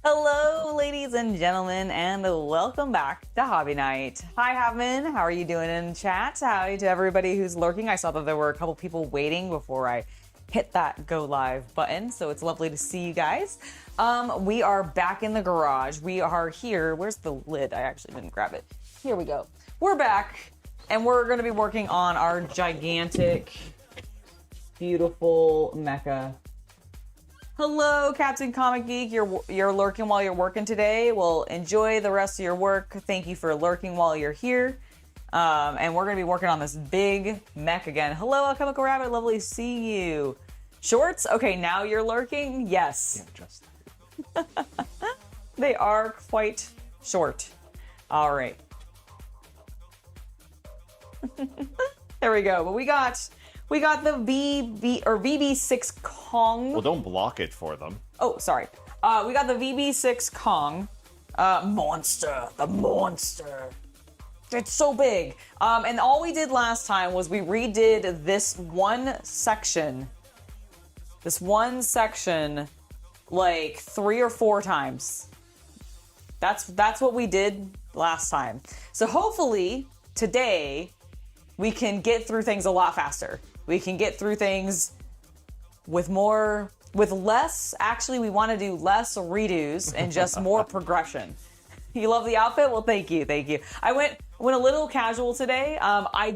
Hello, ladies and gentlemen, and welcome back to Hobby Night. Hi, Havman. How are you doing in chat? Howdy to everybody who's lurking. I saw that there were a couple people waiting before I hit that go live button, so it's lovely to see you guys. We are back in the garage. We are here. Where's the lid? I actually didn't grab it. Here we go. We're back, and we're going to be working on our gigantic, beautiful mecha. Hello, Captain Comic Geek. You're lurking while you're working today. Well, enjoy the rest of your work. Thank you for lurking while you're here. And we're going to be working on this big mech again. Hello, Alchemical Rabbit. Lovely to see you. Shorts? Okay, now you're lurking? Yes. Yeah, just. They are quite short. All right. There we go. But we got the VB-6 Kong. Well, don't block it for them. Oh, sorry. We got the VB-6 Kong monster. The monster. It's so big. And all we did last time was we redid this one section. Like 3 or 4 times. That's what we did last time. So hopefully today we can get through things a lot faster. We can get through things with less. Actually, we want to do less redos and just more progression. You love the outfit? Well, thank you. I went a little casual today. I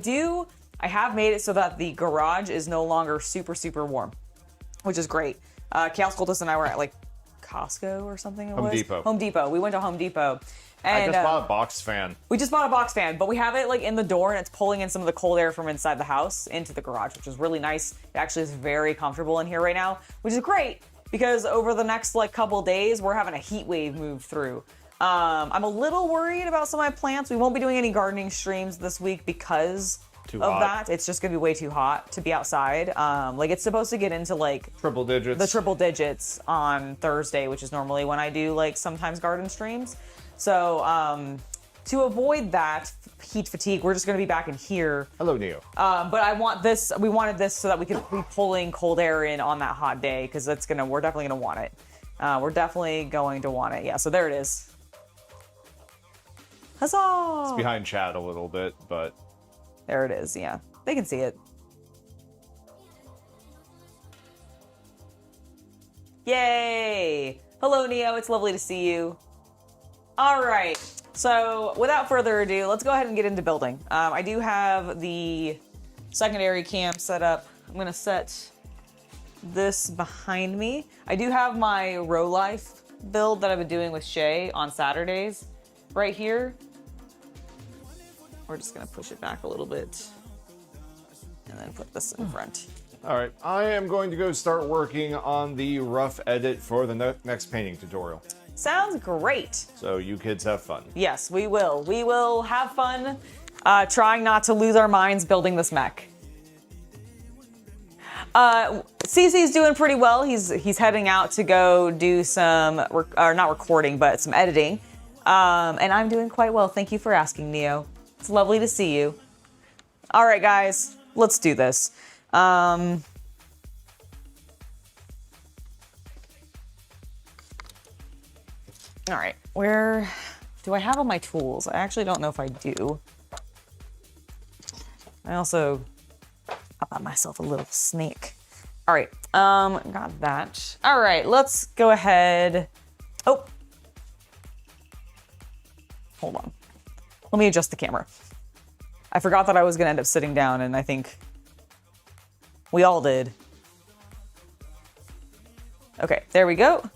have made it so that the garage is no longer super, super warm, which is great. Chaos Cultist and I were at like Costco or something. Home Depot. Home Depot. We went to Home Depot. And, I just bought a box fan. We just bought a box fan, but we have it like in the door and it's pulling in some of the cold air from inside the house into the garage, which is really nice. It actually is very comfortable in here right now, which is great because over the next like couple days, we're having a heat wave move through. I'm a little worried about some of my plants. We won't be doing any gardening streams this week because of that. It's just gonna be way too hot to be outside. Like it's supposed to get into like triple digits. The triple digits on Thursday, which is normally when I do like sometimes garden streams. So to avoid that heat fatigue, we're just going to be back in here. Hello, Neo. But we wanted this so that we could be pulling cold air in on that hot day because we're definitely going to want it. We're definitely going to want it. Yeah, so there it is. Huzzah! It's behind chat a little bit, but there it is. Yeah, they can see it. Yay! Hello, Neo. It's lovely to see you. All right, so without further ado, let's go ahead and get into building. I do have the secondary camp set up. I'm gonna set this behind me. I do have my Row Life build that I've been doing with Shay on Saturdays right here. We're just gonna push it back a little bit and then put this in front. all right. I am going to go start working on the rough edit for the next painting tutorial. Sounds great. So you kids have fun. Yes, we will. We will have fun trying not to lose our minds building this mech. CC's doing pretty well. He's heading out to go do some, not recording, but some editing. And I'm doing quite well. Thank you for asking, Neo. It's lovely to see you. All right, guys, let's do this. All right, where do I have all my tools? I actually don't know if I do. I also got myself a little snake. All right, got that. All right, let's go ahead. Oh, hold on. Let me adjust the camera. I forgot that I was gonna end up sitting down, and I think we all did. Okay, there we go.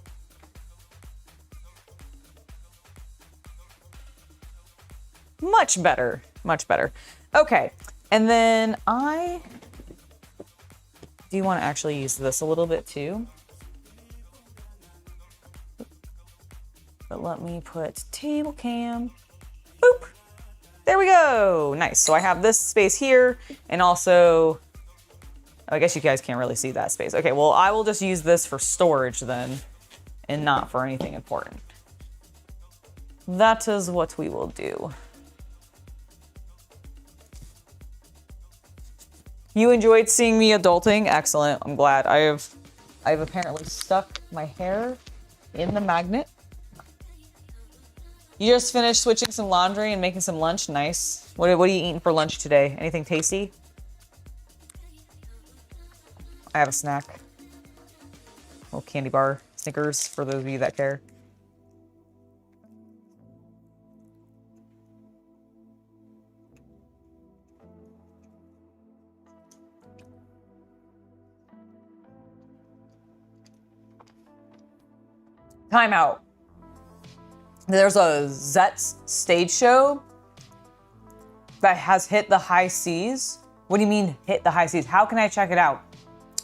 Much better, much better. Okay, and then I do want to actually use this a little bit too. But let me put table cam. Boop. There we go. Nice. So I have this space here and also, I guess you guys can't really see that space. Okay, well, I will just use this for storage then and not for anything important. That is what we will do. You enjoyed seeing me adulting? Excellent. I'm glad. I've apparently stuck my hair in the magnet You just finished switching some laundry and making some lunch. Nice. What are you eating for lunch today? Anything tasty? I have a snack. A little candy bar. Snickers, for those of you that care. Time out. There's a Zet's stage show that has hit the high seas. What do you mean hit the high seas? How can I check it out?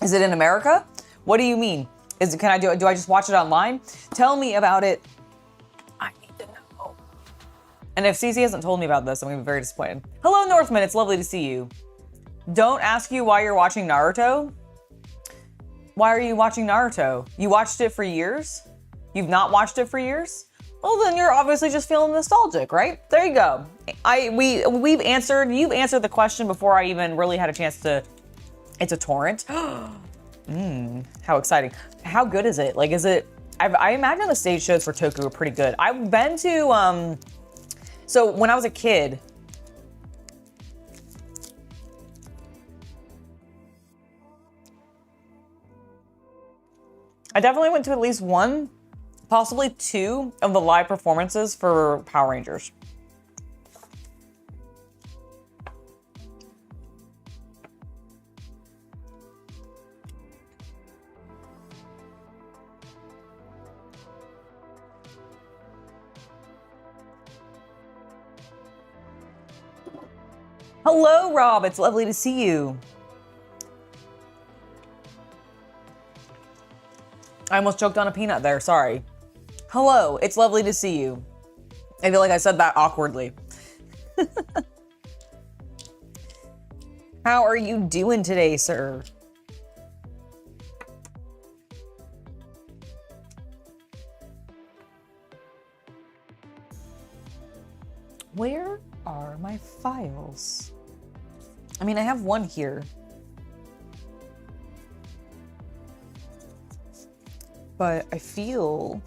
Is it in America? What do you mean? Can I do I just watch it online? Tell me about it. I need to know. And if Cece hasn't told me about this, I'm gonna be very disappointed. Hello, Northman. It's lovely to see you. Don't ask you why you're watching Naruto. Why are you watching Naruto? You watched it for years? You've not watched it for years? Well, then you're obviously just feeling nostalgic, right? There you go. You've answered the question before I even really had a chance to. It's a torrent. How exciting. How good is it? Like, is it, I imagine the stage shows for Toku are pretty good. I've been to, so when I was a kid, I definitely went to at least one, possibly two of the live performances for Power Rangers. Hello, Rob. It's lovely to see you. I almost choked on a peanut there. Sorry. Hello. It's lovely to see you. I feel like I said that awkwardly. How are you doing today, sir? Where are my files? I mean, I have one here. But I feel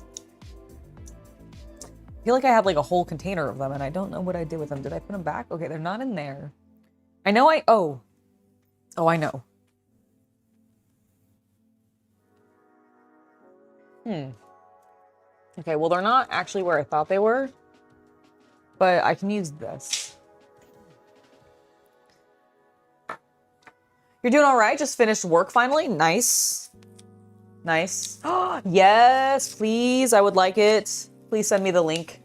like I have like a whole container of them and I don't know what I did with them. Did I put them back? Okay, they're not in there. I know oh, I know. Okay, well, they're not actually where I thought they were, but I can use this. You're doing all right? Just finished work finally? Nice. Nice. Yes, please. I would like it. Please send me the link.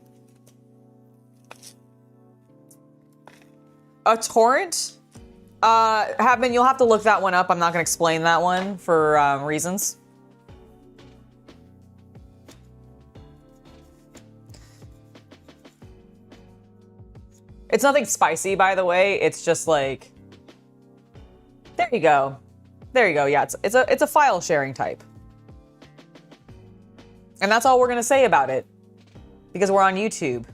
A torrent? You'll have to look that one up. I'm not going to explain that one for reasons. It's nothing spicy, by the way. It's just like, there you go. There you go. Yeah, it's a file sharing type. And that's all we're going to say about it because we're on YouTube.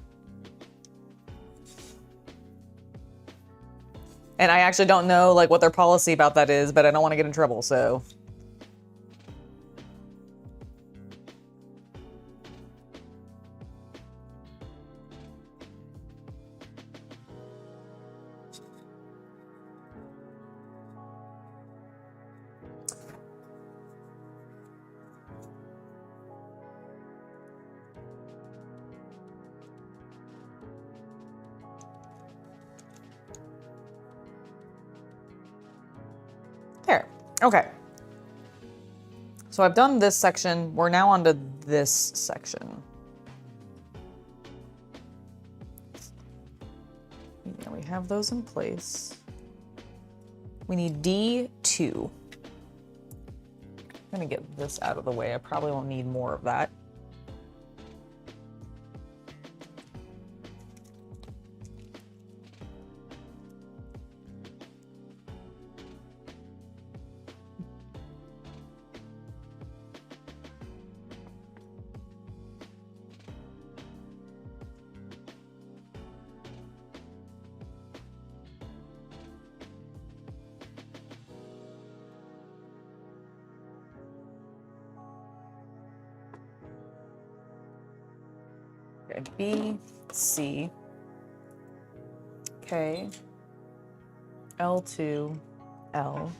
And I actually don't know like what their policy about that is, but I don't want to get in trouble, so. There. Okay. So I've done this section. We're now on to this section. Yeah, we have those in place. We need D2. I'm gonna get this out of the way. I probably won't need more of that. Okay, B, C, K, L2, L.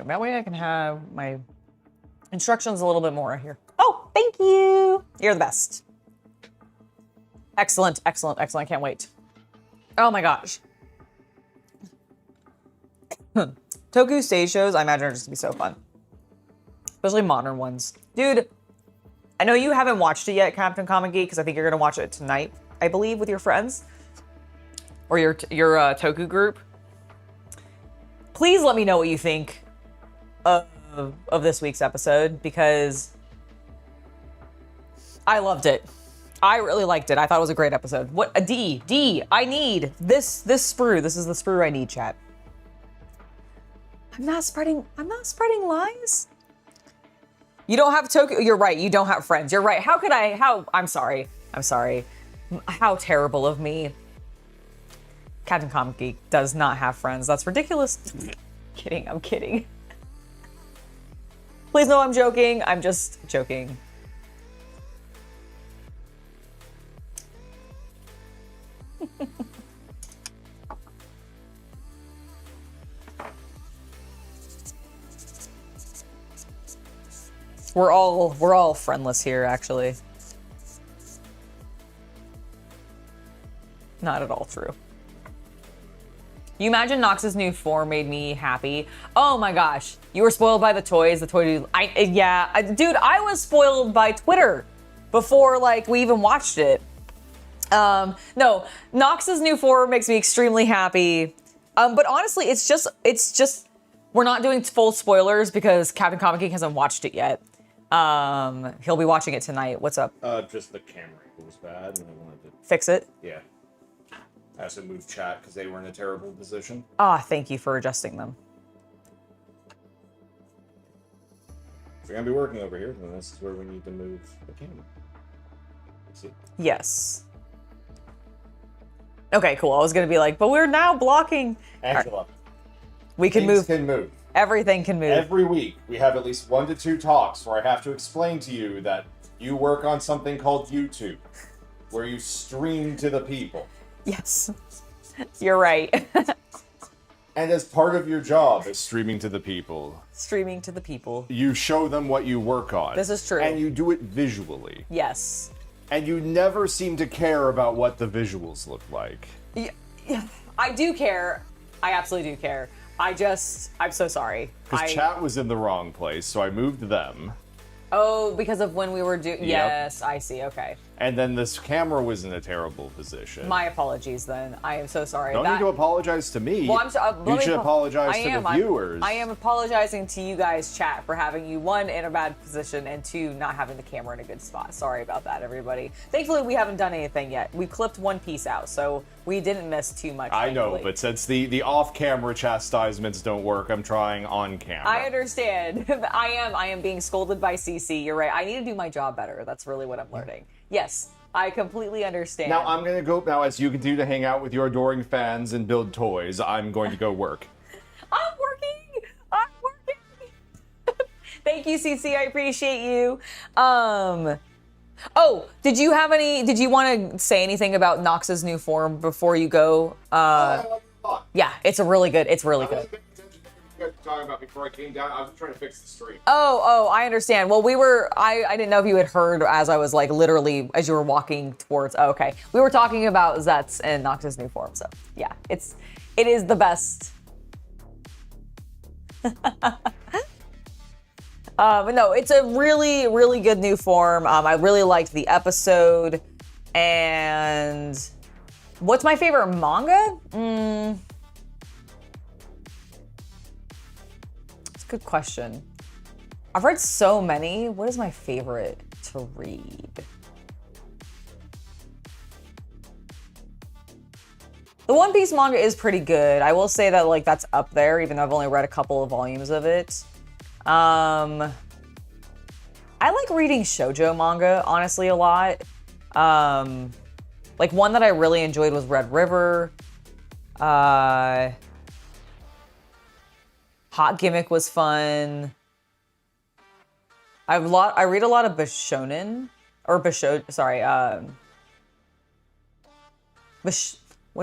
That way I can have my instructions a little bit more here. Oh, thank you. You're the best. Excellent, excellent, excellent. I can't wait. Oh my gosh. Toku stage shows, I imagine, are just gonna be so fun. Especially modern ones. Dude, I know you haven't watched it yet, Captain Comic Geek, because I think you're gonna watch it tonight, I believe, with your friends. Or your Toku group. Please let me know what you think of this week's episode, because I loved it. I really liked it. I thought it was a great episode. What a D. I need this sprue. This is the sprue I need, chat. I'm not spreading lies. You don't have Tokyo. You're right. You don't have friends. You're right. How could I? I'm sorry. How terrible of me. Captain Comic Geek does not have friends. That's ridiculous. I'm kidding. Please know I'm joking. I'm just joking. We're all friendless here, actually. Not at all true. You imagine Nox's new form made me happy. Oh my gosh, you were spoiled by the toys. The toy dude. Dude, I was spoiled by Twitter before like we even watched it. No, Nox's new form makes me extremely happy. But honestly, it's just we're not doing full spoilers because Captain Comic Geek hasn't watched it yet. He'll be watching it tonight. What's up? Just the camera was bad, and I wanted to fix it. Yeah. I also moved chat because they were in a terrible position. Ah, thank you for adjusting them. If we're gonna be working over here, then this is where we need to move the camera. See? Yes. Okay, cool. I was gonna be like, but we're now blocking. Angela. Right. We can Things move. Can move. Everything can move. Every week, we have at least 1 to 2 talks where I have to explain to you that you work on something called YouTube, where you stream to the people. Yes, you're right. And as part of your job as streaming to the people, you show them what you work on. This is true. And you do it visually. Yes. And you never seem to care about what the visuals look like. Yeah, I do care. I absolutely do care. I'm so sorry. Because chat was in the wrong place, so I moved them. Oh, because of when we were doing... Yep. Yes, I see, okay. And then this camera was in a terrible position. My apologies then. I am so sorry. Don't need to apologize to me. Well, you should apologize to the viewers. I am apologizing to you guys, chat, for having you, 1, in a bad position, and 2, not having the camera in a good spot. Sorry about that, everybody. Thankfully, we haven't done anything yet. We clipped one piece out, so we didn't miss too much. I know, but since the off-camera chastisements don't work, I'm trying on camera. I understand. I am being scolded by CC. You're right. I need to do my job better. That's really what I'm learning. Yes, I completely understand. Now I'm gonna go. Now, as you continue to hang out with your adoring fans and build toys, I'm going to go work. I'm working. Thank you, CC. I appreciate you. Oh, did you want to say anything about Nox's new form before you go? Yeah, it's really good. Talking about before I came down, I was trying to fix the stream. Oh, I understand. Well, I didn't know if you had heard as I was like literally as you were walking towards. Oh, okay, we were talking about Zets and Nox's new form. So yeah, it is the best. But no, it's a really, really good new form. I really liked the episode. And what's my favorite manga? Good question. I've read so many. What is my favorite to read? The One Piece manga is pretty good. I will say that like that's up there, even though I've only read a couple of volumes of it. I like reading shoujo manga, honestly, a lot. Like one that I really enjoyed was Red River. Hot Gimmick was fun. I read a lot of Bishonen or what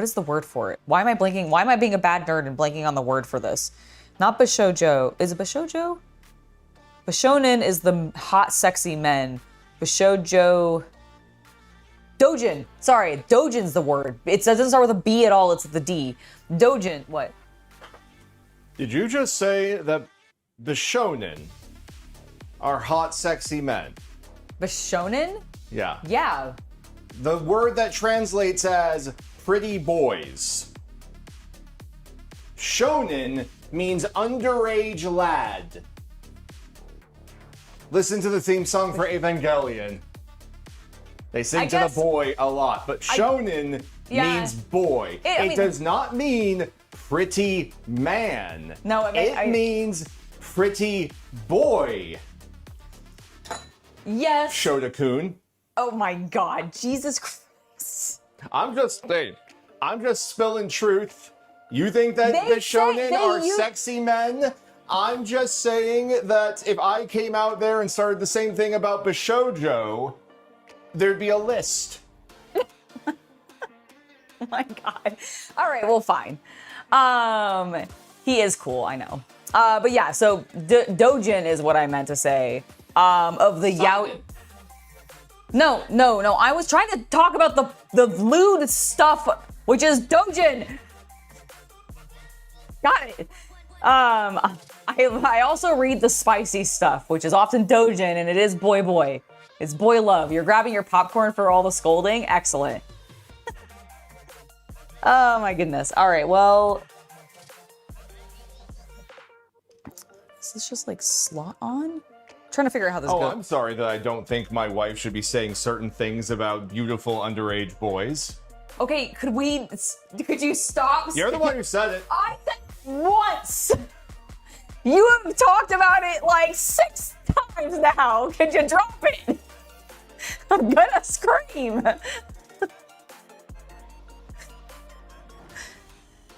is the word for it? Why am I blanking? Why am I being a bad nerd and blanking on the word for this? Not Bishoujo. Is it Bishoujo? Bishonen is the hot, sexy men. Bishoujo. Dojin. Sorry, Dojin's the word. It doesn't start with a B at all. It's the D. Dojin. What? Did you just say that the shonen are hot, sexy men? Bishonen? Yeah. Yeah. The word that translates as pretty boys. Shonen means underage lad. Listen to the theme song for Evangelion. They sing to the boy a lot, but shonen means boy. It does not mean pretty man. No, it means pretty boy. Yes. Shota-kun. Oh my God, Jesus Christ. I'm just spilling truth. You think that the shonen are sexy men? I'm just saying that if I came out there and started the same thing about Bishoujo, there'd be a list. Oh my God. All right, well, fine. He is cool, I know. But yeah, so Dojin is what I meant to say. Of the yaoi. No. I was trying to talk about the lewd stuff, which is Dojin. Got it. I also read the spicy stuff, which is often Dojin, and it is boy. It's boy love. You're grabbing your popcorn for all the scolding. Excellent. Oh my goodness. All right, well. Is this just like slot on? Trying to figure out how this goes. Oh, I'm sorry that I don't think my wife should be saying certain things about beautiful underage boys. Okay, could you stop? You're the one who said it. I said once. You have talked about it like 6 times now. Could you drop it? I'm gonna scream.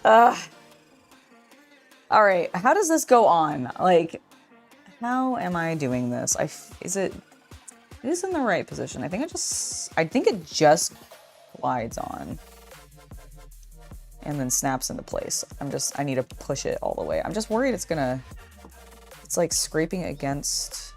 All right, how does this go on? Like, how am I doing this? It is in the right position. I think it just glides on and then snaps into place. I need to push it all the way. I'm just worried it's like scraping against.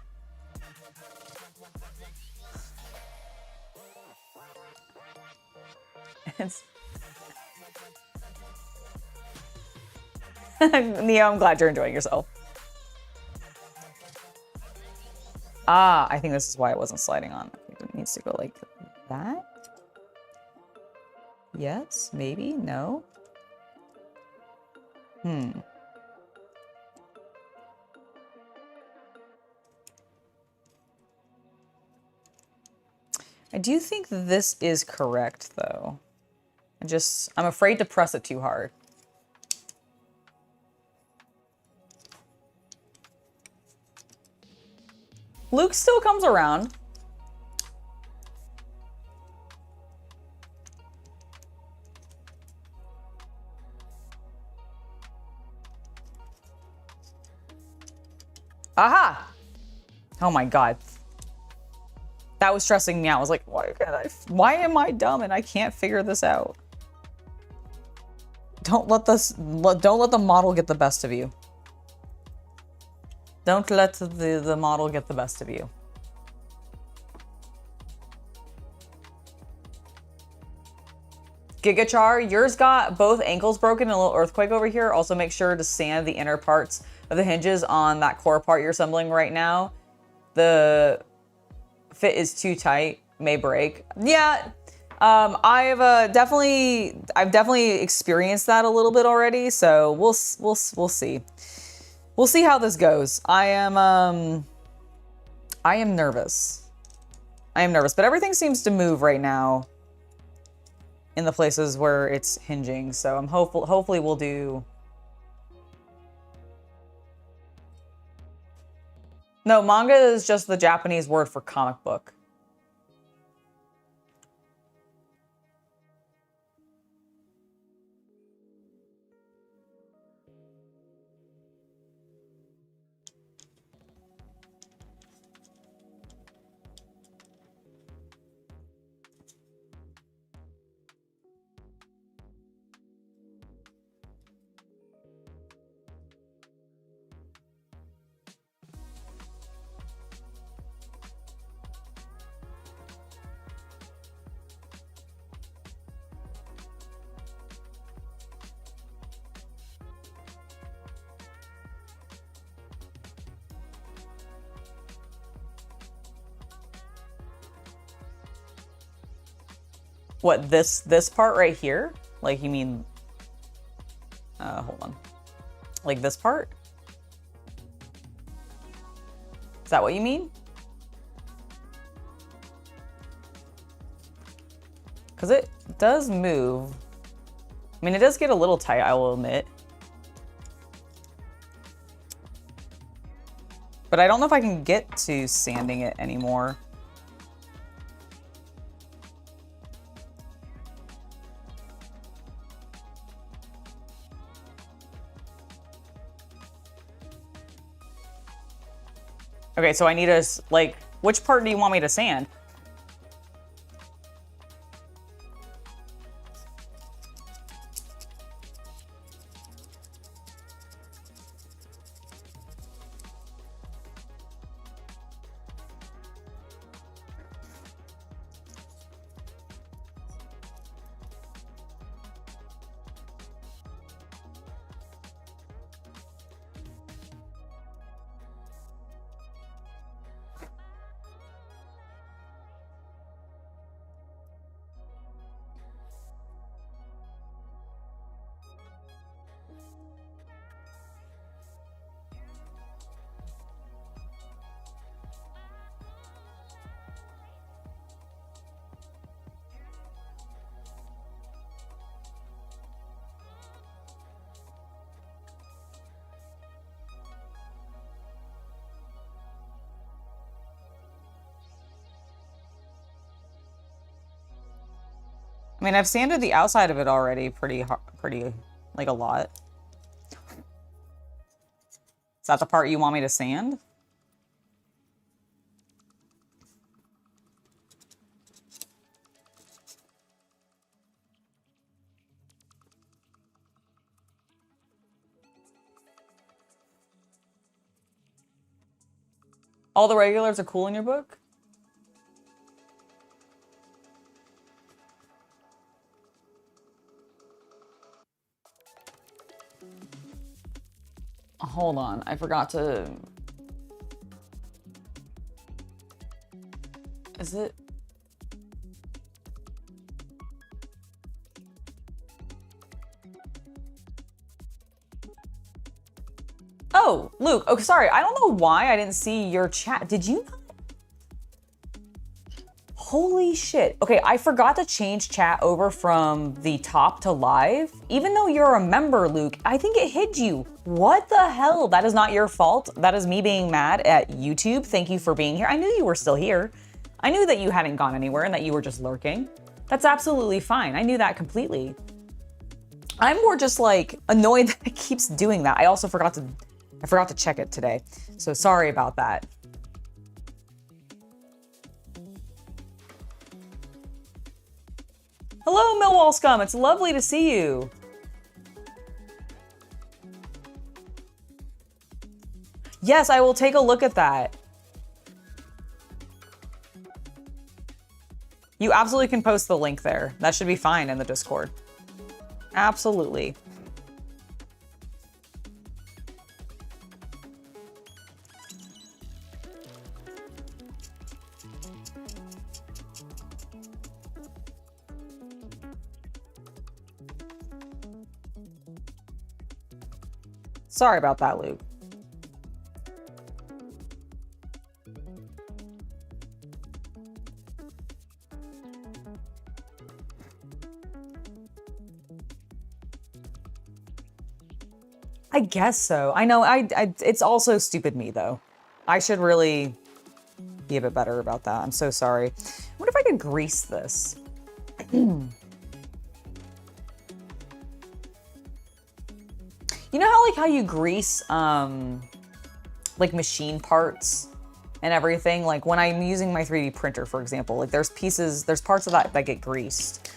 Neo, I'm glad you're enjoying yourself. I think this is why it wasn't sliding on. I think it needs to go like that. Yes, maybe, no. I do think this is correct, though. I'm afraid to press it too hard. Luke still comes around. Aha! Oh my God. That was stressing me out. I was like, why am I dumb and I can't figure this out? Don't let the model get the best of you. Don't let the model get the best of you. Gigachar, yours got both ankles broken and a little earthquake over here. Also make sure to sand the inner parts of the hinges on that core part you're assembling right now. The fit is too tight, may break. Yeah, I've definitely experienced that a little bit already. So we'll see. We'll see how this goes. I am nervous. But everything seems to move right now in the places where it's hinging. So I'm hopefully we'll do. No, manga is just the Japanese word for comic book. What, this part right here? Like, you mean, hold on. Like this part? Is that what you mean? Because it does move. I mean, it does get a little tight, I will admit. But I don't know if I can get to sanding it anymore. Okay, so I need to, like, which part do you want me to sand? I mean, I've sanded the outside of it already pretty, like a lot. Is that the part you want me to sand? All the regulars are cool in your book? Hold on, I forgot to... Is it? Oh, Luke. Oh, sorry. I don't know why I didn't see your chat. Did you not? Holy shit. Okay, I forgot to change chat over from the top to live. Even though you're a member, Luke, I think it hid you. What the hell? That is not your fault. That is me being mad at YouTube. Thank you for being here. I knew you were still here. I knew that you hadn't gone anywhere and that you were just lurking. That's absolutely fine. I knew that completely. I'm more just like annoyed that it keeps doing that. I also forgot to check it today. So sorry about that. Hello, Millwall Scum. It's lovely to see you. Yes, I will take a look at that. You absolutely can post the link there. That should be fine in the Discord. Absolutely. Sorry about that, Luke. I guess so. I know, it's also stupid me, though. I should really be a bit better about that. I'm so sorry. I wonder if I could grease this. You know how you grease like machine parts and everything? Like when I'm using my 3D printer, for example, like there's parts of that get greased.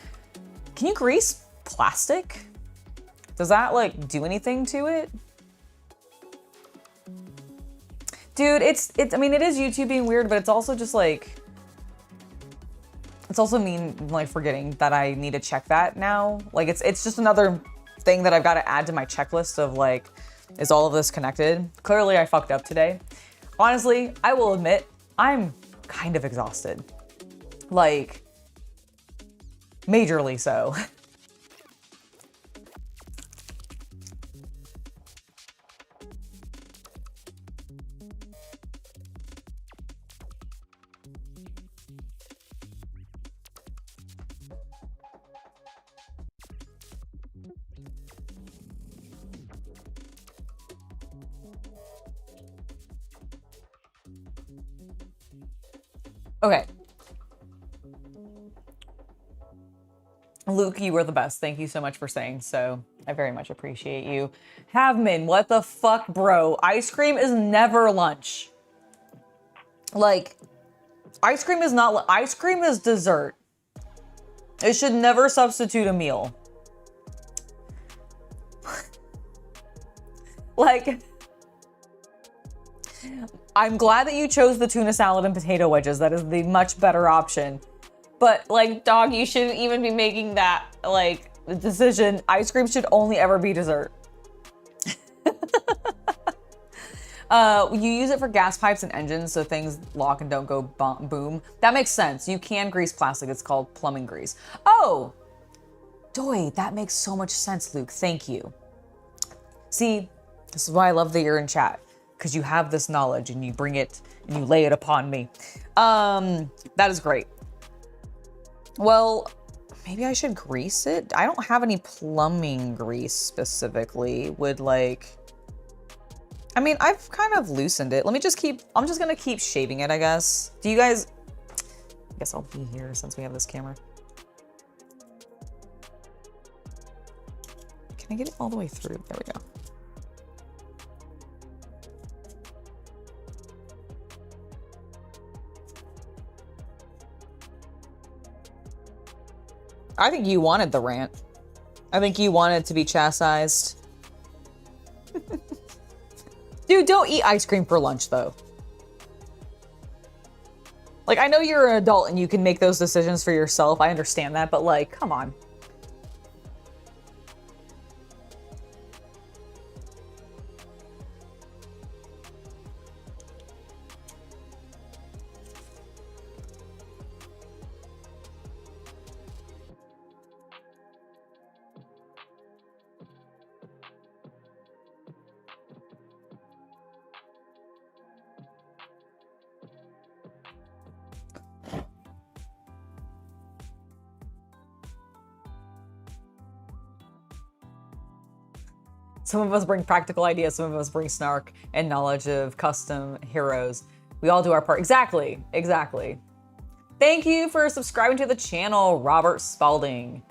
Can you grease plastic? Does that like do anything to it? Dude, I mean, it is YouTube being weird, but it's also just like, it's also me like forgetting that I need to check that now. Like it's just another thing that I've got to add to my checklist of like, is all of this connected? Clearly I fucked up today. Honestly, I will admit, I'm kind of exhausted. Like, Majorly so. Okay. Luke, you were the best. Thank you so much for saying so. I very much appreciate you. Havman, what the fuck, bro? Ice cream is never lunch. Like, ice cream is dessert. It should never substitute a meal. Like, I'm glad that you chose the tuna salad and potato wedges. That is the much better option. But like, dog, you shouldn't even be making that like decision. Ice cream should only ever be dessert. You use it for gas pipes and engines so things lock and don't go boom. That makes sense. You can grease plastic. It's called plumbing grease. Oh, Doy, that makes so much sense, Luke. Thank you. See, this is why I love that you're in chat, because you have this knowledge and you bring it and you lay it upon me. That is great. Well, maybe I should grease it. I don't have any plumbing grease specifically. Would like, I mean, I've kind of loosened it. I'm just gonna keep shaving it, I guess. Do you guys, I guess I'll be here since we have this camera. Can I get it all the way through? There we go. I think you wanted the rant. I think you wanted to be chastised. Dude, don't eat ice cream for lunch, though. Like, I know you're an adult and you can make those decisions for yourself. I understand that, but like, come on. Some of us bring practical ideas, some of us bring snark and knowledge of custom heroes. We all do our part. Exactly, exactly. Thank you for subscribing to the channel, Robert Spalding.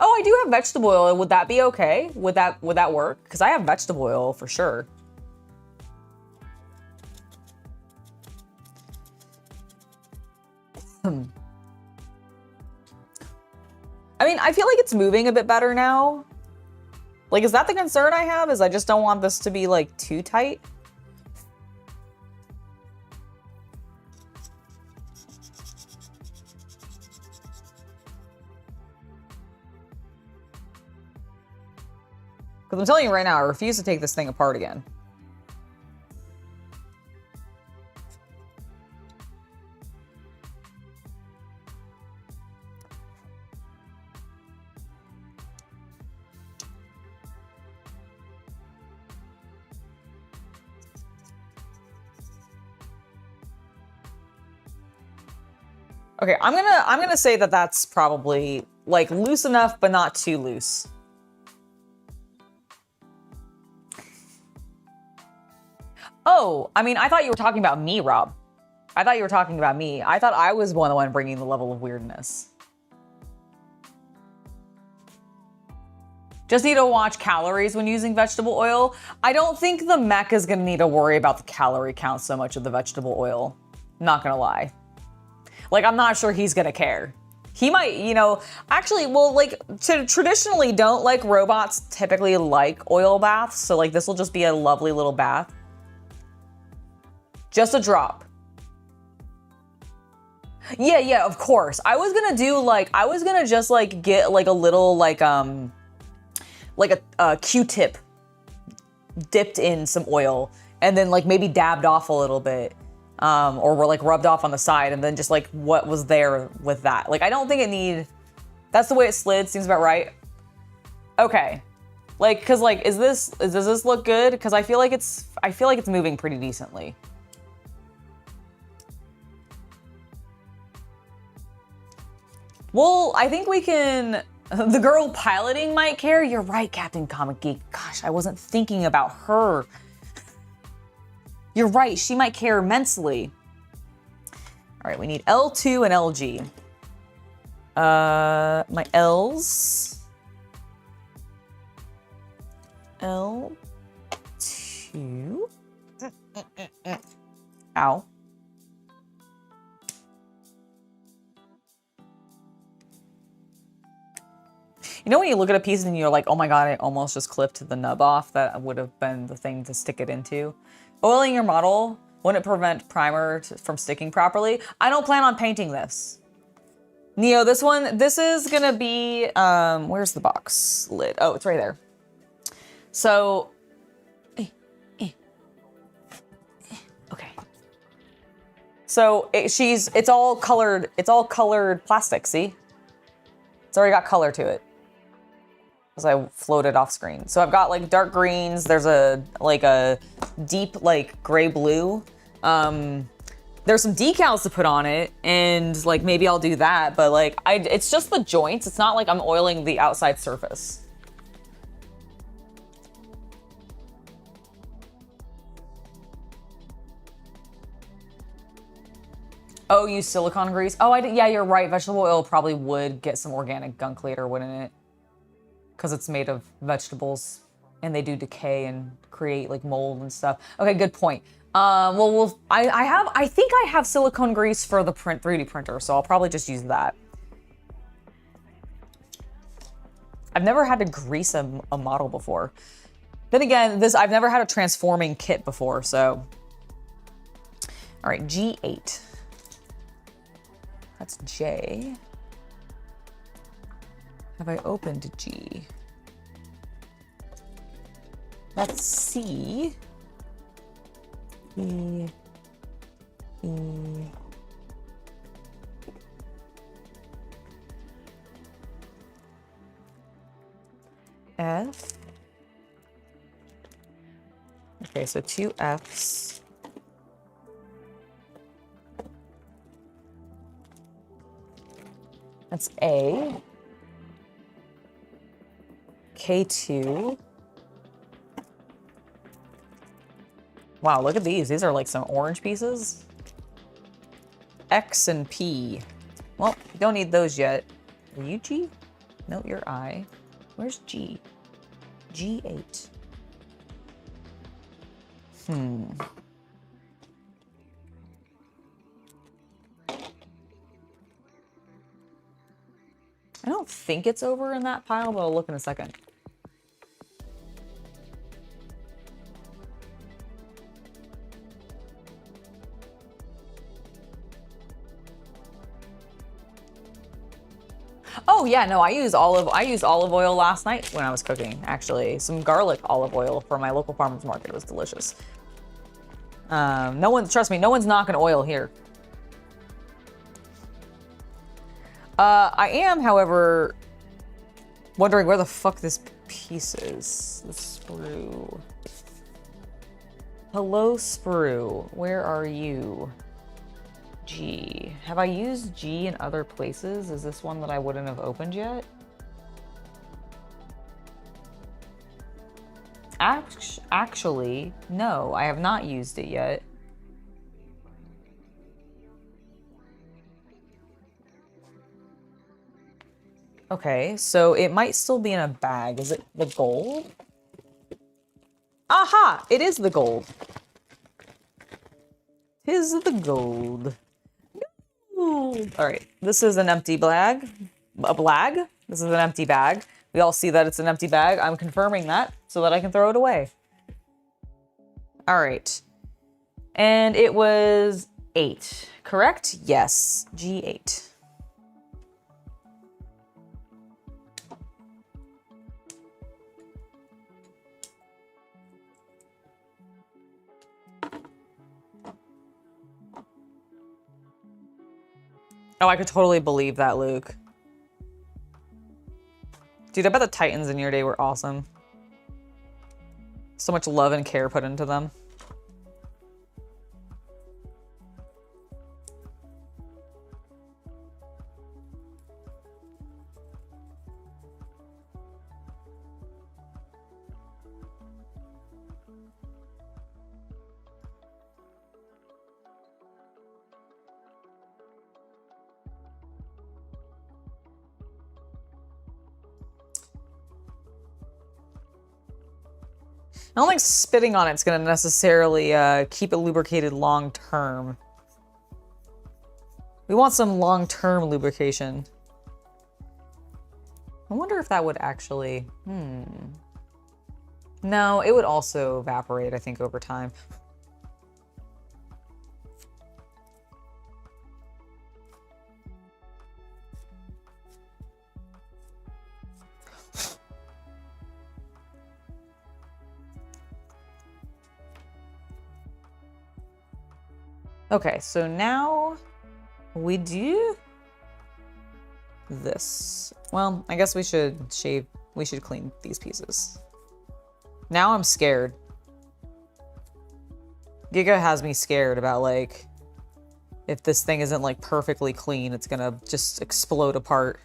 Oh, I do have vegetable oil. Would that be okay? Would that work? Because I have vegetable oil for sure. I mean, I feel like it's moving a bit better now. Like, is that the concern I have? Is I just don't want this to be like too tight? Because I'm telling you right now, I refuse to take this thing apart again. Okay, I'm gonna say that that's probably like loose enough, but not too loose. Oh, I mean, I thought you were talking about me, Rob. I thought you were talking about me. I thought I was the one bringing the level of weirdness. Just need to watch calories when using vegetable oil. I don't think the mech is gonna need to worry about the calorie count so much of the vegetable oil. Not gonna lie. Like, I'm not sure he's gonna care. He might, you know, actually, well, like, traditionally don't like robots typically like oil baths. So like, this will just be a lovely little bath. Just a drop. Yeah, of course. I was gonna do like, I was gonna just like get like a little like a Q-tip dipped in some oil and then like maybe dabbed off a little bit or were like rubbed off on the side, and then just like what was there with that. Like I don't think it need, that's the way it slid, seems about right. Okay. Like, cause like, does this look good? Cause I feel like it's moving pretty decently. Well, I think we can, the girl piloting might care. You're right, Captain Comic Geek. Gosh, I wasn't thinking about her. You're right, she might care immensely. All right, we need L2 and LG. My L's. L2. Ow. You know when you look at a piece and you're like, oh my god, I almost just clipped the nub off? That would have been the thing to stick it into. Oiling your model wouldn't prevent primer from sticking properly. I don't plan on painting this. Neo, this is gonna be, where's the box lid? Oh, it's right there. So, okay. So it's all colored plastic, see? It's already got color to it. As I floated off screen. So I've got like dark greens, there's a deep like gray blue. There's some decals to put on it, and like maybe I'll do that, but like it's just the joints. It's not like I'm oiling the outside surface. Oh, use silicone grease. Oh, yeah, you're right. Vegetable oil probably would get some organic gunk later, wouldn't it? Because it's made of vegetables and they do decay and create like mold and stuff. Okay, good point. I think I have silicone grease for the 3D printer, so I'll probably just use that. I've never had to grease a model before. Then again, I've never had a transforming kit before, so. All right, G8. That's J. Have I opened G? That's C. E. F. Okay, so 2 Fs. That's A. K2. Wow, look at these. These are like some orange pieces. X and P. Well, don't need those yet. Are you G? No, you're I. Where's G? G8. I don't think it's over in that pile, but I'll look in a second. Oh yeah, no, I used olive oil last night when I was cooking, actually. Some garlic olive oil from my local farmer's market. It was delicious. Trust me, no one's knocking oil here. I am, however, wondering where the fuck this piece is. The sprue. Hello, sprue. Where are you? G. Have I used G in other places? Is this one that I wouldn't have opened yet? Actually, no, I have not used it yet. Okay, so it might still be in a bag. Is it the gold? Aha! It is the gold. Tis the gold. Ooh. All right, this is an empty bag. This is an empty bag. We all see that it's an empty bag. I'm confirming that so that I can throw it away. All right. And it was 8, correct? Yes, G8. Oh, I could totally believe that, Luke. Dude, I bet the Titans in your day were awesome. So much love and care put into them. I don't think spitting on it's going to necessarily keep it lubricated long term. We want some long-term lubrication. I wonder if that would actually... No, it would also evaporate, I think, over time. Okay, so now we do this. Well, I guess we should clean these pieces. Now I'm scared. Giga has me scared about, like, if this thing isn't, like, perfectly clean, it's gonna just explode apart.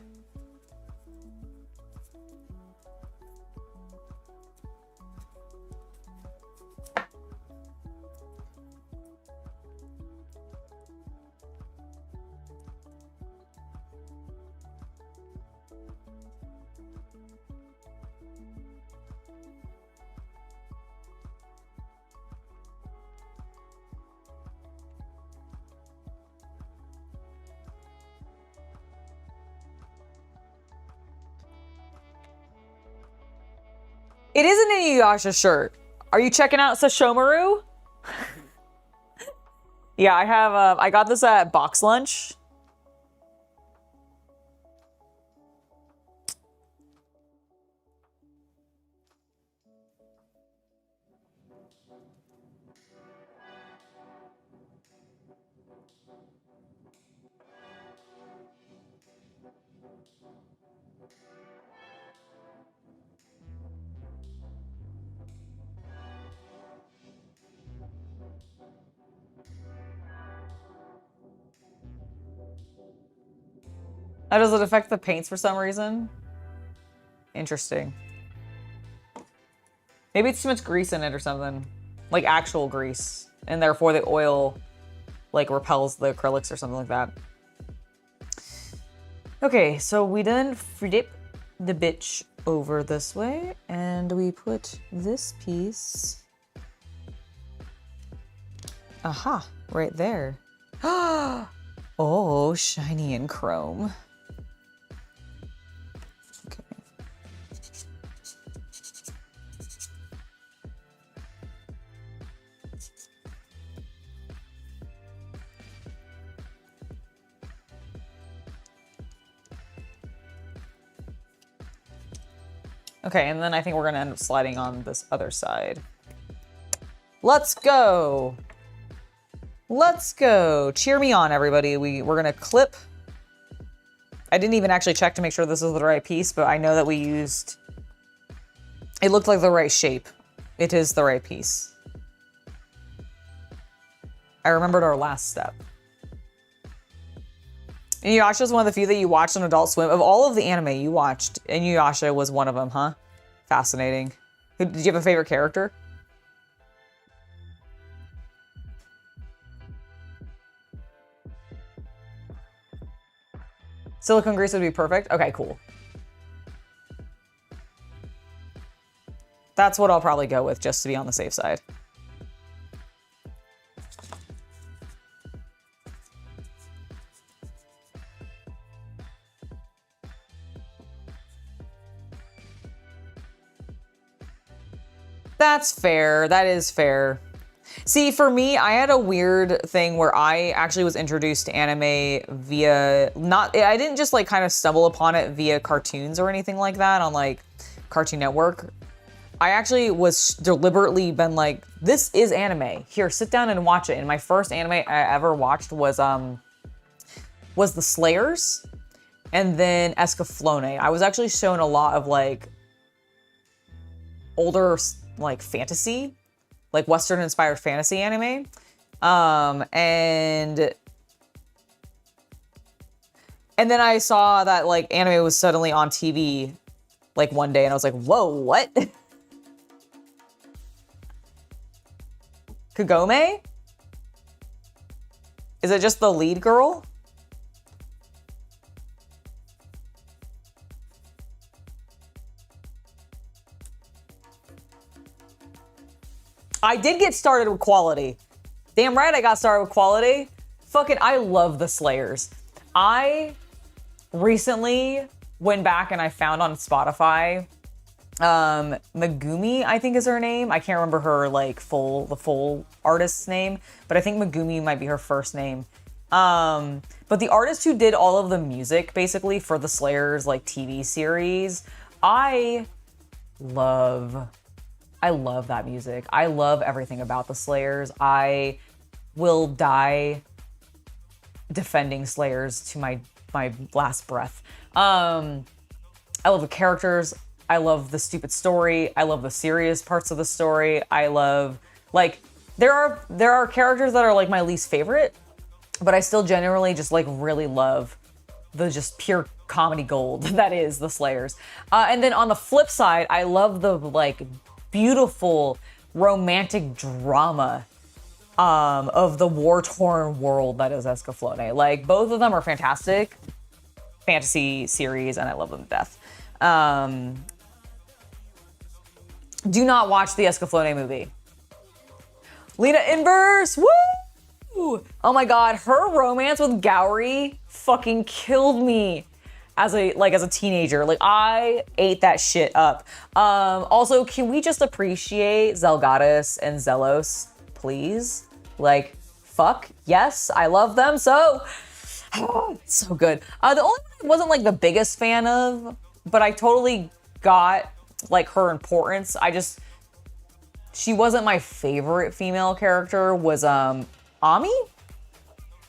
It is an Inuyasha shirt. Are you checking out Sashomaru? Yeah, I have, I got this at Box Lunch. Oh, does it affect the paints for some reason? Interesting. Maybe it's too much grease in it or something. Like actual grease. And therefore the oil like repels the acrylics or something like that. Okay, so we then flip the bitch over this way and we put this piece. Aha, right there. Oh, shiny and chrome. Okay, and then I think we're gonna end up sliding on this other side. Let's go. Let's go. Cheer me on, everybody. We're gonna clip. I didn't even actually check to make sure this is the right piece, but I know that we used, it looked like the right shape. It is the right piece. I remembered our last step. Inuyasha is one of the few that you watched on Adult Swim. Of all of the anime you watched, Inuyasha was one of them, huh? Fascinating. Did you have a favorite character? Silicone grease would be perfect? Okay, cool. That's what I'll probably go with, just to be on the safe side. That's fair. That is fair. See, for me, I had a weird thing where I actually was introduced to anime via I didn't just like kind of stumble upon it via cartoons or anything like that on like Cartoon Network. I actually was deliberately been like, this is anime. Here, sit down and watch it. And my first anime I ever watched was was the Slayers, and then Escaflowne. I was actually shown a lot of like older like fantasy, like Western inspired fantasy anime. And then I saw that like anime was suddenly on TV like one day and I was like, whoa, what? Kagome? Is it just the lead girl? I did get started with quality. Damn right I got started with quality. Fucking, I love the Slayers. I recently went back and I found on Spotify, Megumi, I think is her name. I can't remember her like the full artist's name, but I think Megumi might be her first name. But the artist who did all of the music basically for the Slayers like TV series, I love that music. I love everything about the Slayers. I will die defending Slayers to my last breath. I love the characters. I love the stupid story. I love the serious parts of the story. I love, like, there are characters that are like my least favorite, but I still generally just like really love the just pure comedy gold that is the Slayers. And then on the flip side, I love the like beautiful romantic drama of the war-torn world that is Escaflowne. Like, both of them are fantastic fantasy series, and I love them to death. Do not watch the Escaflowne movie. Lena Inverse, woo! Oh my god, her romance with Gowry fucking killed me as a teenager. Like, I ate that shit up. Also, can we just appreciate Zelgatus and Zelos, please? Like, fuck, yes, I love them so. So good. The only one I wasn't like the biggest fan of, but I totally got like her importance. She wasn't my favorite female character, was Ami,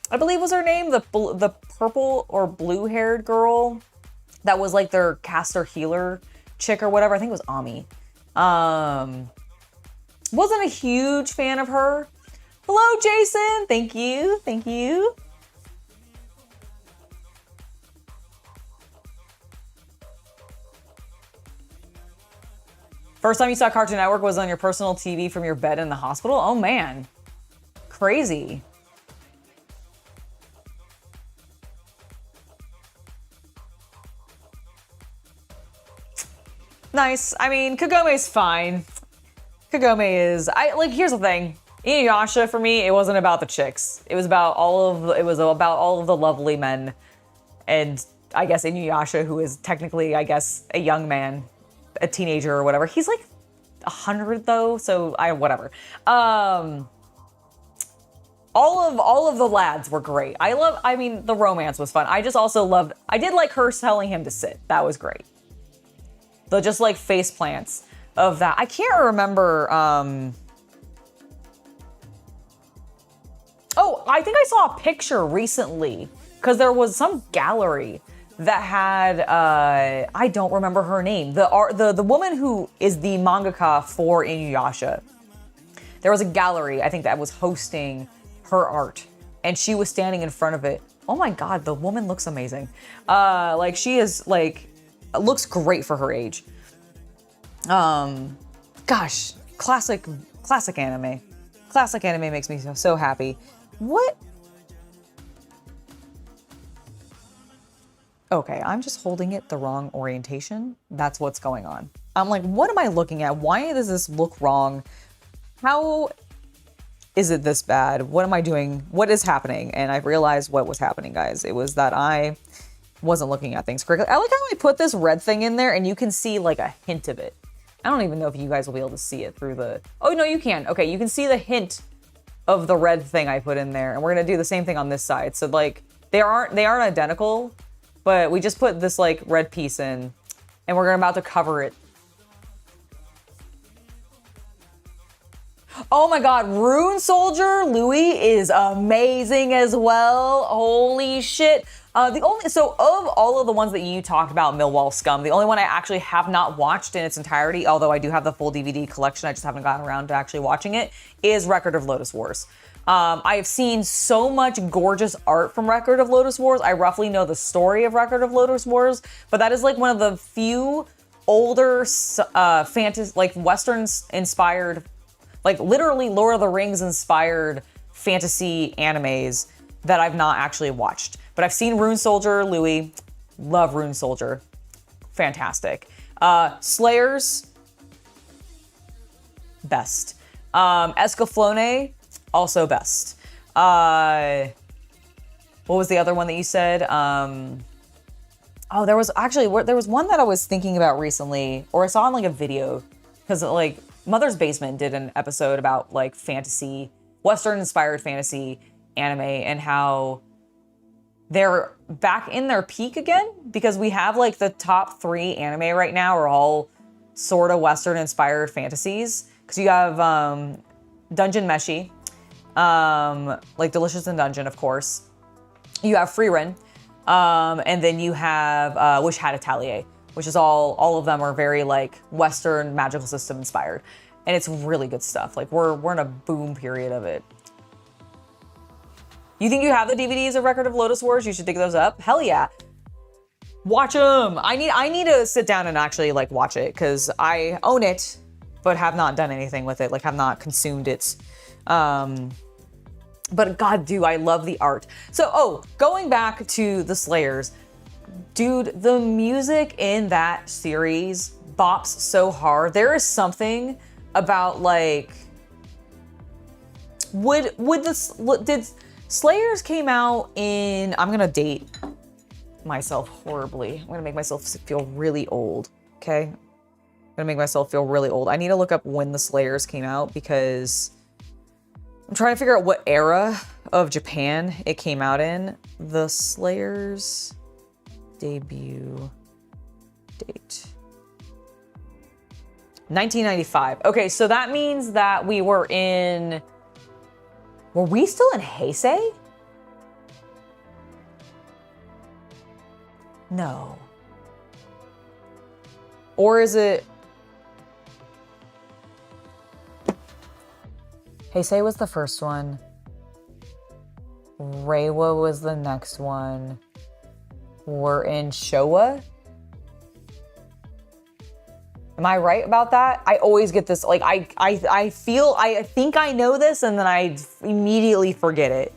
I believe was her name, the purple or blue haired girl that was like their caster healer chick or whatever. I think it was Ami. Wasn't a huge fan of her. Hello, Jason. Thank you. Thank you. First time you saw Cartoon Network was on your personal TV from your bed in the hospital? Oh man. Crazy. Nice. I mean, Kagome's fine. Kagome is, here's the thing. Inuyasha for me, it wasn't about the chicks. It was about all of the lovely men. And I guess Inuyasha, who is technically, I guess, a young man, a teenager or whatever. He's like 100 though, so whatever. All of the lads were great. The romance was fun. I did like her telling him to sit. That was great. The just like face plants of that. I can't remember, oh, I think I saw a picture recently because there was some gallery that had, I don't remember her name. The woman who is the mangaka for Inuyasha. There was a gallery, I think, that was hosting her art, and she was standing in front of it. Oh my god, the woman looks amazing. She is looks great for her age. Gosh, classic anime. Classic anime makes me so happy. What? Okay, I'm just holding it the wrong orientation. That's what's going on. I'm like, what am I looking at? Why does this look wrong? How is it this bad? What am I doing? What is happening? And I realized what was happening, guys. It was that I wasn't looking at things correctly. I like how I put this red thing in there and you can see like a hint of it. I don't even know if you guys will be able to see it through the... Oh, no, you can. Okay, you can see the hint of the red thing I put in there. And we're going to do the same thing on this side. So like, they aren't identical, but we just put this like red piece in and we're about to cover it. Oh my god, Rune Soldier Louis is amazing as well. Holy shit. So of all of the ones that you talked about, Millwall Scum, the only one I actually have not watched in its entirety, although I do have the full DVD collection, I just haven't gotten around to actually watching it, is Record of Lodoss Wars. I have seen so much gorgeous art from Record of Lodoss Wars. I roughly know the story of Record of Lodoss Wars, but that is like one of the few older fantasy, like Westerns inspired, like literally Lord of the Rings inspired fantasy animes that I've not actually watched. But I've seen Rune Soldier, Louis. Love Rune Soldier. Fantastic. Slayers. Best. Escaflowne. Also best. What was the other one that you said? There was one that I was thinking about recently, or I saw in like a video, because like Mother's Basement did an episode about like fantasy, Western inspired fantasy anime, and how they're back in their peak again, because we have like the top 3 anime right now are all sort of Western inspired fantasies. Because you have Dungeon Meshi, like Delicious in Dungeon, of course. You have Frieren, and then you have Wish Hat Atelier, which is all of them are very like Western magical system inspired, and it's really good stuff. Like we're in a boom period of it. You think you have the DVDs of Record of Lodoss Wars? You should dig those up. Hell yeah. Watch them. I need to sit down and actually like watch it, because I own it, but have not done anything with it. Like have not consumed it. But God, do I love the art. So, going back to the Slayers, dude, the music in that series bops so hard. There is something about like, did Slayers came out in, I'm gonna date myself horribly. I'm gonna make myself feel really old, okay? I'm gonna make myself feel really old. I need to look up when the Slayers came out, because I'm trying to figure out what era of Japan it came out in. The Slayers debut date. 1995. Okay, so that means that we were we still in Heisei? No. Or is it... Heisei was the first one. Reiwa was the next one. We're in Showa? Am I right about that? I always get this, like, I think I know this, and then I immediately forget it.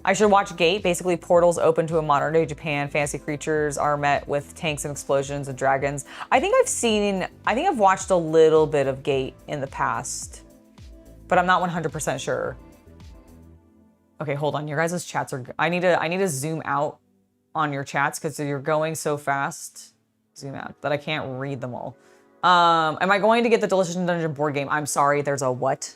I should watch Gate. Basically, portals open to a modern day Japan. Fantasy creatures are met with tanks and explosions and dragons. I think I've watched a little bit of Gate in the past, but I'm not 100% sure. Okay, hold on. Your guys' chats are, I need to zoom out on your chats, because you're going so fast. Zoom out that I can't read them all. Am I going to get the Delicious in Dungeon board game? I'm sorry, there's a what?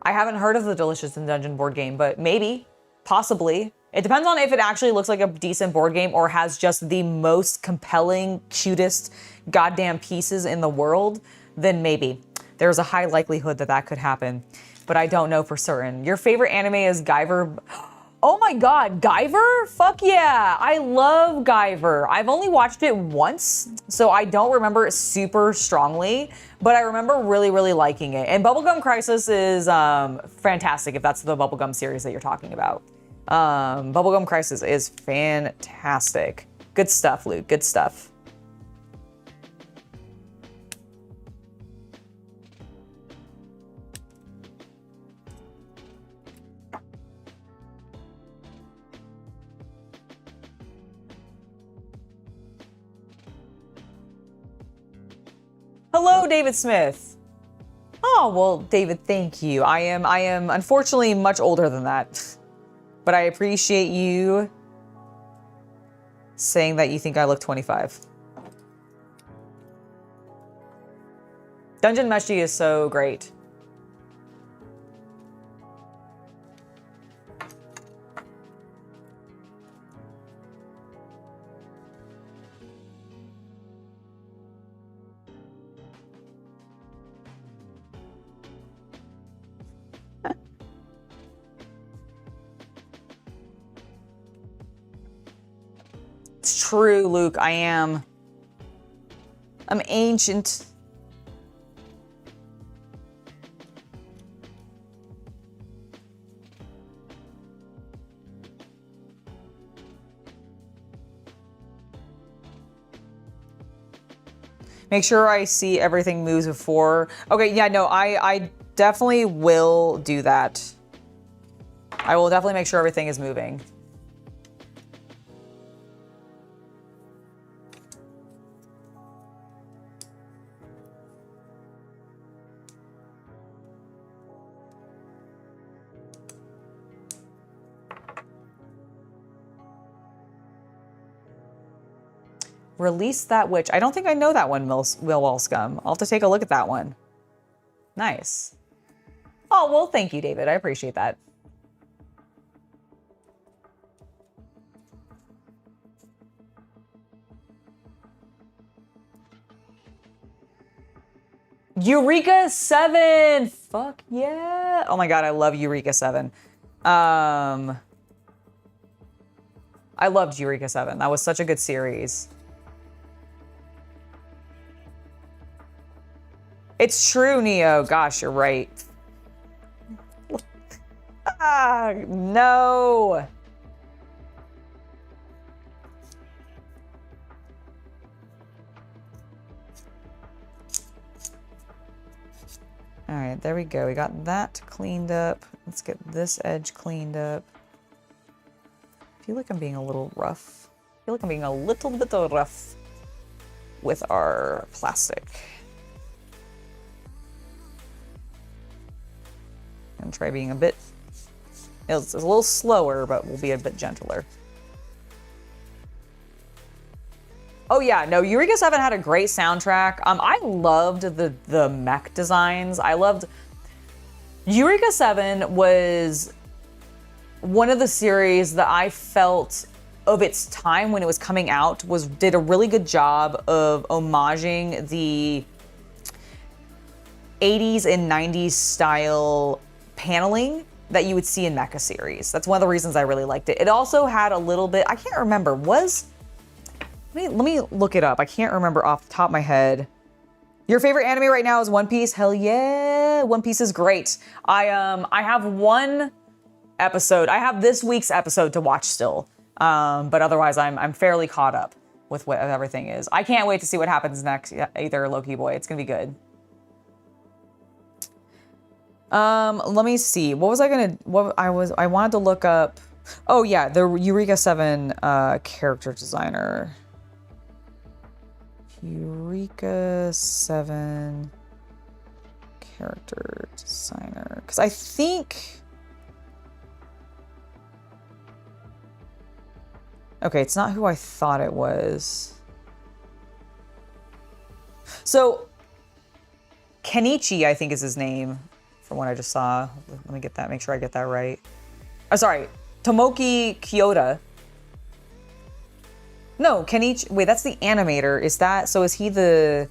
I haven't heard of the Delicious in Dungeon board game, but maybe. Possibly. It depends on if it actually looks like a decent board game or has just the most compelling, cutest goddamn pieces in the world, then maybe. There's a high likelihood that that could happen, but I don't know for certain. Your favorite anime is Guyver. Oh my God, Guyver? Fuck yeah, I love Guyver. I've only watched it once, so I don't remember it super strongly, but I remember really, really liking it. And Bubblegum Crisis is fantastic, if that's the Bubblegum series that you're talking about. Bubblegum Crisis is fantastic. Good stuff, Luke, good stuff. Hello, David Smith. Oh, well, David, thank you. I am unfortunately much older than that, but I appreciate you saying that you think I look 25. Dungeon Meshi is so great. It's true, Luke. I am. I'm ancient. Make sure I see everything moves before. Okay, yeah, no, I definitely will do that. I will definitely make sure everything is moving. Release that witch. I don't think I know that one, Millwall Scum. I'll have to take a look at that one. Nice. Oh, well, thank you, David. I appreciate that. Eureka 7! Fuck yeah! Oh my god, I love Eureka 7. I loved Eureka 7. That was such a good series. It's true, Neo. Gosh, you're right. Ah, no. All right, there we go. We got that cleaned up. Let's get this edge cleaned up. I feel like I'm being a little rough. I feel like I'm being a little bit rough with our plastic. And try being a bit, it's a little slower, but we'll be a bit gentler. Oh yeah, no, Eureka 7 had a great soundtrack. I loved the mech designs. I loved, Eureka 7 was one of the series that I felt of its time when it was coming out did a really good job of homaging the 80s and 90s style paneling that you would see in mecha series. That's one of the reasons I really liked it. It also had a little bit, I can't remember, let me look it up. I can't remember off the top of my head. Your favorite anime right now is One Piece? Hell yeah, One Piece is great. I have one episode. I have this week's episode to watch still. But otherwise I'm fairly caught up with what everything is. I can't wait to see what happens next, either Loki Boy. It's gonna be good. Let me see. What was I gonna? I wanted to look up. Oh yeah, the Eureka 7 character designer. Eureka 7 character designer. Because I think. Okay, it's not who I thought it was. So, Kenichi, I think is his name. From what I just saw. Let me get that, make sure I get that right. Oh, sorry, Tomoki Kyoto. No, Kenichi, wait, that's the animator. Is that, so is he the...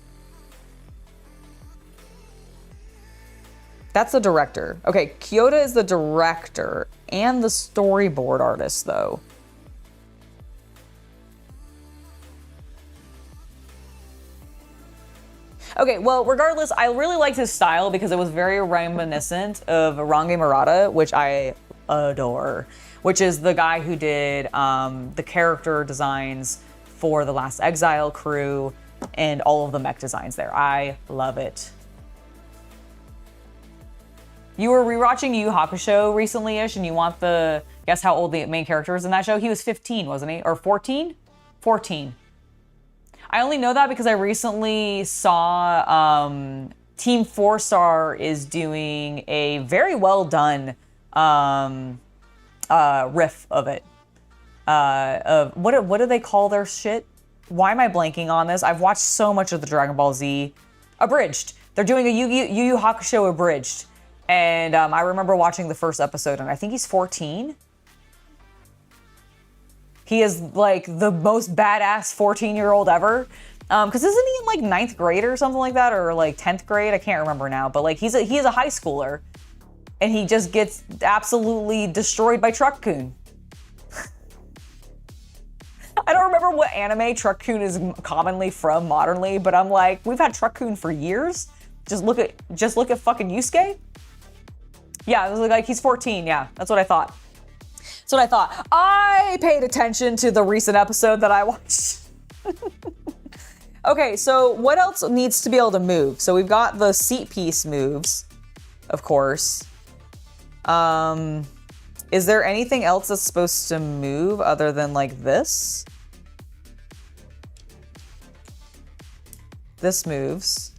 That's the director. Okay, Kyoto is the director and the storyboard artist, though. Okay, well, regardless, I really liked his style because it was very reminiscent of Range Murata, which I adore, which is the guy who did the character designs for The Last Exile crew and all of the mech designs there. I love it. You were rewatching Yu Yu Hakusho recently-ish, and you want the, guess how old the main character is in that show? He was 15, wasn't he? Or 14? 14. I only know that because I recently saw Team 4-Star is doing a very well done riff of it. Of what do they call their shit? Why am I blanking on this? I've watched so much of the Dragon Ball Z abridged. They're doing a Yu Yu Hakusho abridged. And I remember watching the first episode, and I think he's 14. He is like the most badass 14-year-old ever. Because isn't he in like 9th grade or something like that? Or like 10th grade? I can't remember now. But like he's a high schooler. And he just gets absolutely destroyed by Truck-kun. I don't remember what anime Truck-kun is commonly from modernly, but I'm like, we've had Truck-kun for years. Just look at fucking Yusuke. Yeah, it was like he's 14. Yeah, that's what I thought. That's what I thought. I paid attention to the recent episode that I watched. Okay, so what else needs to be able to move? So we've got the seat piece moves, of course. Is there anything else that's supposed to move other than like this? This moves.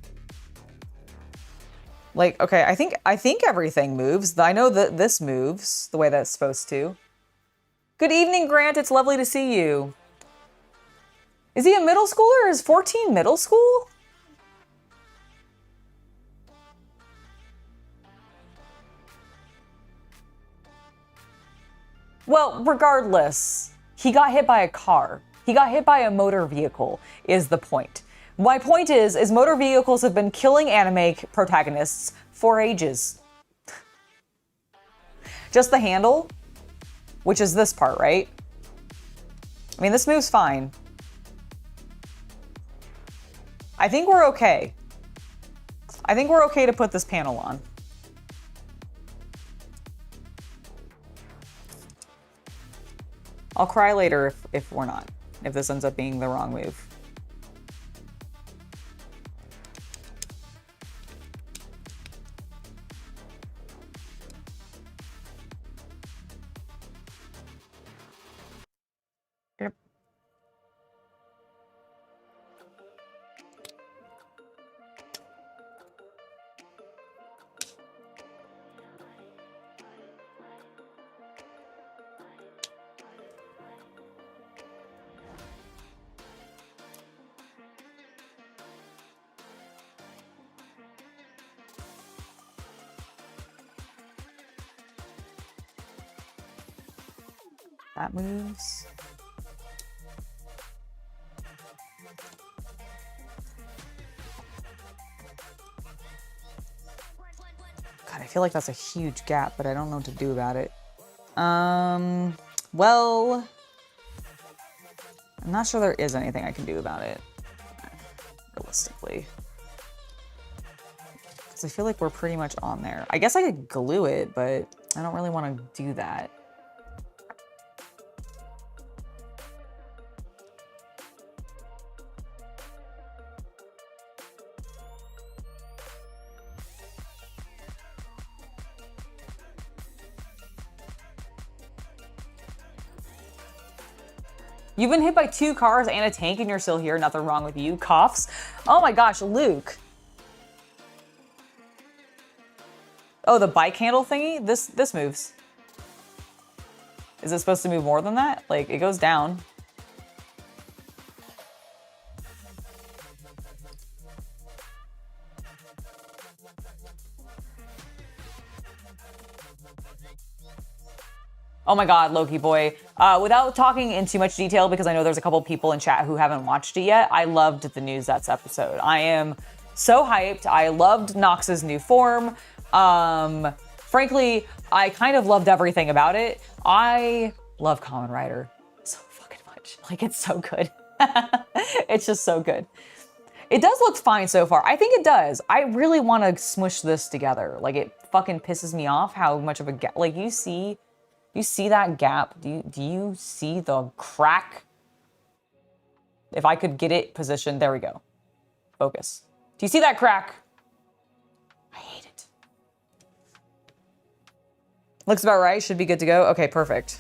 Like, okay, I think everything moves. I know that this moves the way that it's supposed to. Good evening, Grant. It's lovely to see you. Is he a middle schooler? Is 14 middle school? Well, regardless, he got hit by a car. He got hit by a motor vehicle, is the point. My point is motor vehicles have been killing anime protagonists for ages. Just the handle, which is this part, right? I mean, this moves fine. I think we're okay. I think we're okay to put this panel on. I'll cry later if we're not, if this ends up being the wrong move. Yep. That moves. God, I feel like that's a huge gap, but I don't know what to do about it. Well, I'm not sure there is anything I can do about it, realistically. Because I feel like we're pretty much on there. I guess I could glue it, but I don't really want to do that. You've been hit by 2 cars and a tank and you're still here. Nothing wrong with you. Coughs. Oh my gosh, Luke. Oh, the bike handle thingy? This moves. Is it supposed to move more than that? Like, it goes down. Oh my God, Loki boy. Without talking in too much detail, because I know there's a couple people in chat who haven't watched it yet, I loved the News That's episode. I am so hyped. I loved Nox's new form. Frankly, I kind of loved everything about it. I love Kamen Rider so fucking much. Like, it's so good. It's just so good. It does look fine so far. I think it does. I really want to smush this together. Like, it fucking pisses me off how much of a gap. Like, you see that gap? Do you see the crack? If I could get it positioned, there we go. Focus. Do you see that crack? I hate it. Looks about right, should be good to go. Okay, perfect.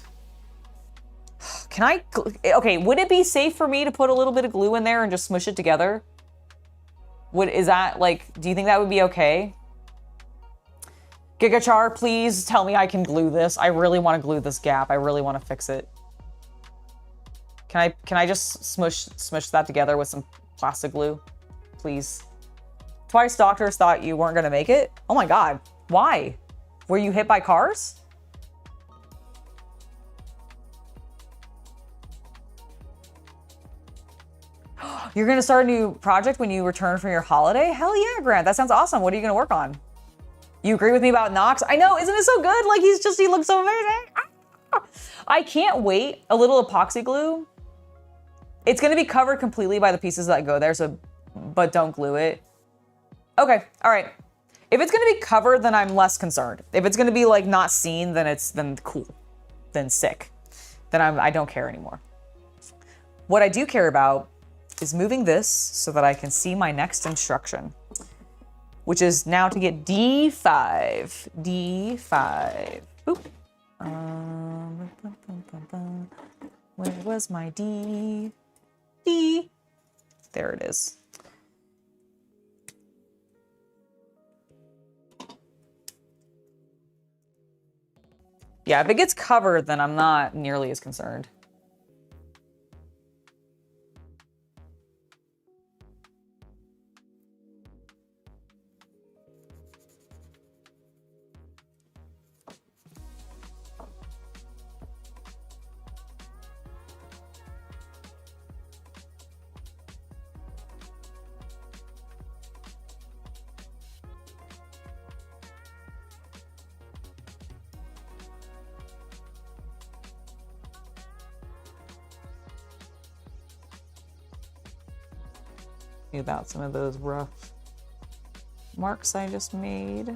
Okay, would it be safe for me to put a little bit of glue in there and just smush it together? Is that like, do you think that would be okay? Gigachar, please tell me I can glue this. I really want to glue this gap. I really want to fix it. Can I just smush that together with some plastic glue? Please. Twice doctors thought you weren't gonna make it? Oh my God, why? Were you hit by cars? You're gonna start a new project when you return from your holiday? Hell yeah, Grant, that sounds awesome. What are you gonna work on? You agree with me about Nox? I know, isn't it so good? Like, he looks so amazing. Ah! I can't wait. A little epoxy glue. It's going to be covered completely by the pieces that go there, so, but don't glue it. Okay, all right. If it's going to be covered, then I'm less concerned. If it's going to be like not seen, then cool, then sick. Then I don't care anymore. What I do care about is moving this so that I can see my next instruction, which is now to get D5. D5. Boop. Where was my D? D. There it is. Yeah, if it gets covered, then I'm not nearly as concerned. About some of those rough marks I just made.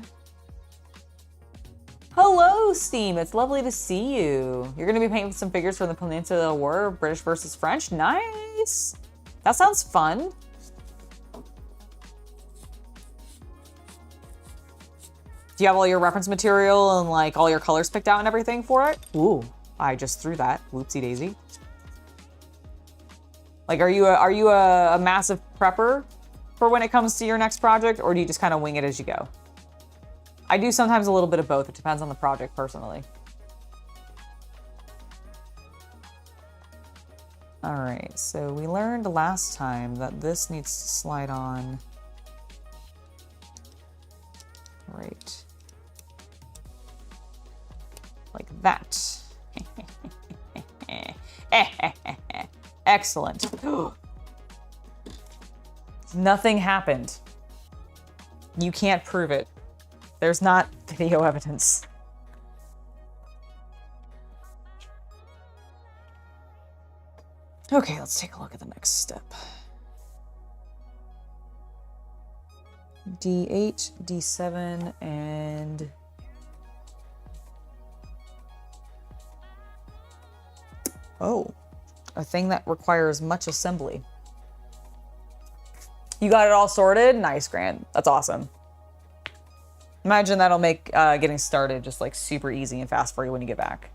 Hello, Steam. It's lovely to see you. You're going to be painting some figures for the Peninsula War, British versus French. Nice. That sounds fun. Do you have all your reference material and like all your colors picked out and everything for it? Ooh, I just threw that. Whoopsie daisy. Like, are you a massive prepper for when it comes to your next project, or do you just kind of wing it as you go? I do sometimes a little bit of both. It depends on the project personally. All right, so we learned last time that this needs to slide on. Right. Like that. Excellent. Nothing happened. You can't prove it. There's not video evidence. Okay, let's take a look at the next step. D8, D7, and oh, a thing that requires much assembly. You got it all sorted? Nice, Grant. That's awesome. Imagine that'll make getting started just like super easy and fast for you when you get back.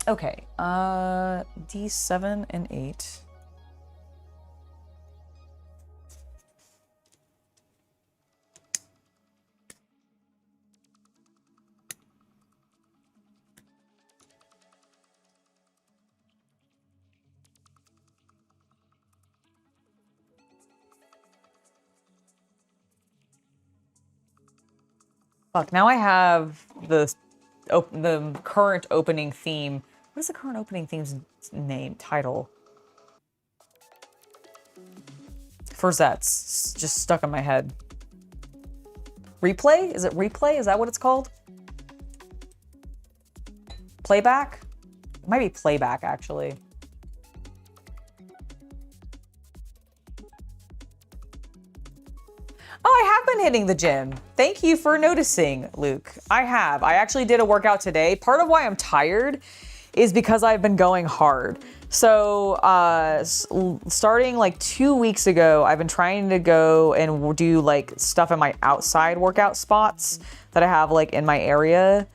Okay, D7 and 8. Fuck, now I have the current opening theme. What is the current opening theme's name, title? For Zets. It's just stuck in my head. Replay? Is it replay? Is that what it's called? Playback? It might be playback, actually. Oh, I have been hitting the gym. Thank you for noticing, Luke. I have. I actually did a workout today. Part of why I'm tired is because I've been going hard. So starting like 2 weeks ago, I've been trying to go and do like stuff in my outside workout spots that I have like in my area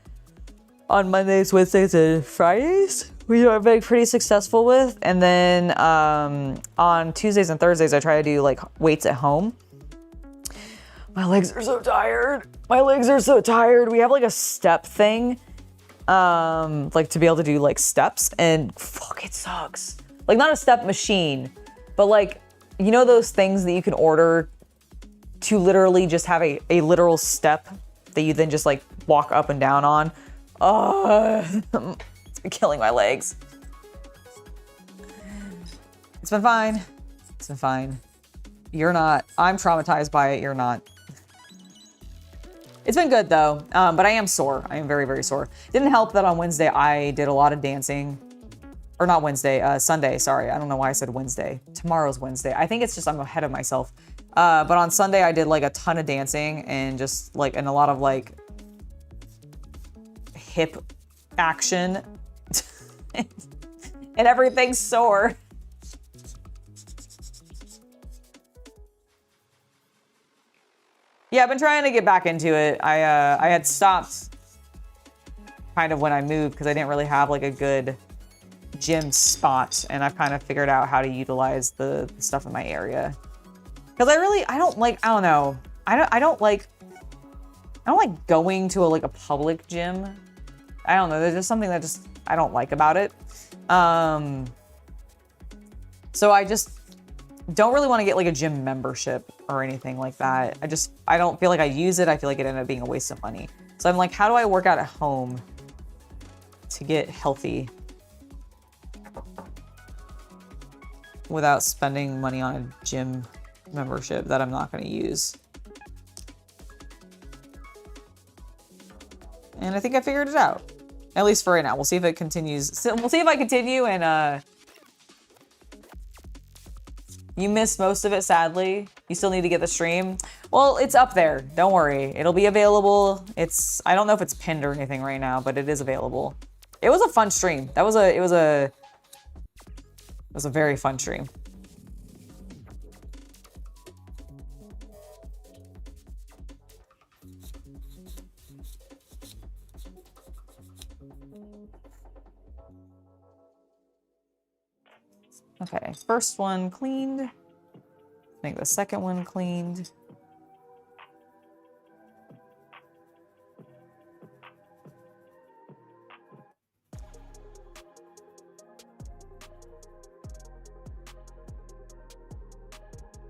on Mondays, Wednesdays, and Fridays. I've been pretty successful with. And then on Tuesdays and Thursdays, I try to do like weights at home. My legs are so tired. My legs are so tired. We have like a step thing, like to be able to do like steps, and fuck, it sucks. Like not a step machine, but like, you know those things that you can order to literally just have a literal step that you then just like walk up and down on? It's been killing my legs. It's been fine. It's been fine. You're not. I'm traumatized by it. You're not. It's been good though, but I am sore. I am very, very sore. Didn't help that on Wednesday I did a lot of dancing. Or not Wednesday, Sunday, sorry. I don't know why I said Wednesday. Tomorrow's Wednesday. I think it's just I'm ahead of myself. But on Sunday I did like a ton of dancing and just like, and a lot of like hip action. And everything's sore. Yeah, I've been trying to get back into it. I had stopped kind of when I moved because I didn't really have like a good gym spot, and I've kind of figured out how to utilize the stuff in my area. Because I don't like going to a public gym. I don't know. There's just something that just I don't like about it. So I just don't really want to get like a gym membership or anything like that. I don't feel like I use it. I feel like it ended up being a waste of money. So I'm like, how do I work out at home to get healthy without spending money on a gym membership that I'm not going to use? And I think I figured it out. At least for right now. We'll see if it continues. So we'll see if I continue and you missed most of it, sadly. You still need to get the stream. Well, it's up there. Don't worry. It'll be available. I don't know if it's pinned or anything right now, but it is available. It was a fun stream. It was a very fun stream. Okay, first one cleaned. Make the second one cleaned.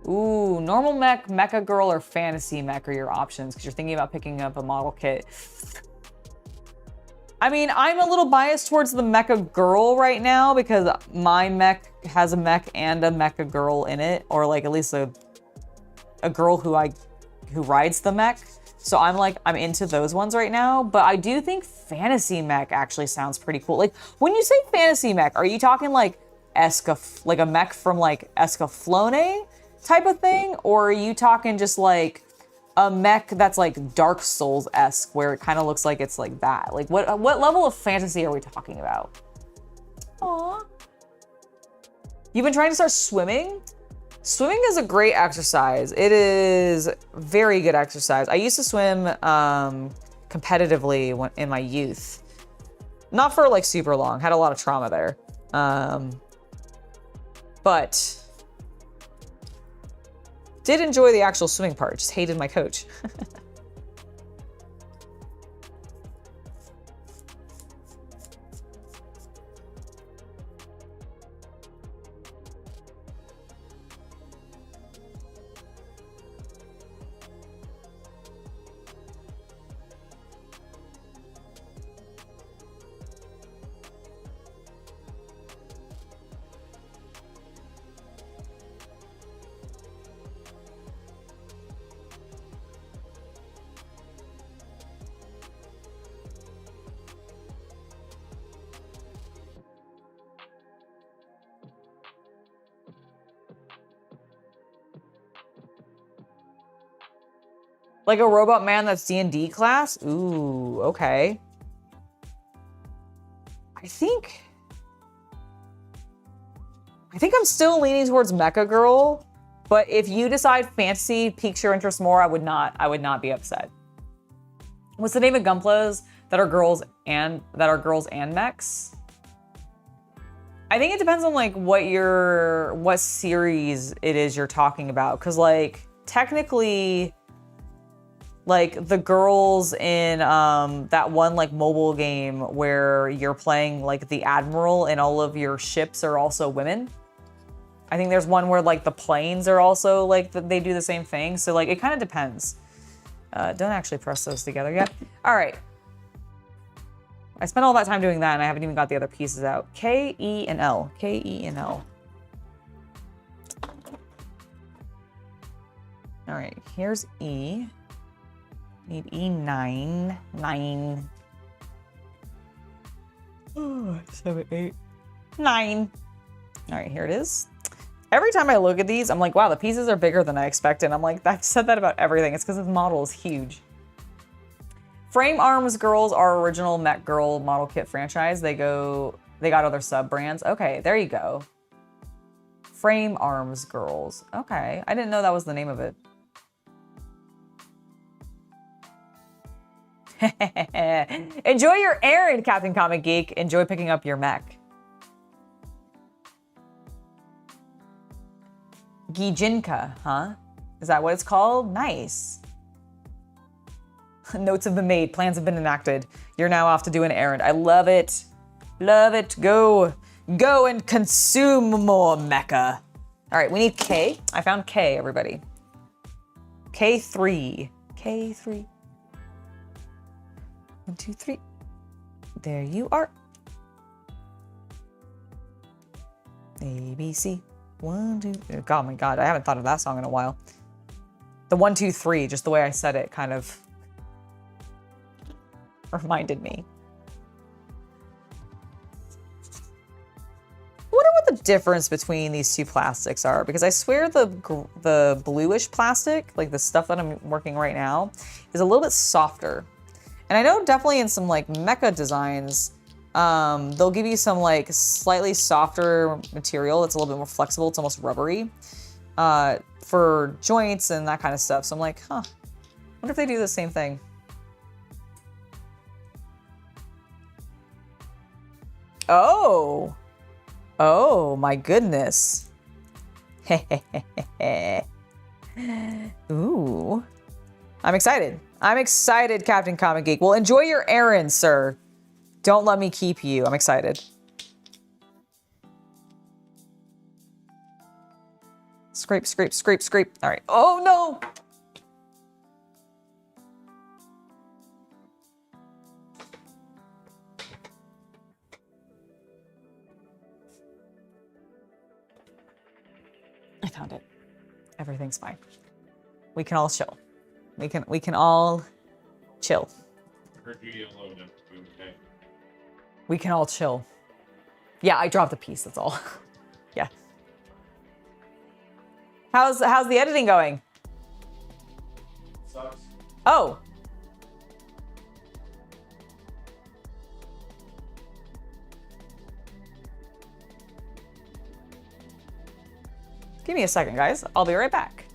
Ooh, normal mech, mecha girl, or fantasy mech are your options because you're thinking about picking up a model kit. I mean, I'm a little biased towards the mecha girl right now because my mech has a mech and a mecha girl in it, or like at least a girl who rides the mech. So I'm into those ones right now, but I do think fantasy mech actually sounds pretty cool. Like when you say fantasy mech, are you talking like a mech from like Escaflowne type of thing? Or are you talking just like a mech that's like Dark Souls-esque where it kind of looks like it's like that? Like what level of fantasy are we talking about? Aww. You've been trying to start swimming? Swimming is a great exercise. It is very good exercise. I used to swim competitively in my youth. Not for like super long, had a lot of trauma there. But did enjoy the actual swimming part, just hated my coach. Like a robot man that's D&D class? Ooh, okay. I think I'm still leaning towards Mecha Girl, but if you decide fantasy piques your interest more, I would not be upset. What's the name of Gunplas that are girls and mechs? I think it depends on like what series it is you're talking about, because like technically, like the girls in that one like mobile game where you're playing like the admiral and all of your ships are also women. I think there's one where like the planes are also like they do the same thing. So like it kind of depends. Don't actually press those together yet. All right. I spent all that time doing that and I haven't even got the other pieces out. K, E, and L. K, E, and L. All right, here's E. Need E9. 9. Oh, 7, 8, 9. All right, here it is. Every time I look at these, I'm like, wow, the pieces are bigger than I expected. I'm like, I've said that about everything. It's because the model is huge. Frame Arms Girls are original Mech Girl model kit franchise. They got other sub brands. Okay, there you go. Frame Arms Girls. Okay, I didn't know that was the name of it. Enjoy your errand, Captain Comic Geek. Enjoy picking up your mech. Gijinka, huh? Is that what it's called? Nice. Notes have been made. Plans have been enacted. You're now off to do an errand. I love it. Love it. Go. Go and consume more mecha. All right, we need K. I found K, everybody. K3. K3. 1, 2, 3. There you are. ABC. 1, 2. Oh my God, I haven't thought of that song in a while. The 1, 2, 3, just the way I said it kind of reminded me. I wonder what the difference between these two plastics are, because I swear the bluish plastic, like the stuff that I'm working right now, is a little bit softer. And I know definitely in some like mecha designs, they'll give you some like slightly softer material that's a little bit more flexible. It's almost rubbery for joints and that kind of stuff. So I'm like, huh, wonder if they do the same thing. Oh, oh my goodness. Ooh, I'm excited. I'm excited, Captain Comic Geek. Well, enjoy your errand, sir. Don't let me keep you. I'm excited. Scrape, scrape, scrape, scrape. All right. Oh, no. I found it. Everything's fine. We can all chill. We can all chill. We can all chill. Yeah, I dropped a piece, that's all. Yeah. How's the editing going? Sucks. Oh. Give me a second, guys. I'll be right back.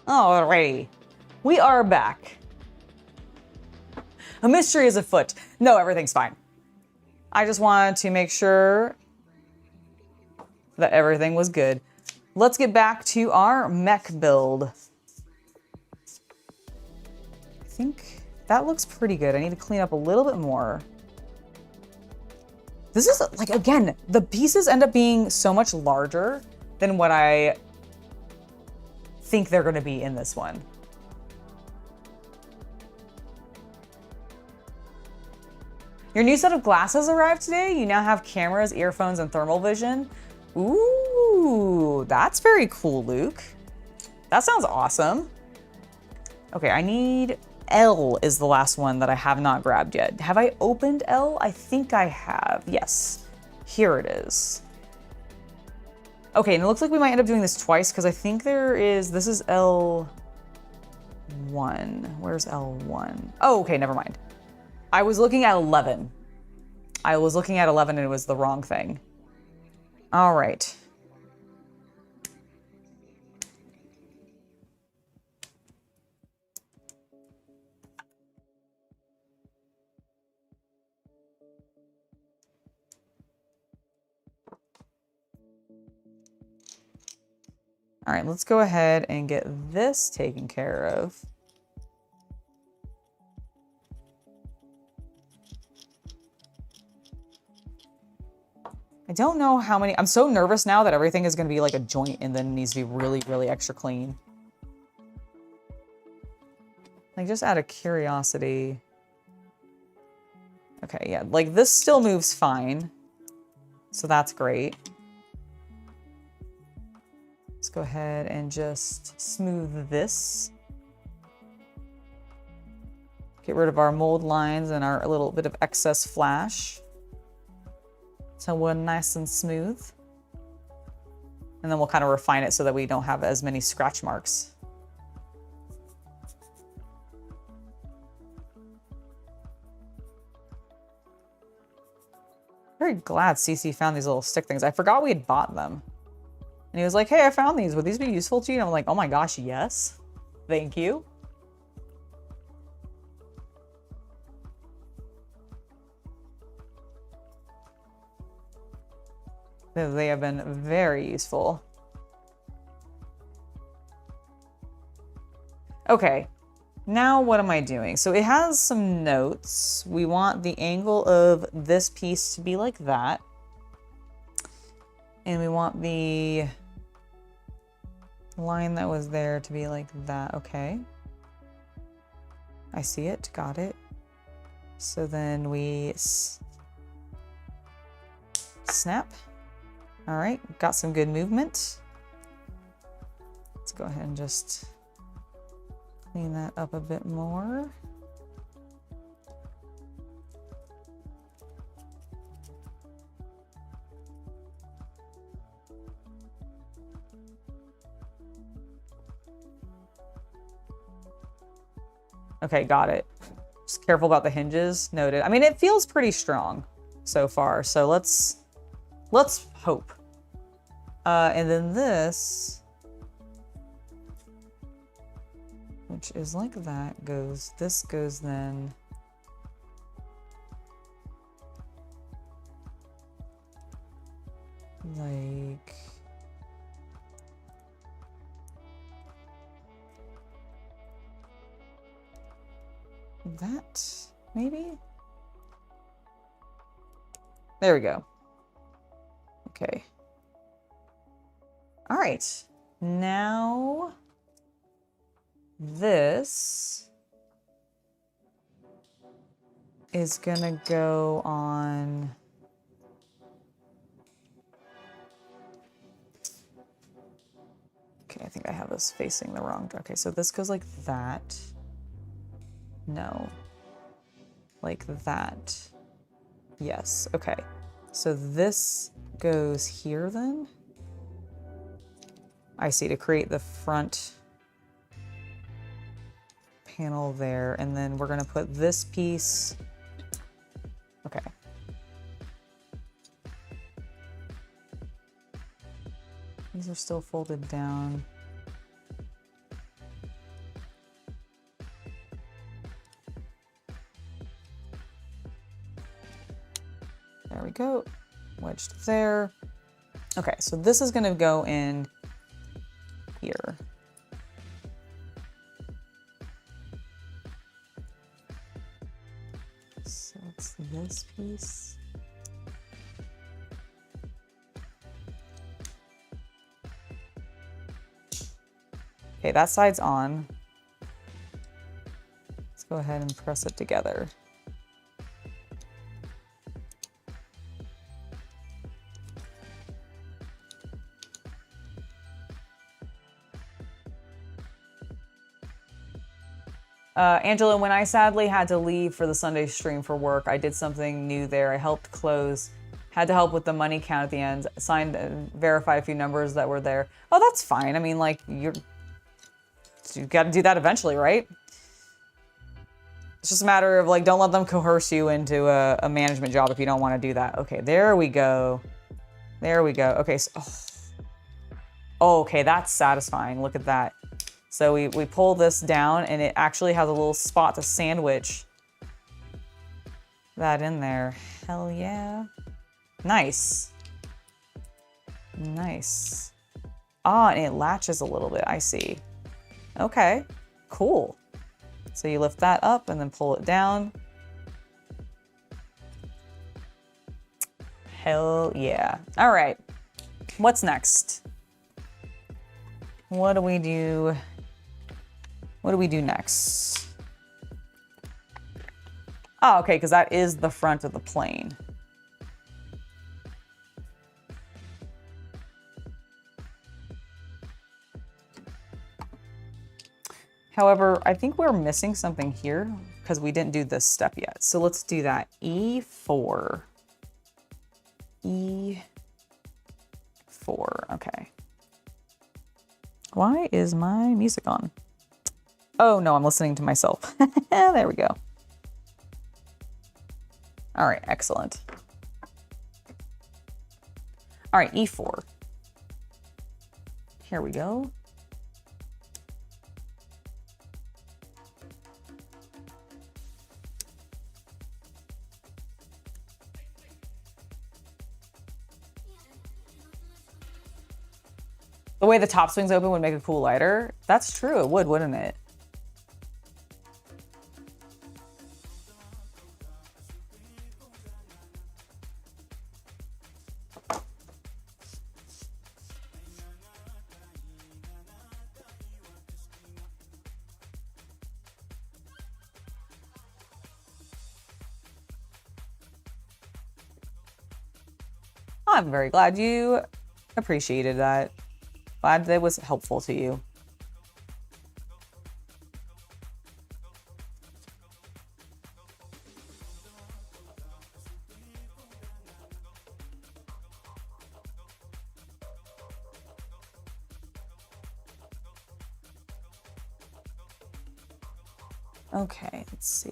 Alrighty, we are back. A mystery is afoot. No, everything's fine. I just wanted to make sure that everything was good. Let's get back to our mech build. I think that looks pretty good. I need to clean up a little bit more. This is like, again, the pieces end up being so much larger than what I think they're going to be in this one. Your new set of glasses arrived today. You now have cameras, earphones, and thermal vision. Ooh, that's very cool, Luke. That sounds awesome. Okay, I need L is the last one that I have not grabbed yet. Have I opened L? I think I have. Yes, here it is. Okay, and it looks like we might end up doing this twice because I think this is L1. Where's L1? Oh, okay, never mind. I was looking at 11. I was looking at 11 and it was the wrong thing. All right. All right, let's go ahead and get this taken care of. I don't know how many, I'm so nervous now that everything is gonna be like a joint and then needs to be really, really extra clean. Like just out of curiosity. Okay, yeah, like this still moves fine. So that's great. Let's go ahead and just smooth this. Get rid of our mold lines and our little bit of excess flash. So we're nice and smooth. And then we'll kind of refine it so that we don't have as many scratch marks. Very glad CC found these little stick things. I forgot we had bought them. And he was like, hey, I found these. Would these be useful to you? And I'm like, oh my gosh, yes. Thank you. They have been very useful. Okay, now what am I doing? So it has some notes. We want the angle of this piece to be like that. And we want the line that was there to be like that. Okay. I see it. Got it. So then we snap. All right. Got some good movement. Let's go ahead and just clean that up a bit more. Okay, got it. Just careful about the hinges. Noted. I mean, it feels pretty strong so far, so let's hope. And then this, which is like that, goes, this goes then like that, maybe? There we go. Okay. All right. Now this is gonna go on. Okay, I think I have this facing the wrong direction. Okay, so this goes like that. No. Like that. Yes, okay. So this goes here then? I see, to create the front panel there, and then we're gonna put this piece. Okay. These are still folded down. There we go, wedged there. Okay, so this is gonna go in here. So it's this piece. Okay, that side's on. Let's go ahead and press it together. Angela, when I sadly had to leave for the Sunday stream for work, I did something new there. I helped close, had to help with the money count at the end, signed and verified a few numbers that were there. Oh, that's fine. I mean, like, you got to do that eventually, right? It's just a matter of, like, don't let them coerce you into a management job if you don't want to do that. Okay, there we go. There we go. Okay, so, oh, okay, that's satisfying. Look at that. So we pull this down, and it actually has a little spot to sandwich that in there. Hell yeah. Nice. Nice. Ah, and it latches a little bit. I see. Okay, cool. So you lift that up and then pull it down. Hell yeah. All right, what's next? What do we do? What do we do next? Oh, okay, because that is the front of the plane. However, I think we're missing something here because we didn't do this step yet. So let's do that. E4. E4, okay. Why is my music on? Oh no, I'm listening to myself. There we go. All right, excellent. All right, E4. Here we go. The way the top swings open would make a cool lighter. That's true, it would, wouldn't it? I'm very glad you appreciated that. Glad that was helpful to you. Okay, let's see.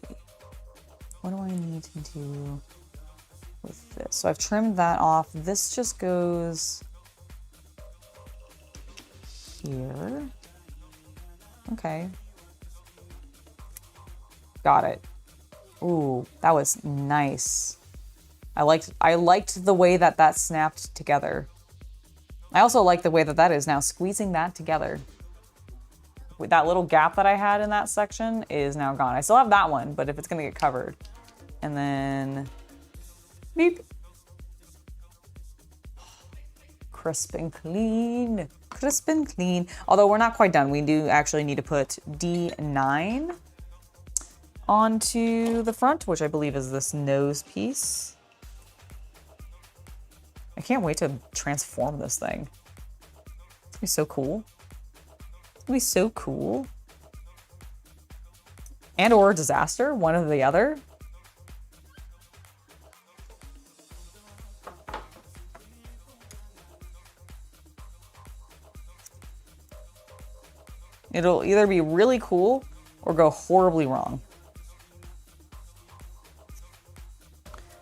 What do I need to do with this? So I've trimmed that off. This just goes here. Okay. Got it. Ooh, that was nice. I liked the way that that snapped together. I also like the way that that is now squeezing that together. With that little gap that I had in that section is now gone. I still have that one, but if it's gonna get covered. And then beep. Crisp and clean. Crisp and clean. Although we're not quite done. We do actually need to put D9 onto the front, which I believe is this nose piece. I can't wait to transform this thing. It's gonna be so cool. It's gonna be so cool. And or disaster, one or the other. It'll either be really cool or go horribly wrong.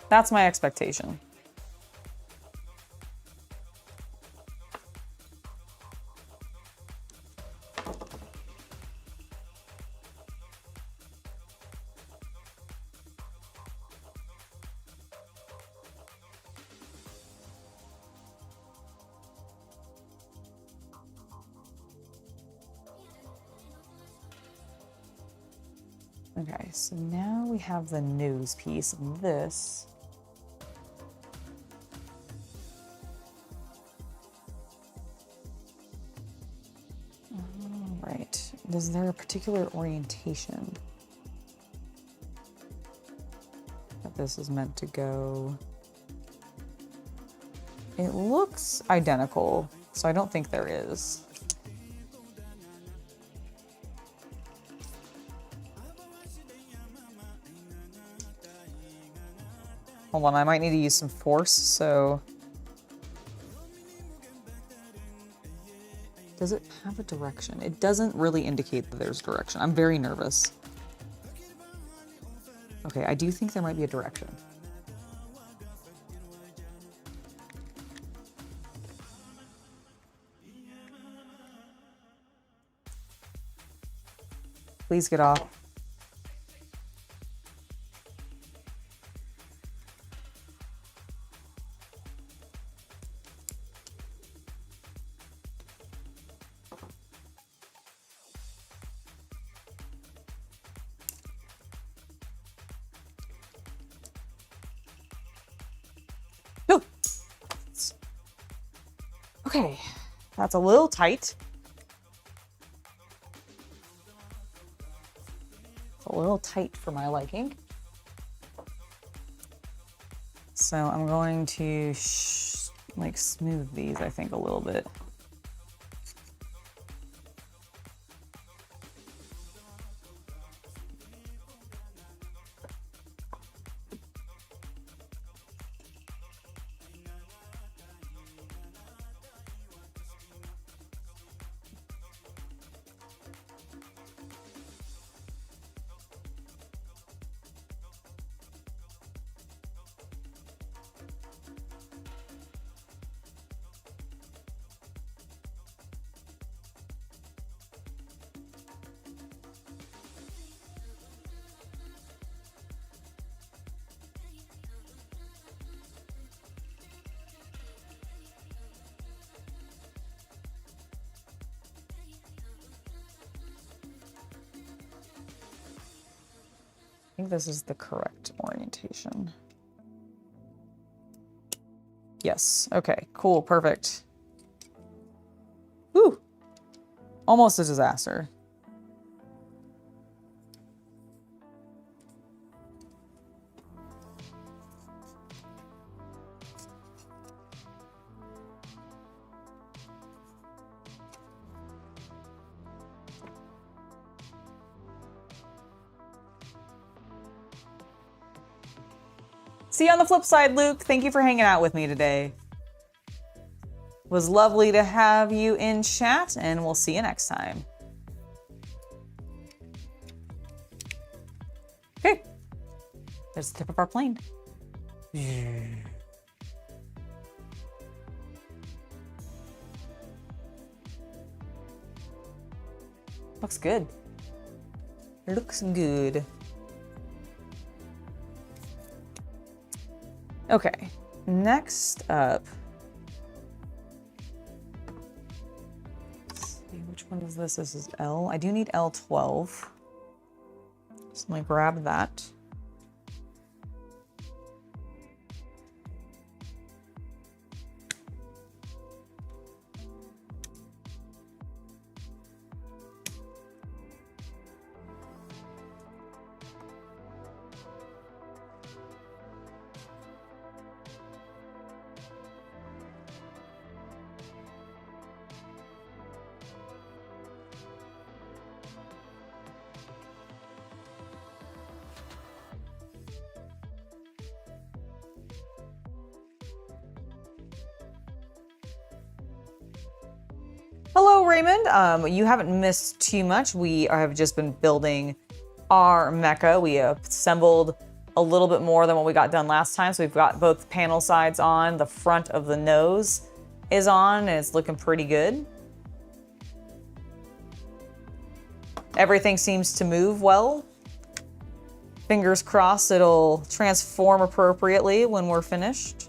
That's my expectation. Okay, so now we have the nose piece and this. All right, is there a particular orientation that this is meant to go? It looks identical, so I don't think there is. Hold on, I might need to use some force, so... Does it have a direction? It doesn't really indicate that there's a direction. I'm very nervous. Okay, I do think there might be a direction. Please get off. No. Okay, that's a little tight. A little tight for my liking. So I'm going to like smooth these, I think, a little bit. I think this is the correct orientation. Yes, okay, cool, perfect. Whew, almost a disaster. See you on the flip side, Luke. Thank you for hanging out with me today. It was lovely to have you in chat, and we'll see you next time. Okay. There's the tip of our plane. Looks good. Looks good. Okay, next up. Let's see, which one is this? This is L. I do need L12. So I'm gonna grab that. Hello, Raymond. You haven't missed too much. We have just been building our mecha. We assembled a little bit more than what we got done last time. So we've got both panel sides on, the front of the nose is on, and it's looking pretty good. Everything seems to move well. Fingers crossed it'll transform appropriately when we're finished.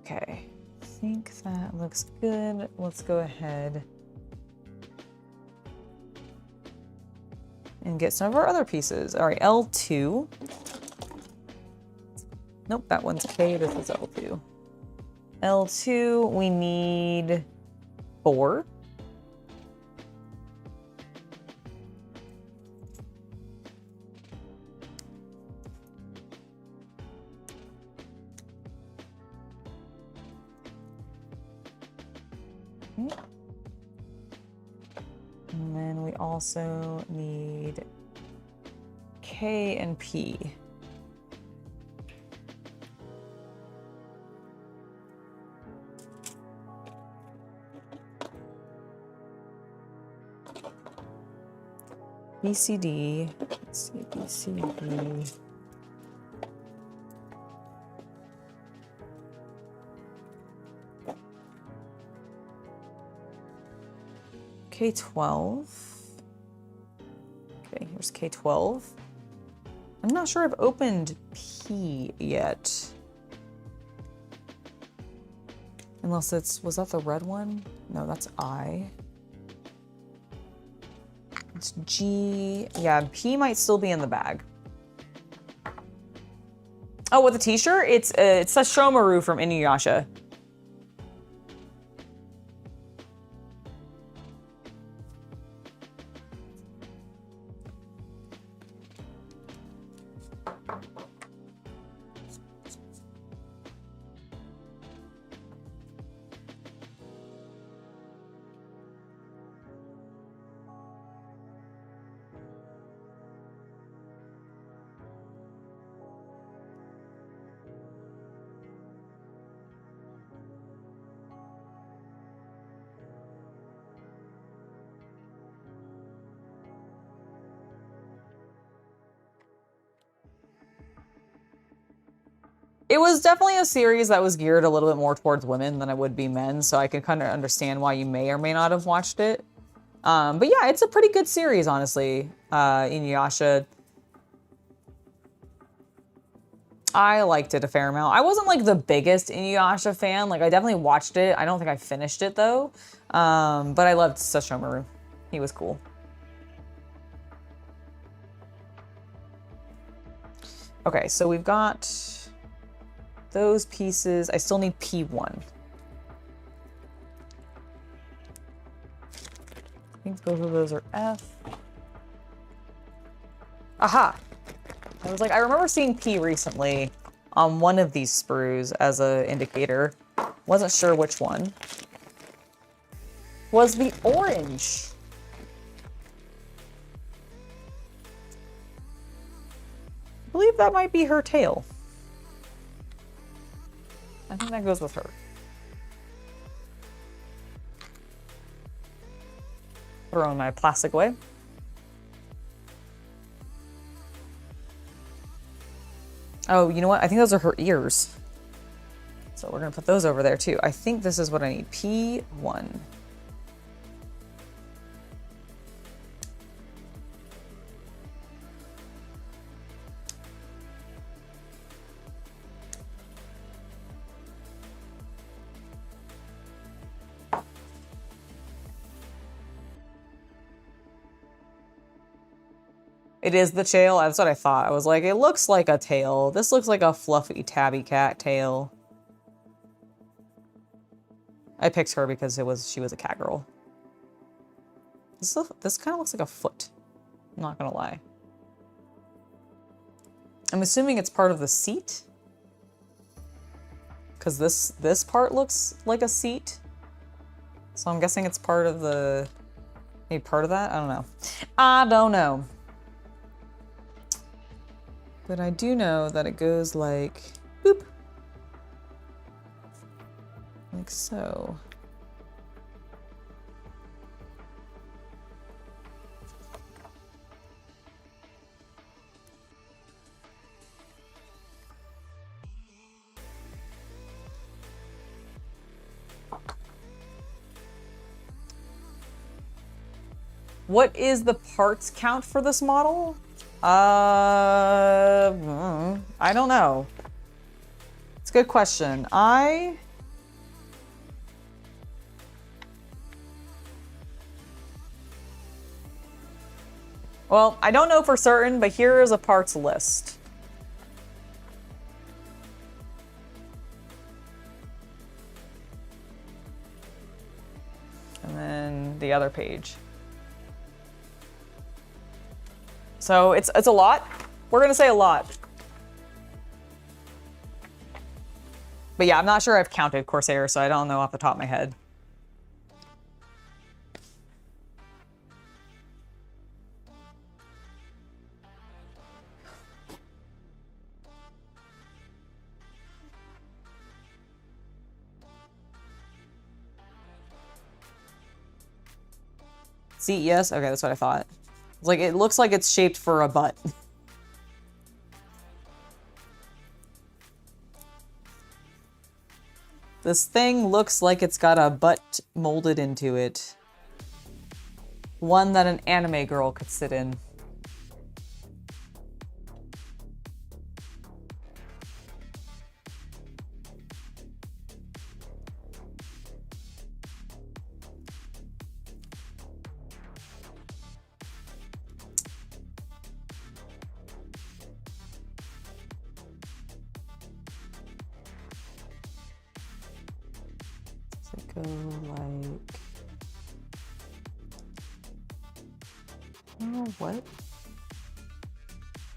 Okay, I think that looks good. Let's go ahead and get some of our other pieces. All right, L2. Nope, that one's K, this is L2. L2, we need 4. And then we also need K and P. BCD, let's see, BCD. K12. Okay, here's K12. I'm not sure I've opened P yet. Unless it's, was that the red one? No, that's I. It's G. Yeah, P might still be in the bag. Oh, with the t-shirt? It's a Shomaru from Inuyasha. It was definitely a series that was geared a little bit more towards women than it would be men, so I can kind of understand why you may or may not have watched it. But yeah, it's a pretty good series, honestly. Inuyasha. I liked it a fair amount. I wasn't like the biggest Inuyasha fan. Like I definitely watched it. I don't think I finished it though. But I loved Sesshomaru. He was cool. Okay, so we've got those pieces. I still need P1. I think both of those are F. Aha! I was like, I remember seeing P recently on one of these sprues as an indicator. Wasn't sure which one. Was the orange. I believe that might be her tail. I think that goes with her. Throw in my plastic away. Oh, you know what? I think those are her ears. So we're gonna put those over there too. I think this is what I need. P1. It is the tail. That's what I thought. I was like, it looks like a tail. This looks like a fluffy tabby cat tail. I picked her because she was a cat girl. This kind of looks like a foot. I'm not gonna lie. I'm assuming it's part of the seat. Because this part looks like a seat. So I'm guessing it's part of the, maybe part of that? I don't know. I don't know. But I do know that it goes like, boop. Like so. What is the parts count for this model? I don't know. It's a good question. Well, I don't know for certain, but here is a parts list. And then the other page. So it's a lot. We're gonna say a lot. But yeah, I'm not sure I've counted Corsair, so I don't know off the top of my head. See, yes? Okay, that's what I thought. It's like, it looks like it's shaped for a butt. This thing looks like it's got a butt molded into it. One that an anime girl could sit in. Go like, oh, what?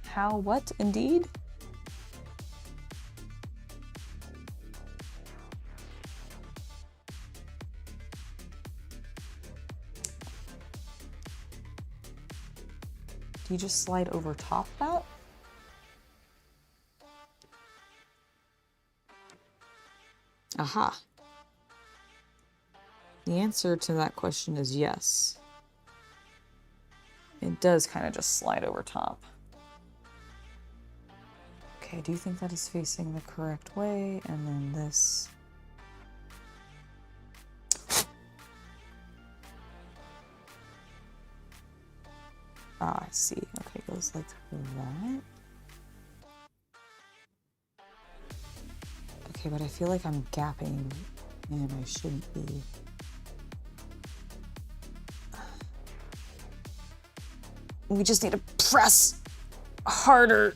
How, what, indeed? Do you just slide over top that? Aha. The answer to that question is yes. It does kind of just slide over top. Okay, do you think that is facing the correct way? And then this. Ah, I see. Okay, it goes like that. Okay, but I feel like I'm gapping and I shouldn't be. We just need to press harder.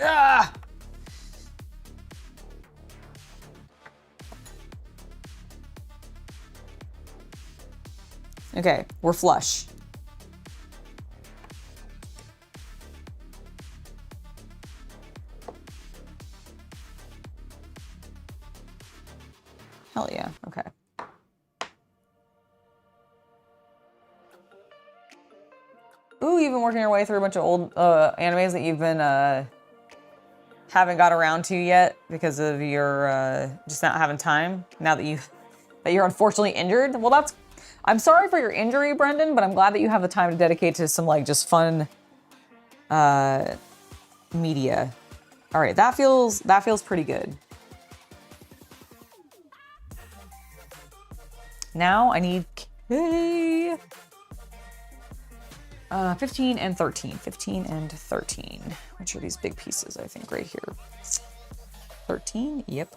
Ah! Okay, we're flush. Hell yeah, okay. Ooh, you've been working your way through a bunch of old animes that you've been haven't got around to yet because of your just not having time. Now that you're unfortunately injured. Well, I'm sorry for your injury, Brendan, but I'm glad that you have the time to dedicate to some like just fun media. All right, that feels pretty good. Now I need K. 15 and 13. 15 and 13. Which are these big pieces, I think, right here. 13? Yep.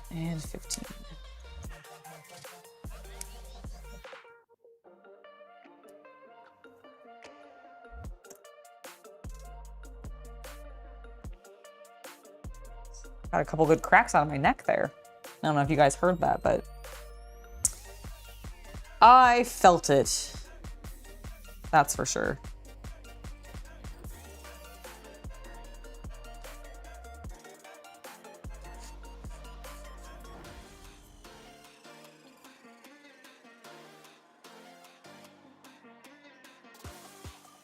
And 15. Got a couple good cracks out of my neck there. I don't know if you guys heard that, but I felt it. That's for sure.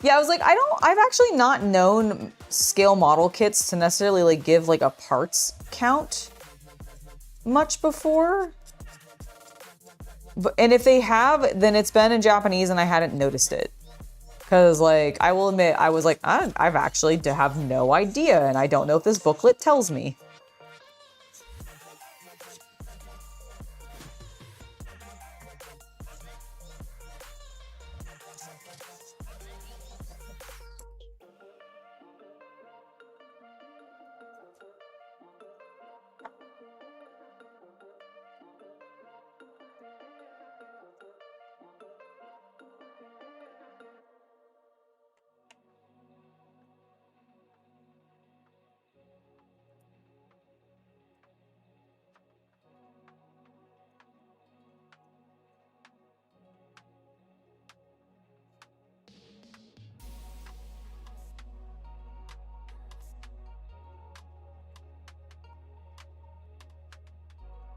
Yeah, I was like, I've actually not known scale model kits to necessarily like give like a parts count much before. And if they have, then it's been in Japanese and I hadn't noticed it. Because like, I will admit, I was like, I've actually have no idea and I don't know if this booklet tells me.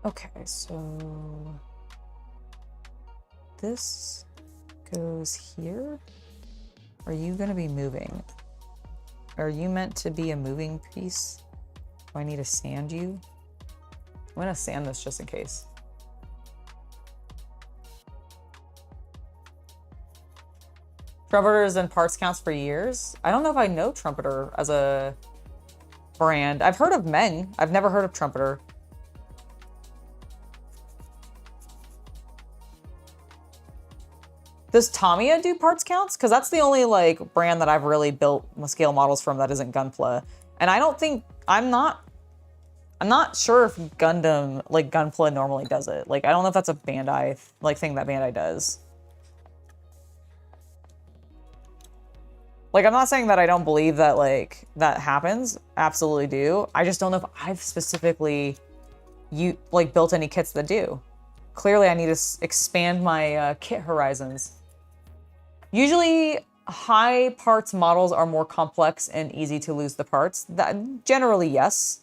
Okay, so this goes here. Are you gonna be moving? Are you meant to be a moving piece? Do I need to sand you? I'm gonna sand this just in case. Trumpeters and parts counts for years. I don't know if I know Trumpeter as a brand. I've heard of Meng. I've never heard of Trumpeter. Does Tamiya do parts counts? Because that's the only like brand that I've really built scale models from that isn't Gunpla. And I don't think, I'm not sure if Gundam, like Gunpla normally does it. Like, I don't know if that's a Bandai, like thing that Bandai does. Like, I'm not saying that I don't believe that like that happens. Absolutely do. I just don't know if I've specifically built any kits that do. Clearly I need to expand my kit horizons. Usually high parts models are more complex and easy to lose the parts. That generally, yes.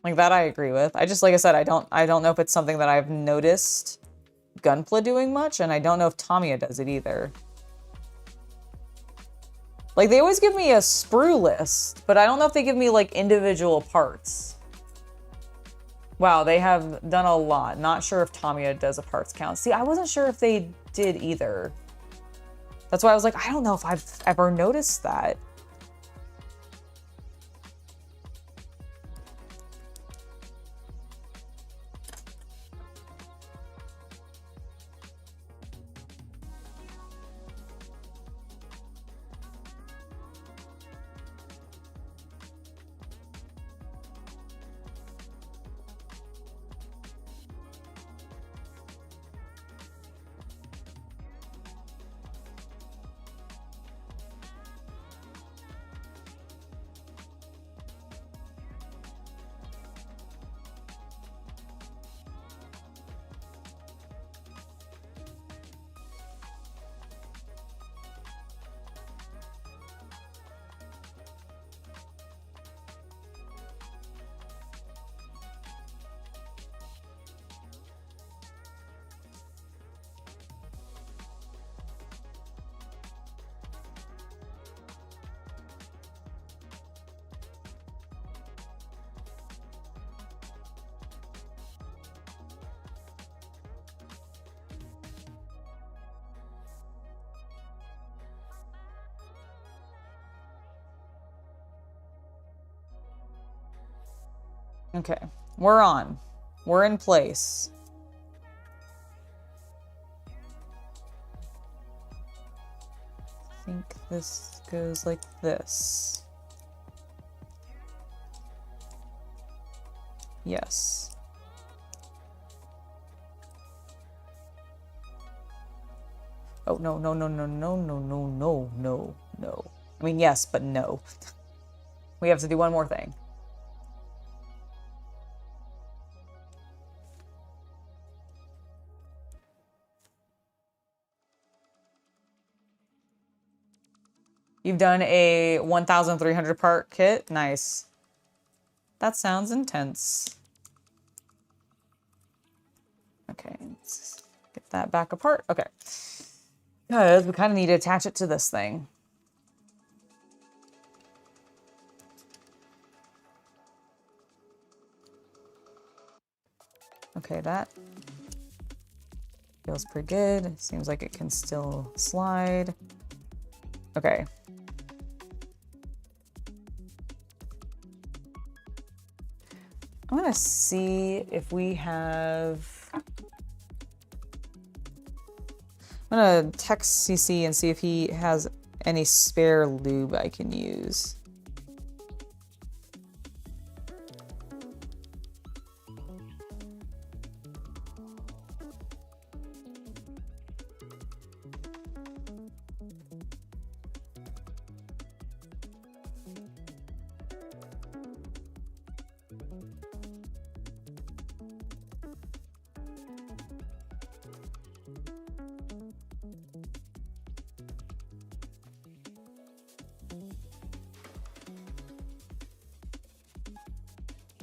Like that I agree with. I just, like I said, I don't know if it's something that I've noticed Gunpla doing much, and I don't know if Tamiya does it either. Like, they always give me a sprue list, but I don't know if they give me like individual parts. Wow, they have done a lot. Not sure if Tamiya does a parts count. See, I wasn't sure if they did either. That's why I was like, I don't know if I've ever noticed that. Okay, we're on. We're in place. I think this goes like this. Yes. Oh, no, no, no, no, no, no, no, no, no, no. I mean, yes, but no. We have to do one more thing. You've done a 1,300 part kit? Nice. That sounds intense. Okay, let's get that back apart. Okay. Because we kind of need to attach it to this thing. Okay, that feels pretty good. Seems like it can still slide. Okay. I'm gonna see if we have... I'm gonna text CC and see if he has any spare lube I can use.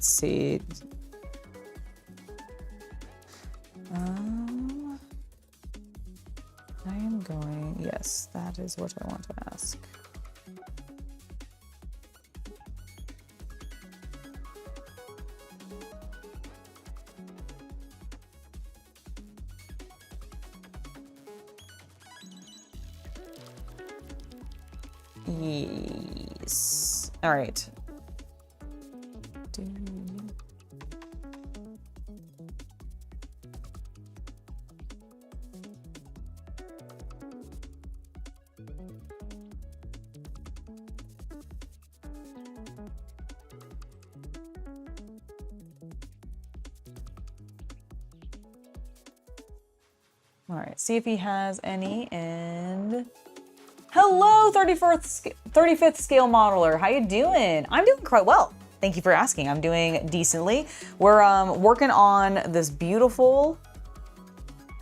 Let's see. I am going, yes, that is what I want to ask. Yes. All right. All right, see if he has any, and hello, 35th scale modeler. How you doing? I'm doing quite well. Thank you for asking. I'm doing decently. We're working on this beautiful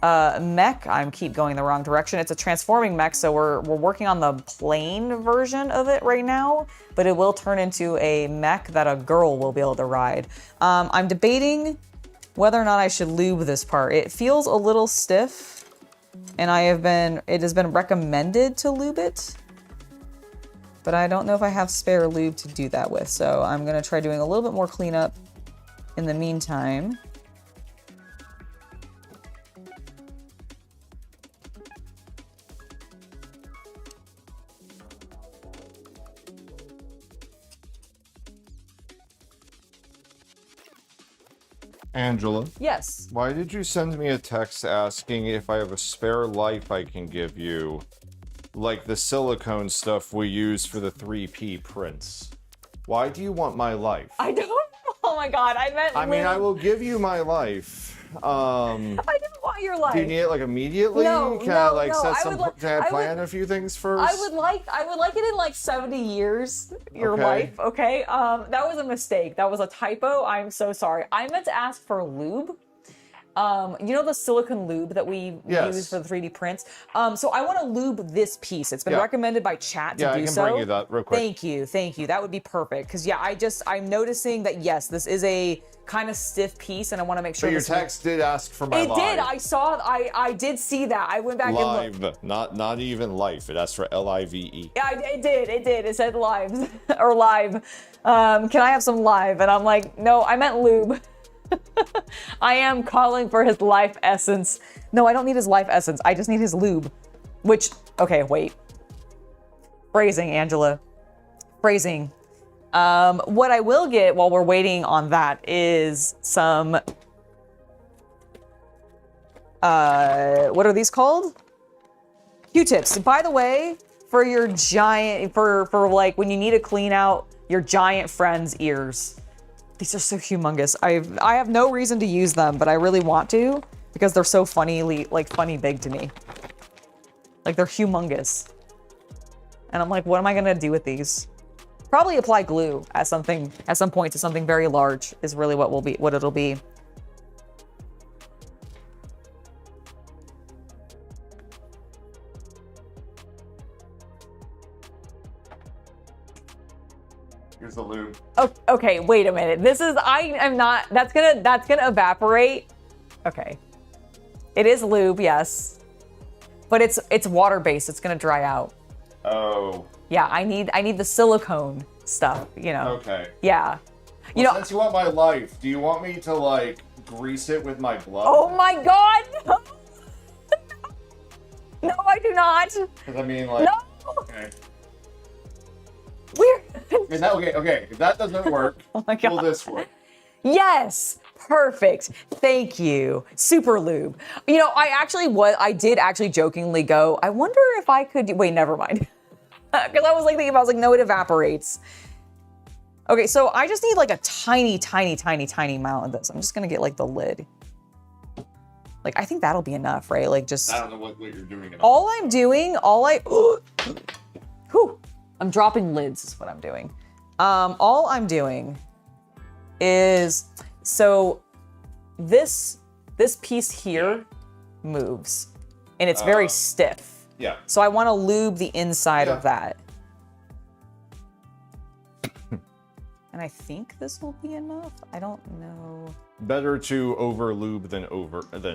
mech. I keep going the wrong direction. It's a transforming mech, so we're working on the plain version of it right now, but it will turn into a mech that a girl will be able to ride. I'm debating whether or not I should lube this part. It feels a little stiff, and it has been recommended to lube it, but I don't know if I have spare lube to do that with, so I'm gonna try doing a little bit more cleanup in the meantime. Angela? Yes. Why did you send me a text asking if I have a spare life I can give you? Like the silicone stuff we use for the 3P prints. Why do you want my life? I don't. Oh my god, I mean, I will give you my life. I don't want your life. Do you need it like immediately? No, Can I no, plan a few things first? I would like it in like 70 years, your Okay. life, okay? That was a mistake. That was a typo. I'm so sorry. I meant to ask for lube. You know the silicone lube that we use for the 3D prints? So I want to lube this piece. It's been recommended by chat to do so. Yeah, I can bring you that real quick. Thank you. That would be perfect. Because I'm noticing that yes, this is a kind of stiff piece, and I want to make sure. But your text did ask for my live. It did. I did see that. I went back and looked. Not even life. It asked for LIVE. Yeah, it did. It said lives or live. Can I have some live? And I'm like, no, I meant lube. I am calling for his life essence. No, I don't need his life essence. I just need his lube. Which, okay, wait. Phrasing, Angela. Phrasing. What I will get while we're waiting on that is some, what are these called? Q-tips. By the way, for your giant, for like when you need to clean out your giant friend's ears. These are so humongous. I have no reason to use them, but I really want to because they're so funny big to me. Like they're humongous. And I'm like, what am I gonna do with these? Probably apply glue at some point to something very large is really what it'll be. Here's the lube. Oh, okay, wait a minute. That's gonna evaporate. Okay. It is lube, yes. But it's water-based, it's gonna dry out. Oh. Yeah, I need the silicone stuff, you know. Okay. Yeah. Since you want my life, do you want me to like grease it with my blood? Oh my god! No, no I do not. Because I mean like. No. Okay. Weird. Okay. If that doesn't work, oh my god. will this work? Yes. Perfect. Thank you. Super lube. You know, I did actually jokingly go, I wonder if I could wait, never mind. Because I was like thinking about, I was like, no, it evaporates. Okay, so I just need like a tiny amount of this. I'm just gonna get like the lid. Like, I think that'll be enough, right? Like just. I don't know what you're doing at all. I'm dropping lids is what I'm doing. All I'm doing is, so this piece here moves and it's very stiff. Yeah. So I want to lube the inside of that. And I think this will be enough. I don't know. Better to over lube than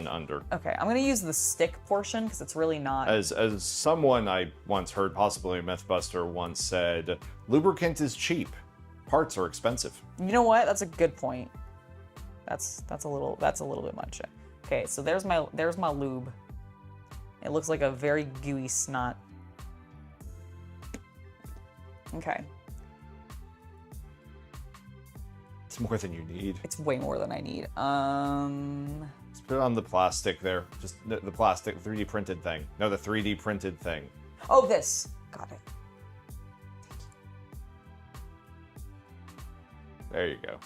under. Okay, I'm gonna use the stick portion because it's really not. As someone I once heard, possibly a Mythbuster, once said, lubricant is cheap, parts are expensive. You know what? That's a good point. That's a little bit much. Okay, so there's my lube. It looks like a very gooey snot. Okay. It's more than you need. It's way more than I need. Let's put it on the plastic there. Just the plastic 3D printed thing. No, the 3D printed thing. Oh, this. Got it. There you go.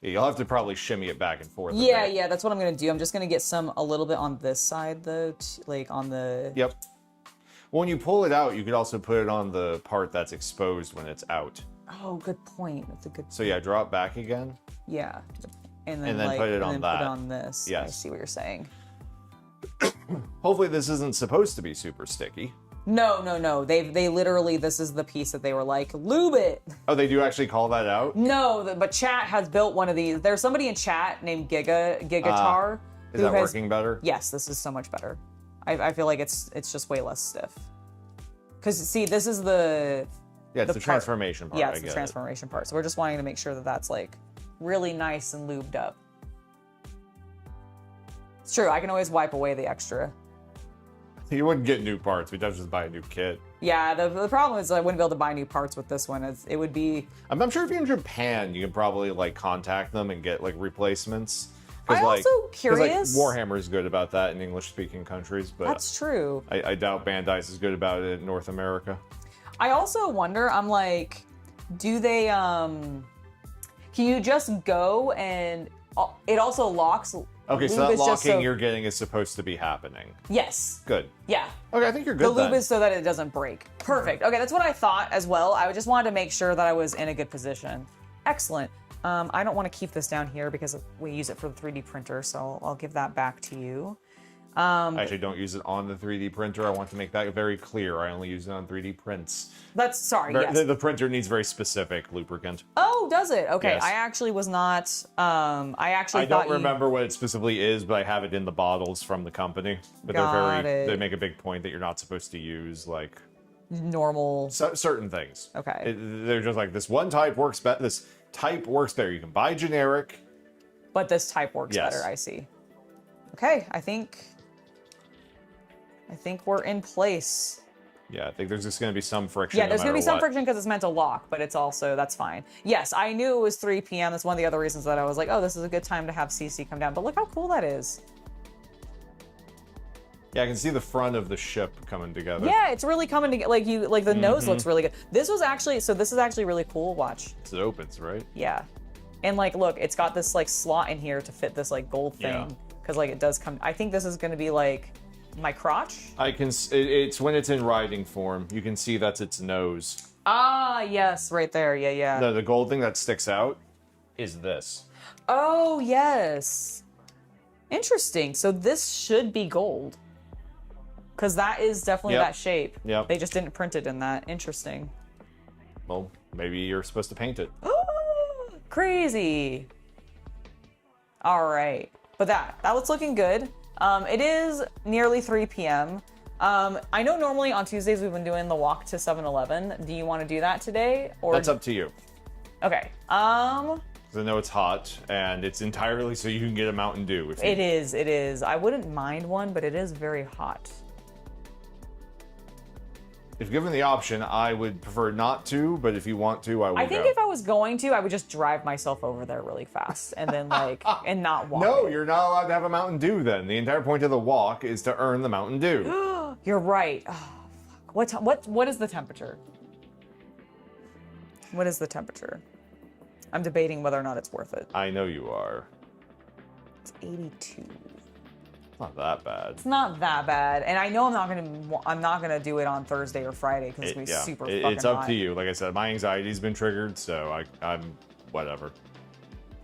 Yeah, you'll have to probably shimmy it back and forth. Yeah, that's what I'm gonna do. I'm just gonna get a little bit on this side though, like on the. Yep. Well, when you pull it out, you could also put it on the part that's exposed when it's out. Oh, good point. That's a good. So yeah, draw it back again. Yeah, and then put it on that. Put it on this. Yes. I see what you're saying. Hopefully, this isn't supposed to be super sticky. No. They literally, this is the piece that they were like, lube it. Oh, they do actually call that out? No, but chat has built one of these. There's somebody in chat named Gigatar. Is that working better? Yes, this is so much better. I feel like it's just way less stiff. Because see, this is the. Yeah, it's the transformation part. Yeah, it's the transformation part. So we're just wanting to make sure that that's like really nice and lubed up. It's true. I can always wipe away the extra. You wouldn't get new parts. We'd have to just buy a new kit. Yeah, the problem is I wouldn't be able to buy new parts with this one. It would be... I'm sure if you're in Japan, you can probably like contact them and get like replacements. I'm also curious. Like, Warhammer is good about that in English-speaking countries, but that's true. I doubt Bandai's is good about it in North America. I also wonder. I'm like, do they? Can you just go and it also locks? Okay, so that locking you're getting is supposed to be happening. Yes. Good. Yeah. Okay, I think you're good. The lube is so that it doesn't break. Perfect. Okay, that's what I thought as well. I just wanted to make sure that I was in a good position. Excellent. I don't want to keep this down here because we use it for the 3D printer, so I'll give that back to you. I actually don't use it on the 3D printer. I want to make that very clear. I only use it on 3D prints. Yes. The printer needs very specific lubricant. Oh, does it? Okay, yes. I actually was not. I don't remember what it specifically is, but I have it in the bottles from the company. But they make a big point that you're not supposed to use like normal certain things. Okay. They're just like this one type works better. This type works better. You can buy generic, but this type works better. I see. Okay, I think we're in place. Yeah, I think there's just going to be some friction. Yeah, there's going to be some friction because it's meant to lock, but it's also, that's fine. Yes, I knew it was 3 p.m. That's one of the other reasons that I was like, oh, this is a good time to have CC come down. But look how cool that is. Yeah, I can see the front of the ship coming together. Yeah, it's really coming together. Like the nose looks really good. This is actually really cool. Watch. It opens, right? Yeah. And like, look, it's got this like slot in here to fit this like gold thing. Because like it does come, I think this is going to be like, my crotch? It's when it's in riding form. You can see that's its nose. Ah, yes, right there. Yeah. The gold thing that sticks out is this. Oh, yes. Interesting. So this should be gold. Because that is definitely that shape. Yep. They just didn't print it in that. Interesting. Well, maybe you're supposed to paint it. Crazy. All right. But that was looking good. It is nearly 3 p.m. I know normally on Tuesdays we've been doing the walk to 7-Eleven. Do you want to do that today? Or that's up to you. Okay. 'Cause I know it's hot, and it's entirely so you can get a Mountain Dew. It is. I wouldn't mind one, but it is very hot. If given the option, I would prefer not to, but if you want to, I will. I think if I was going to, I would just drive myself over there really fast and then and not walk. No, you're not allowed to have a Mountain Dew then. The entire point of the walk is to earn the Mountain Dew. You're right. Oh, fuck. What is the temperature? What is the temperature? I'm debating whether or not it's worth it. I know you are. It's 82. Not that bad. It's not that bad, and I know I'm not gonna do it on Thursday or Friday because it's gonna be super fucking hot. It's up to you. Like I said, my anxiety's been triggered, so I'm whatever.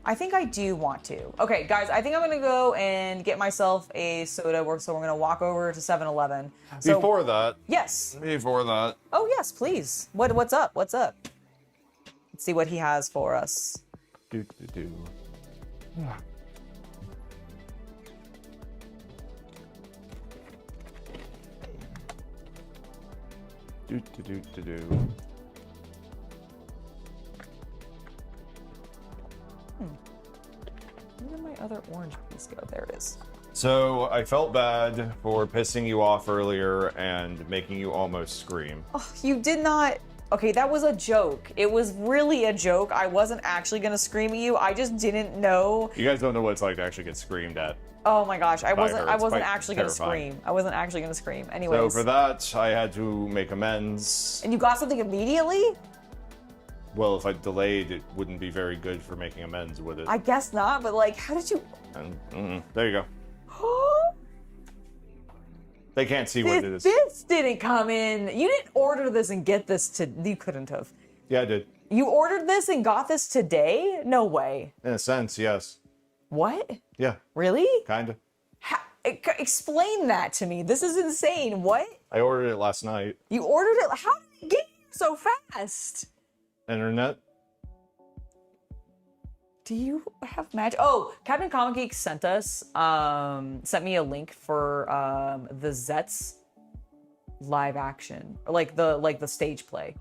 I think I do want to. Okay, guys, I think I'm gonna go and get myself a soda. So we're gonna walk over to 7-Eleven. So, Before that. Yes. Before that. Oh yes, please. What's up? What's up? Let's see what he has for us. Do, do, do. Do, do, do, do, do. Where did my other orange piece go? There it is. So I felt bad for pissing you off earlier and making you almost scream. Oh, you did not. Okay, that was a joke. It was really a joke. I wasn't actually gonna scream at you. I just didn't know. You guys don't know what it's like to actually get screamed at. Oh my gosh, I her. wasn't It's quite actually terrifying. gonna scream. I wasn't actually gonna scream. Anyways. So for that, I had to make amends. And you got something immediately? Well, if I delayed, it wouldn't be very good for making amends, would it? I guess not, but like, how did you? There you go. They can't see what it is. This didn't come in. You didn't order this and get this to. You couldn't have. Yeah, I did. You ordered this and got this today? No way. In a sense, yes. What? Yeah. Really? Kinda. Explain that to me. This is insane. What? I ordered it last night. You ordered it? How did it get here so fast? Internet. Do you have magic? Oh, Captain Comic Geek sent me a link for the Zets live action, or like the stage play.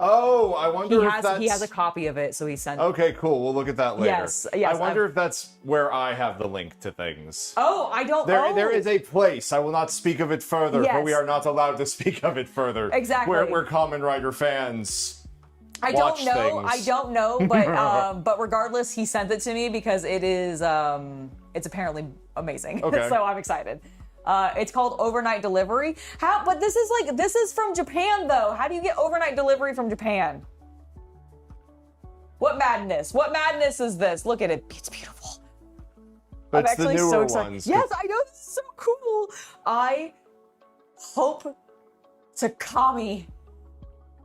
Oh, I wonder if that's... He has a copy of it, so he sent. Okay, cool. We'll look at that later. Yes. I wonder if that's where I have the link to things. Oh, I don't. There is a place. I will not speak of it further, for Yes. we are not allowed to speak of it further. Exactly. We're Kamen Rider fans. I Watch don't know. things. I don't know, but regardless, he sent it to me because it is it's apparently amazing. Okay. So I'm excited. It's called overnight delivery. But this is from Japan though. How do you get overnight delivery from Japan? What madness? What madness is this? Look at it. It's beautiful. But I'm it's the actually newer so excited. ones. Yes, I know. This is so cool. I hope to Kami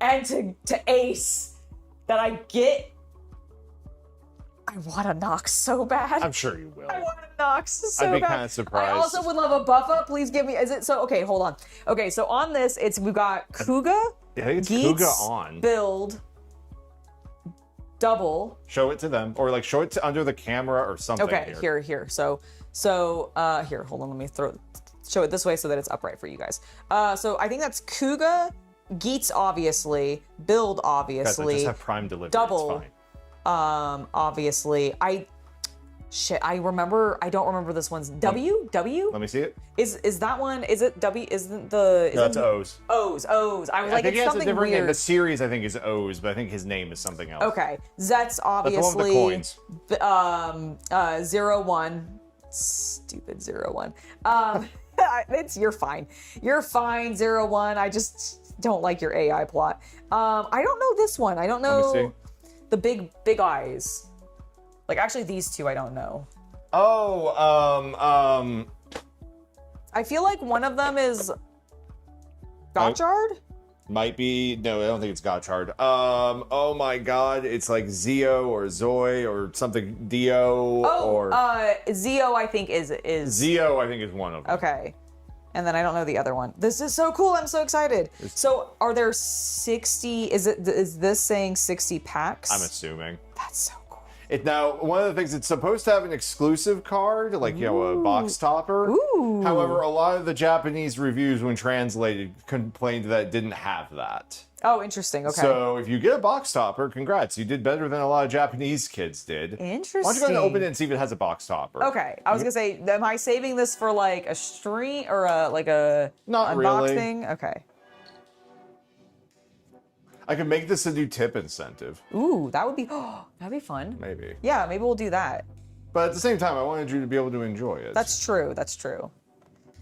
and to Ace that I get. I want a Nox so bad. I'm sure you will. I want a Nox so bad. I'd be kind of surprised. I also would love a buff up. Please give me. Is it so? Okay, hold on. Okay, so on this, we've got Kuga. Yeah, I think it's Geats, Kuga on. Build. Double. Show it to them, or like show it to under the camera or something. Okay, here. So here, hold on. Let me show it this way so that it's upright for you guys. So I think that's Kuga, Geats obviously, Build Guys, obviously, I just have Prime delivery. Double. It's fine. Obviously. I don't remember this one's W. Let me see it. Is that one? Is it W? Isn't No, it's O's. O's. I was I like, think it's he has a something different weird. name. The series I think is O's, but I think his name is something else. Okay, Zets That's the one with the obviously. coins. 01. Stupid 01. You're fine. You're fine, 01. I just don't like your AI plot. I don't know this one. I don't know Let me the big eyes. Like actually these two I don't know. Oh, I feel like one of them is Gotchard? might be. No, I don't think it's Gotchard. Oh my God, it's like Zio or Zoe or something. Dio or Zio I think is Zio. I think is one of them. okay. And then I don't know the other one. This is so cool. I'm so excited. So are there 60? Is this saying 60 packs? I'm assuming. That's so cool. Now, one of the things, it's supposed to have an exclusive card, like, you know, a box topper. Ooh. However, a lot of the Japanese reviews, when translated, complained that it didn't have that. Oh, interesting. Okay. So if you get a box topper, congrats. You did better than a lot of Japanese kids did. Interesting. Why don't you go ahead and open it and see if it has a box topper? Okay. I was going to say, am I saving this for like a stream or a Not unboxing? really. Okay. I could make this a new tip incentive. Ooh, that'd be fun. Maybe. Yeah, maybe we'll do that. But at the same time, I wanted you to be able to enjoy it. That's true. That's true.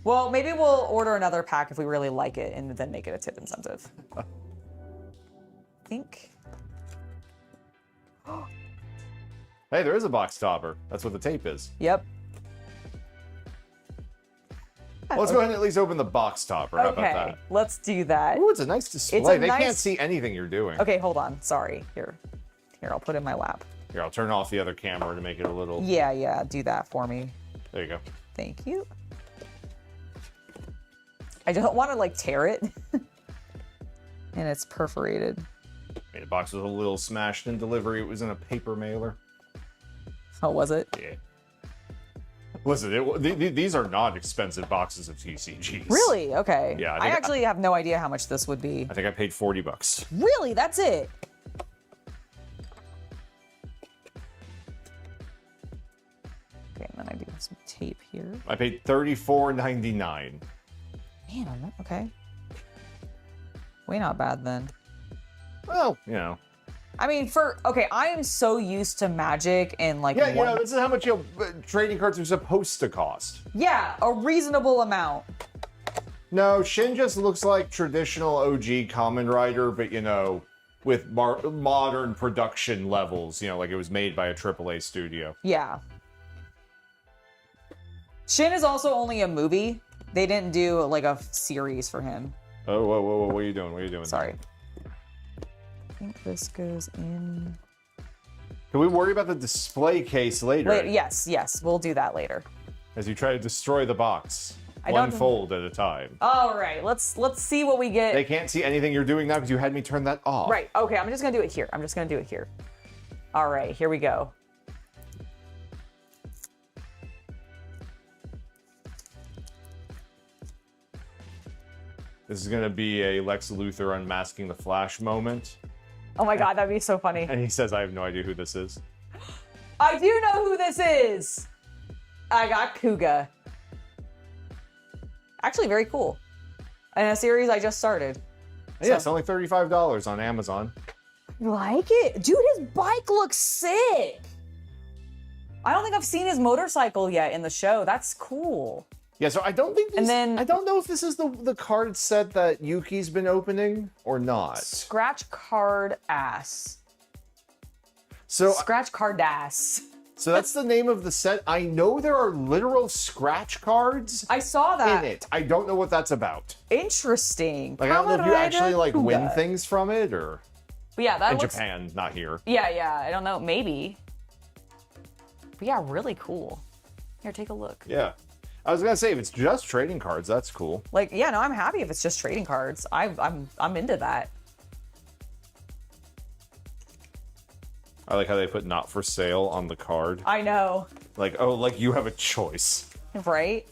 Well, maybe we'll order another pack if we really like it and then make it a tip incentive. I think. Hey, there is a box topper. That's what the tape is. Yep. Well, let's go ahead and at least open the box topper. How about Okay, that? let's do that. Ooh, it's a nice display. It's a They nice- can't see anything you're doing. Okay, hold on. Sorry. Here, I'll put it in my lap. Here, I'll turn off the other camera to make it a little... Yeah, do that for me. There you go. Thank you. I don't want to, like, tear it. And it's perforated. I mean, the box was a little smashed in delivery. It was in a paper mailer. Oh, was it? Yeah. Listen, these are not expensive boxes of TCGs. Really? Okay. Yeah. I actually have no idea how much this would be. I think I paid $40. Really? That's it? Okay, and then I do have some tape here. I paid $34.99. Man, okay. Way not bad then. Well, you know. I mean, I am so used to Magic and like... Yeah, you know, this is how much trading cards are supposed to cost. Yeah, a reasonable amount. No, Shin just looks like traditional OG Kamen Rider, but, you know, with modern production levels. You know, like it was made by a AAA studio. Yeah. Shin is also only a movie. They didn't do, like, a series for him. Oh, whoa, what are you doing? What are you doing? Sorry. I think this goes in... Can we worry about the display case later? Yes, we'll do that later. As you try to destroy the box. One fold at a time. All right, let's see what we get. They can't see anything you're doing now because you had me turn that off. Right, okay, I'm just gonna do it here. All right, here we go. This is gonna be a Lex Luthor unmasking the Flash moment. Oh my god, that'd be so funny. And he says, I have no idea who this is. I do know who this is! I got Kuga. Actually, very cool. And a series I just started. Yeah, it's only $35 on Amazon. You like it? Dude, his bike looks sick! I don't think I've seen his motorcycle yet in the show. That's cool. Yeah, so I don't think I don't know if this is the card set that Yuki's been opening or not. Scratch card ass. So Scratch card ass. So that's the name of the set. I know there are literal scratch cards. I saw that. In it. I don't know what that's about. Interesting. Like, I don't know if you actually like win things from it or... But yeah, that in looks... Japan, not here. Yeah, I don't know. Maybe. But yeah, really cool. Here, take a look. Yeah. I was gonna say, if it's just trading cards, that's cool. Like, yeah, no, I'm happy if it's just trading cards. I'm into that. I like how they put "not for sale" on the card. I know. Like, oh, like you have a choice. Right?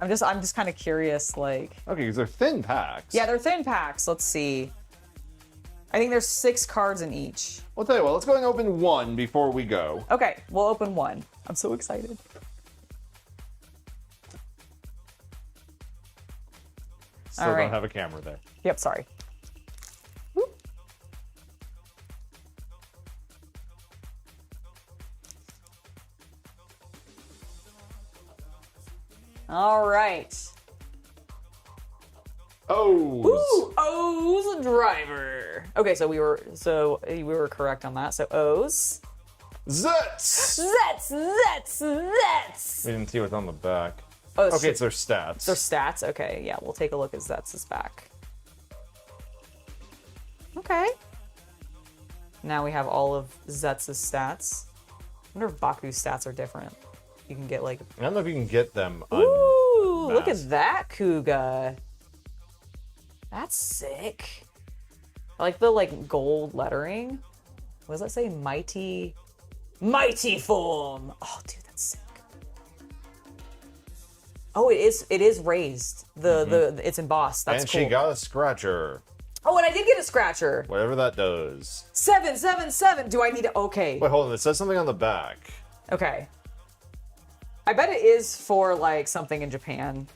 I'm just kind of curious, like... Okay, because they're thin packs. Yeah, they're thin packs. Let's see. I think there's 6 cards in each. I'll tell you what, let's go and open one before we go. Okay, we'll open one. I'm so excited. Still don't have a camera there. Yep, sorry. Whoop. All right. O's. Ooh, O's driver. Okay, so we were correct on that. So O's. Zets. We didn't see what's on the back. Oh, okay, it's their stats. Their stats? Okay, yeah, we'll take a look at Zets' back. Okay. Now we have all of Zets' stats. I wonder if Baku's stats are different. You can get like... I don't know if you can get them Ooh, look at that Kuga. That's sick. I like the like gold lettering. What does that say? Mighty form. Oh, dude, that's sick. Oh, it is raised. It's embossed. That's cool. And she got a scratcher. Oh, and I did get a scratcher. Whatever that does. 777. Do I need to? Okay. Wait, hold on. It says something on the back. Okay. I bet it is for like something in Japan.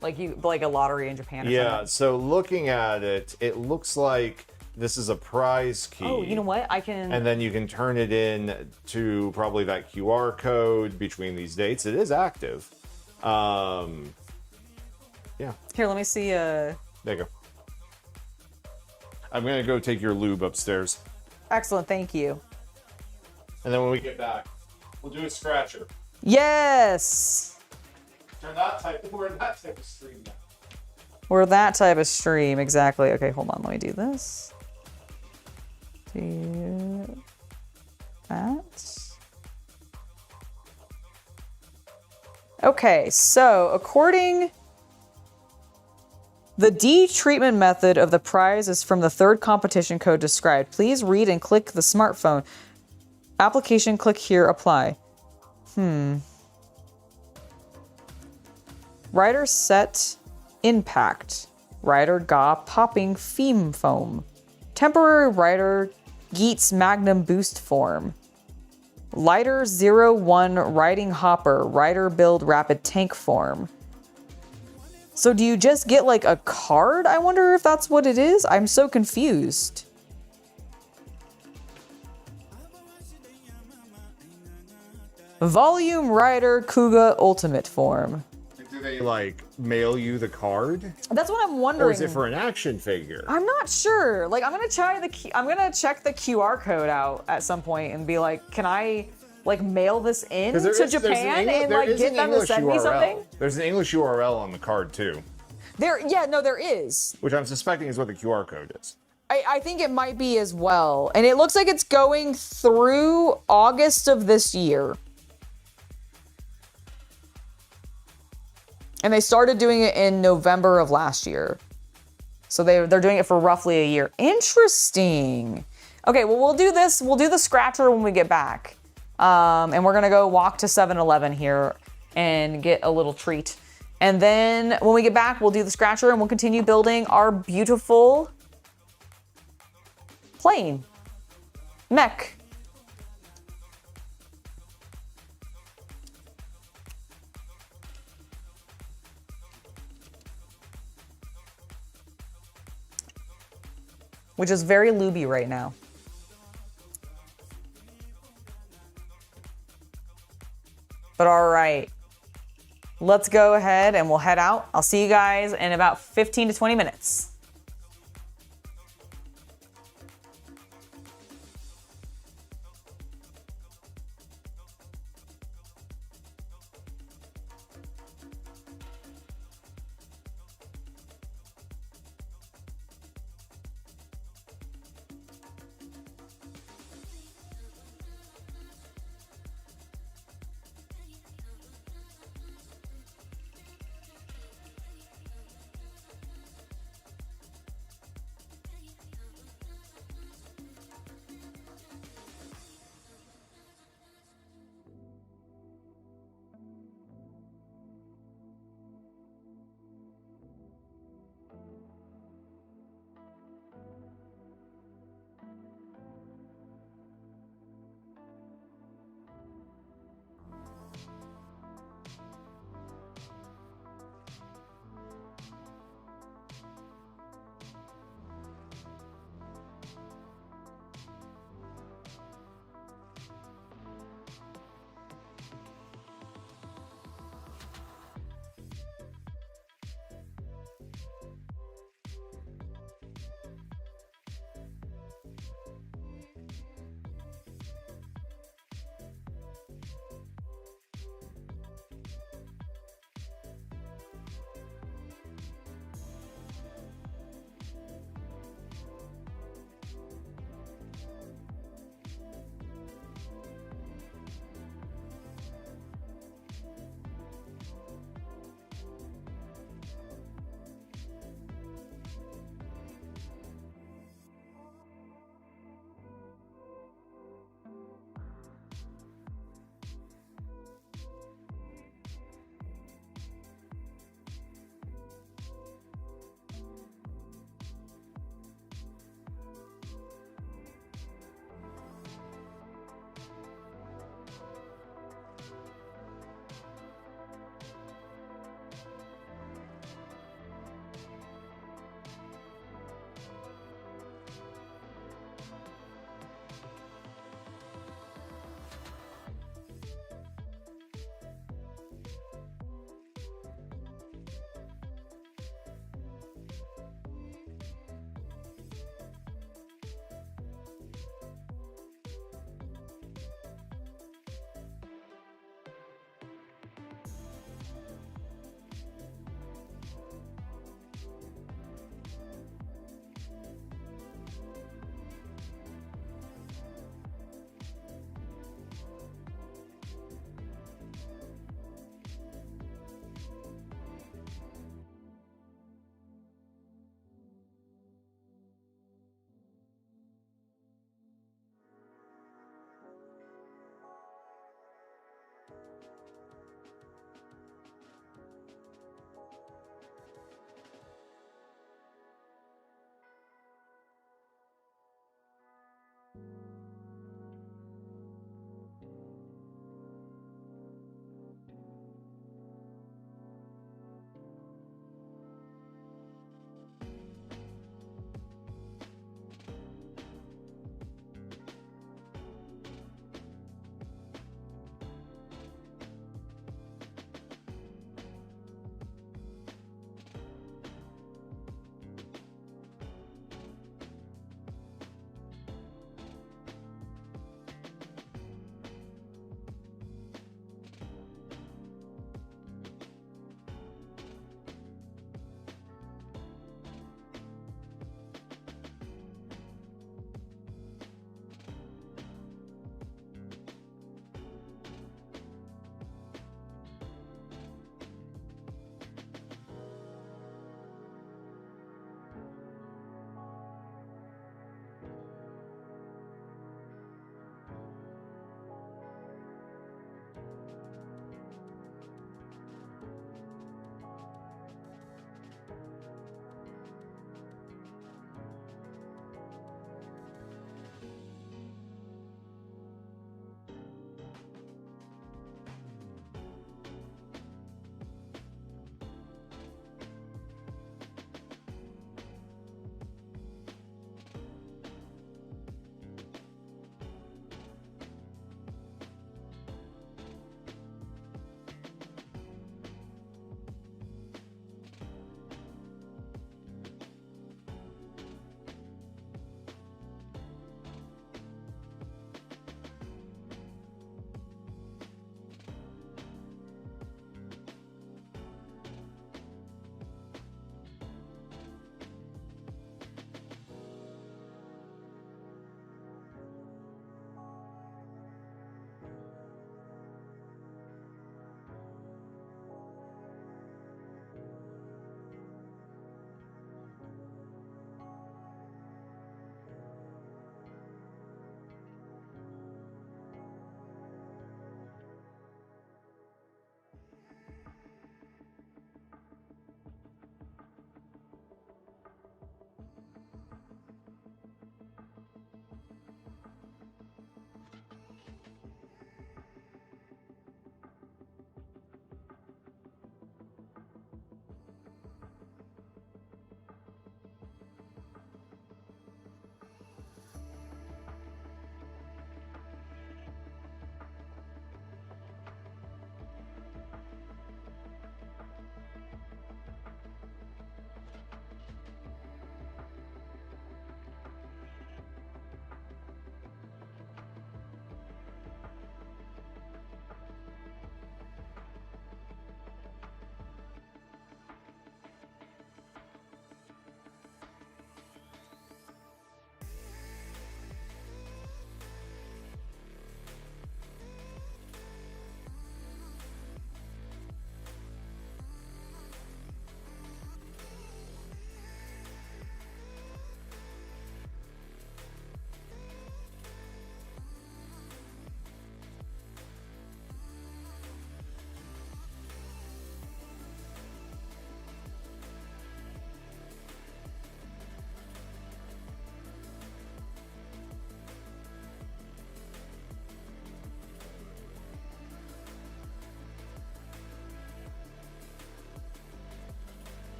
Like a lottery in Japan. Or something. So looking at it, it looks like this is a prize key. Oh, you know what? I can... And then you can turn it in to probably that QR code between these dates. It is active. Yeah. Here, let me see. There you go. I'm going to go take your lube upstairs. Excellent, thank you. And then when we get back, we'll do a scratcher. Yes! We're in that type of stream now. We're that type of stream, exactly. Okay, hold on, let me do this. Do that. Okay, so according... The D treatment method of the prize is from the third competition code described. Please read and click the smartphone. Application, click here, apply. Rider set impact. Rider ga popping theme foam. Temporary rider Geats Magnum boost form. Lighter 01 riding hopper. Rider build rapid tank form. So do you just get like a card? I wonder if that's what it is. I'm so confused. Volume Rider Kuga Ultimate Form. Do they like mail you the card? That's what I'm wondering. Or is it for an action figure? I'm not sure. Like I'm gonna check the QR code out at some point and be like, can I like mail this in to Japan and like get them to send me something? There's an English URL on the card too. There is. Which I'm suspecting is what the QR code is. I think it might be as well. And it looks like it's going through August of this year. And they started doing it in November of last year. So they're doing it for roughly a year. Interesting. Okay, well, we'll do this. We'll do the scratcher when we get back. And we're going to go walk to 7-Eleven here and get a little treat. And then when we get back, we'll do the scratcher and we'll continue building our beautiful plane. Mech. Which is very looby right now. But all right, let's go ahead and we'll head out. I'll see you guys in about 15 to 20 minutes.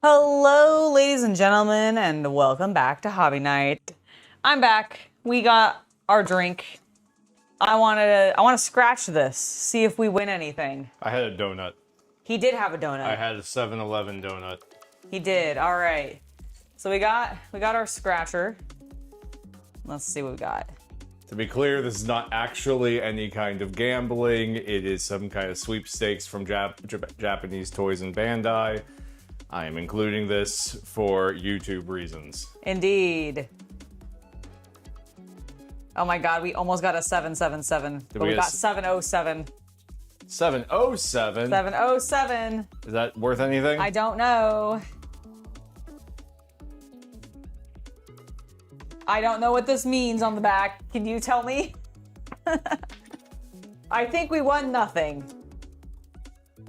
Hello, ladies and gentlemen, and welcome back to Hobby Night. I'm back. We got our drink. I want to scratch this, see if we win anything. I had a donut. He did have a donut. I had a 7-Eleven donut. He did. All right. So we got our scratcher. Let's see what we got. To be clear, this is not actually any kind of gambling. It is some kind of sweepstakes from Japanese Toys and Bandai. I am including this for YouTube reasons. Indeed. Oh my god, we almost got a 777, but we got 707. 707? 707. Is that worth anything? I don't know. I don't know what this means on the back. Can you tell me? I think we won nothing,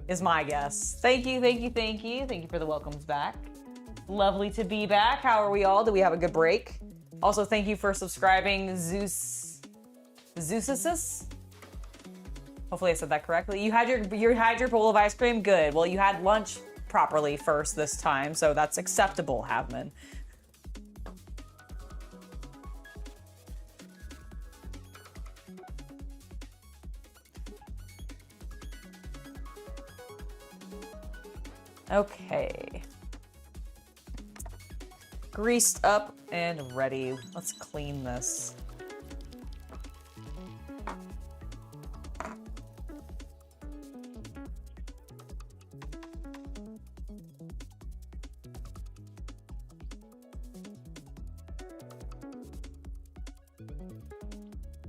is my guess. Thank you, thank you, thank you. Thank you for the welcomes back. Lovely to be back. How are we all? Did we have a good break? Also, thank you for subscribing, Zeusus. Hopefully I said that correctly. You had your bowl of ice cream? Good. Well, you had lunch properly first this time, so that's acceptable, Havman. Okay. Greased up and ready. Let's clean this.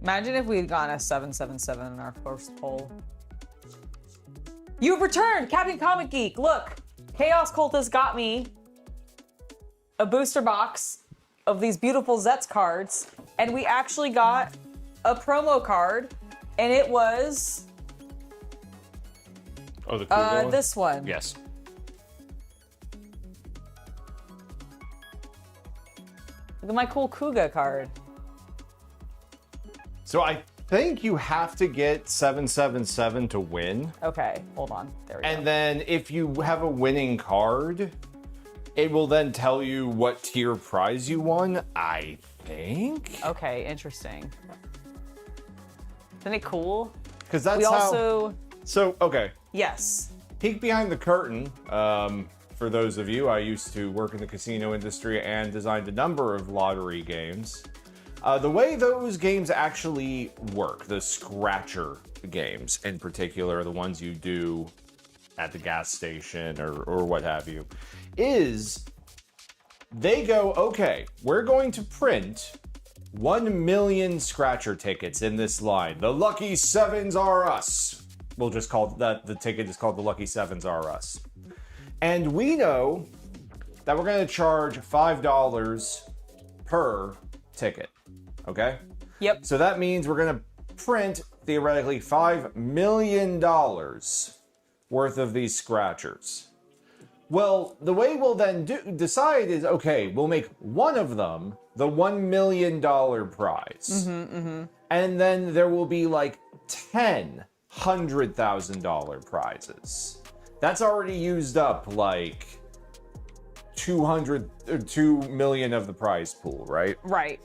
Imagine if we had gotten a 777 in our first poll. You've returned, Captain Comic Geek. Look, Chaos Cultist got me a booster box of these beautiful Zets cards, and we actually got a promo card, and it was the cool this one. Yes. Look at my cool Kuga card. So I think you have to get 777 to win. Okay, hold on. There we go. And then if you have a winning card, it will then tell you what tier prize you won, I think. Okay, interesting. Isn't it cool? Because that's we how... also... So, okay. Yes. Peek behind the curtain. For those of you, I used to work in the casino industry and designed a number of lottery games. The way those games actually work, the scratcher games in particular, the ones you do at the gas station or what have you, is they go, okay, we're going to print 1 million scratcher tickets in this line. The Lucky Sevens are us. We'll just call that, the ticket is called the Lucky Sevens are us. And we know that we're going to charge $5 per ticket. Okay? Yep. So that means we're going to print, theoretically, $5 million worth of these scratchers. Well, the way we'll then decide is, okay, we'll make one of them the $1 million prize. And then there will be like 10 $100,000 prizes. That's already used up like 2 million of the prize pool, right? Right.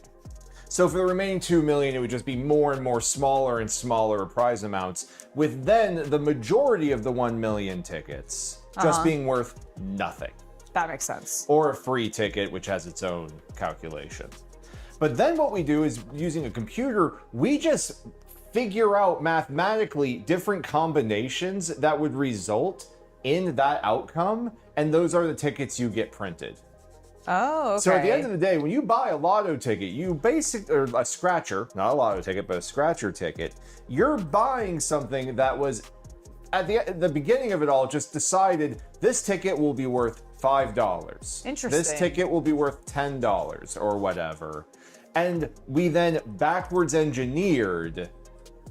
So for the remaining 2 million, it would just be more and more smaller and smaller prize amounts, with then the majority of the 1 million tickets just being worth nothing. That makes sense. Or a free ticket, which has its own calculation. But then what we do is, using a computer, we just figure out mathematically different combinations that would result in that outcome, and those are the tickets you get printed. Oh, okay. So at the end of the day, when you buy a lotto ticket, or a scratcher, not a lotto ticket, but a scratcher ticket, you're buying something that was, at the beginning of it all, just decided this ticket will be worth $5. Interesting. This ticket will be worth $10 or whatever. And we then backwards engineered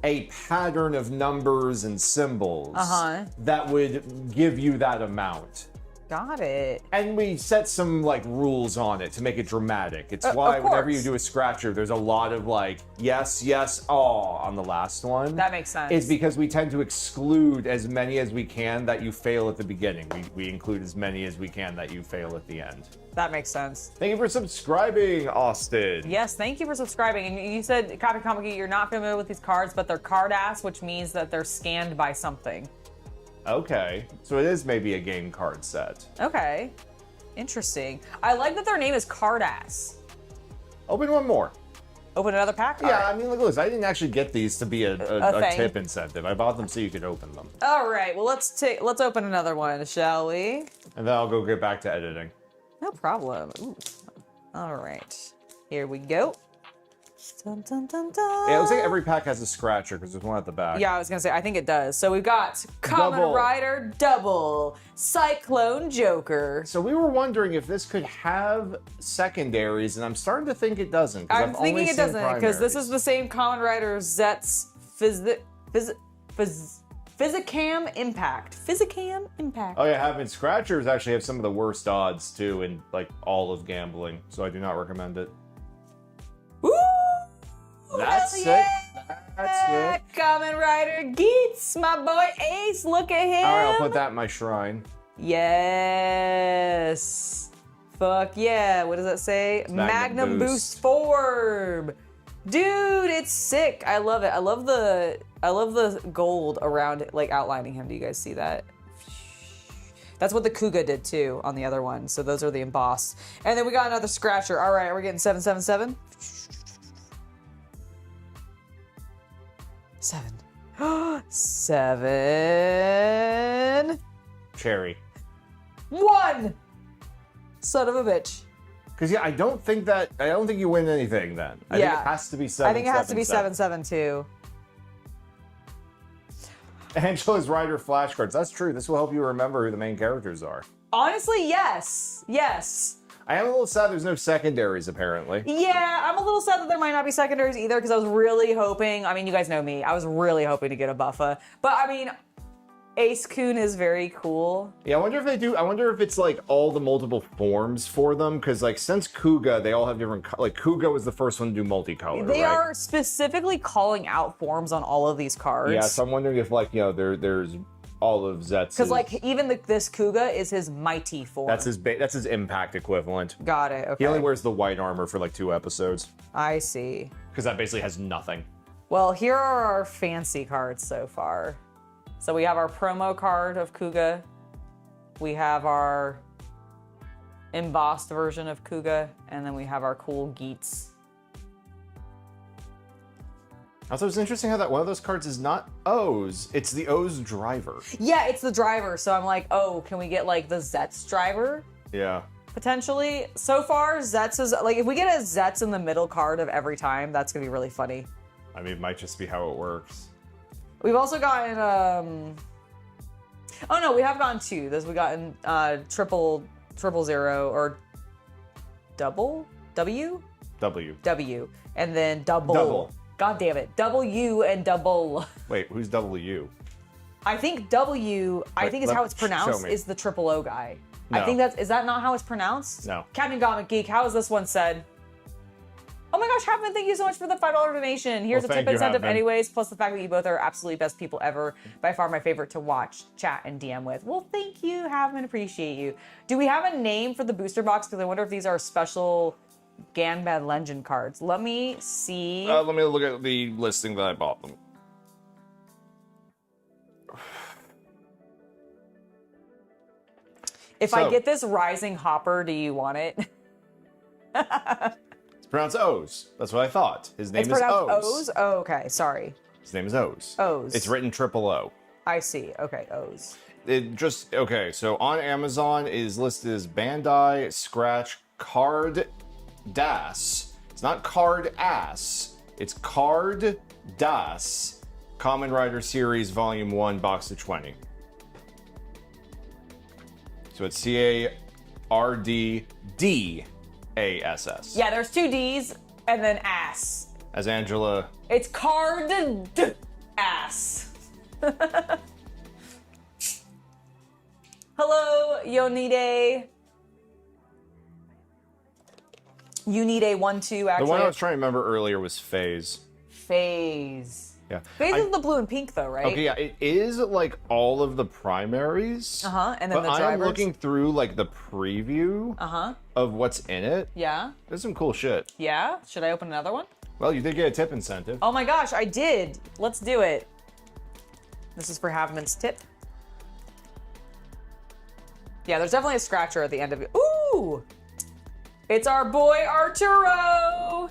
a pattern of numbers and symbols that would give you that amount. Got it. And we set some like rules on it to make it dramatic. It's why whenever you do a scratcher, there's a lot of like yes, yes, aw on the last one. That makes sense. It's because we tend to exclude as many as we can that you fail at the beginning. We include as many as we can that you fail at the end. That makes sense. Thank you for subscribing, Austin. Yes, thank you for subscribing. And you said, Copy Comic, you're not familiar with these cards, but they're card ass, which means that they're scanned by something. Okay, so it is maybe a game card set. Okay, interesting. I like that their name is Card Ass. Open one more. Open another pack? Yeah, I mean, look at this. I didn't actually get these to be a tip incentive. I bought them so you could open them. All right, well, let's open another one, shall we? And then I'll go get back to editing. No problem. Ooh. All right, here we go. Dun, dun, dun, dun. Yeah, it looks like every pack has a scratcher because there's one at the back. Yeah, I was gonna say, I think it does. So we've got Kamen Rider Double, Cyclone Joker. So we were wondering if this could have secondaries, and I'm starting to think it doesn't. I'm thinking it doesn't, because this is the same Kamen Rider Zets Physicam Impact. Physicam Impact. Oh yeah, having scratchers actually have some of the worst odds too in like all of gambling, so I do not recommend it. Woo! That's sick. Yeah! That's sick. Kamen Rider Geets, my boy Ace, look at him. All right, I'll put that in my shrine. Yes. Fuck yeah. What does that say? Magnum Boost Form. Dude, it's sick. I love it. I love the gold around it, like outlining him. Do you guys see that? That's what the Kuga did too on the other one. So those are the embossed. And then we got another scratcher. All right, we're getting 777. 7. 7. Cherry. 1. Son of a bitch. Because yeah, I don't think you win anything then. I think it has to be 7. I think it has to be 772. Angela's Rider flashcards. That's true. This will help you remember who the main characters are. Honestly, yes. Yes. I am a little sad there's no secondaries, apparently. Yeah, I'm a little sad that there might not be secondaries either, because I was really hoping, I mean, you guys know me, I was really hoping to get a Buffa. But, I mean, Ace-kun is very cool. Yeah, I wonder if it's like all the multiple forms for them, because like since Kuga, they all have different, like Kuga was the first one to do multicolor, They are specifically calling out forms on all of these cards. Yeah, so I'm wondering if like, you know, there's all of Zets. Because like even this Kuga is his mighty form. That's his impact equivalent. Got it. Okay. He only wears the white armor for like 2 episodes. I see. Because that basically has nothing. Well, here are our fancy cards so far. So we have our promo card of Kuga. We have our embossed version of Kuga, and then we have our cool Geets. Also, it's interesting how that one of those cards is not O's, it's the O's driver. Yeah, it's the driver. So I'm like, oh, can we get like the Zets driver? Yeah. Potentially. So far, Zets is like, if we get a Zets in the middle card of every time, that's gonna be really funny. I mean, it might just be how it works. We've also gotten, oh no, we have gotten 2. We've gotten triple zero or double W, and then double. God damn it, W and double. Wait, who's W? I think W. I think is how it's pronounced. Is the triple O guy? No. I think is that not how it's pronounced? No. Captain Comic Geek, how is this one said? Oh my gosh, Hapman, thank you so much for the $5 donation. Here's a tip incentive anyways, plus the fact that you both are absolutely best people ever. By far my favorite to watch, chat, and DM with. Well, thank you, Hapman, appreciate you. Do we have a name for the booster box? Because I wonder if these are special Ganbad Legend cards. Let me see. Let me look at the listing that I bought them. If I get this Rising Hopper, do you want it? It's pronounced O's. That's what I thought. His name is pronounced O's? Oh, okay. Sorry. His name is O's. O's. It's written triple O. I see. Okay, O's. Okay, so on Amazon it is listed as Bandai Scratch Card Das. It's not Card Ass. It's Card Das. Kamen Rider Series Volume 1, Box of 20. So it's C-A-R-D-D-A-S-S. Yeah, there's 2 D's and then ass. As Angela. It's card ass. Hello, Yonide. You need a 1-2, actually. The one I was trying to remember earlier was Phase. Phase. Yeah. Phase is the blue and pink, though, right? Okay, yeah, it is like all of the primaries. And then the drivers. I'm looking through like the preview of what's in it. Yeah. There's some cool shit. Yeah? Should I open another one? Well, you did get a tip incentive. Oh my gosh, I did. Let's do it. This is for Havman's tip. Yeah, there's definitely a scratcher at the end of it. Ooh! It's our boy Arturo!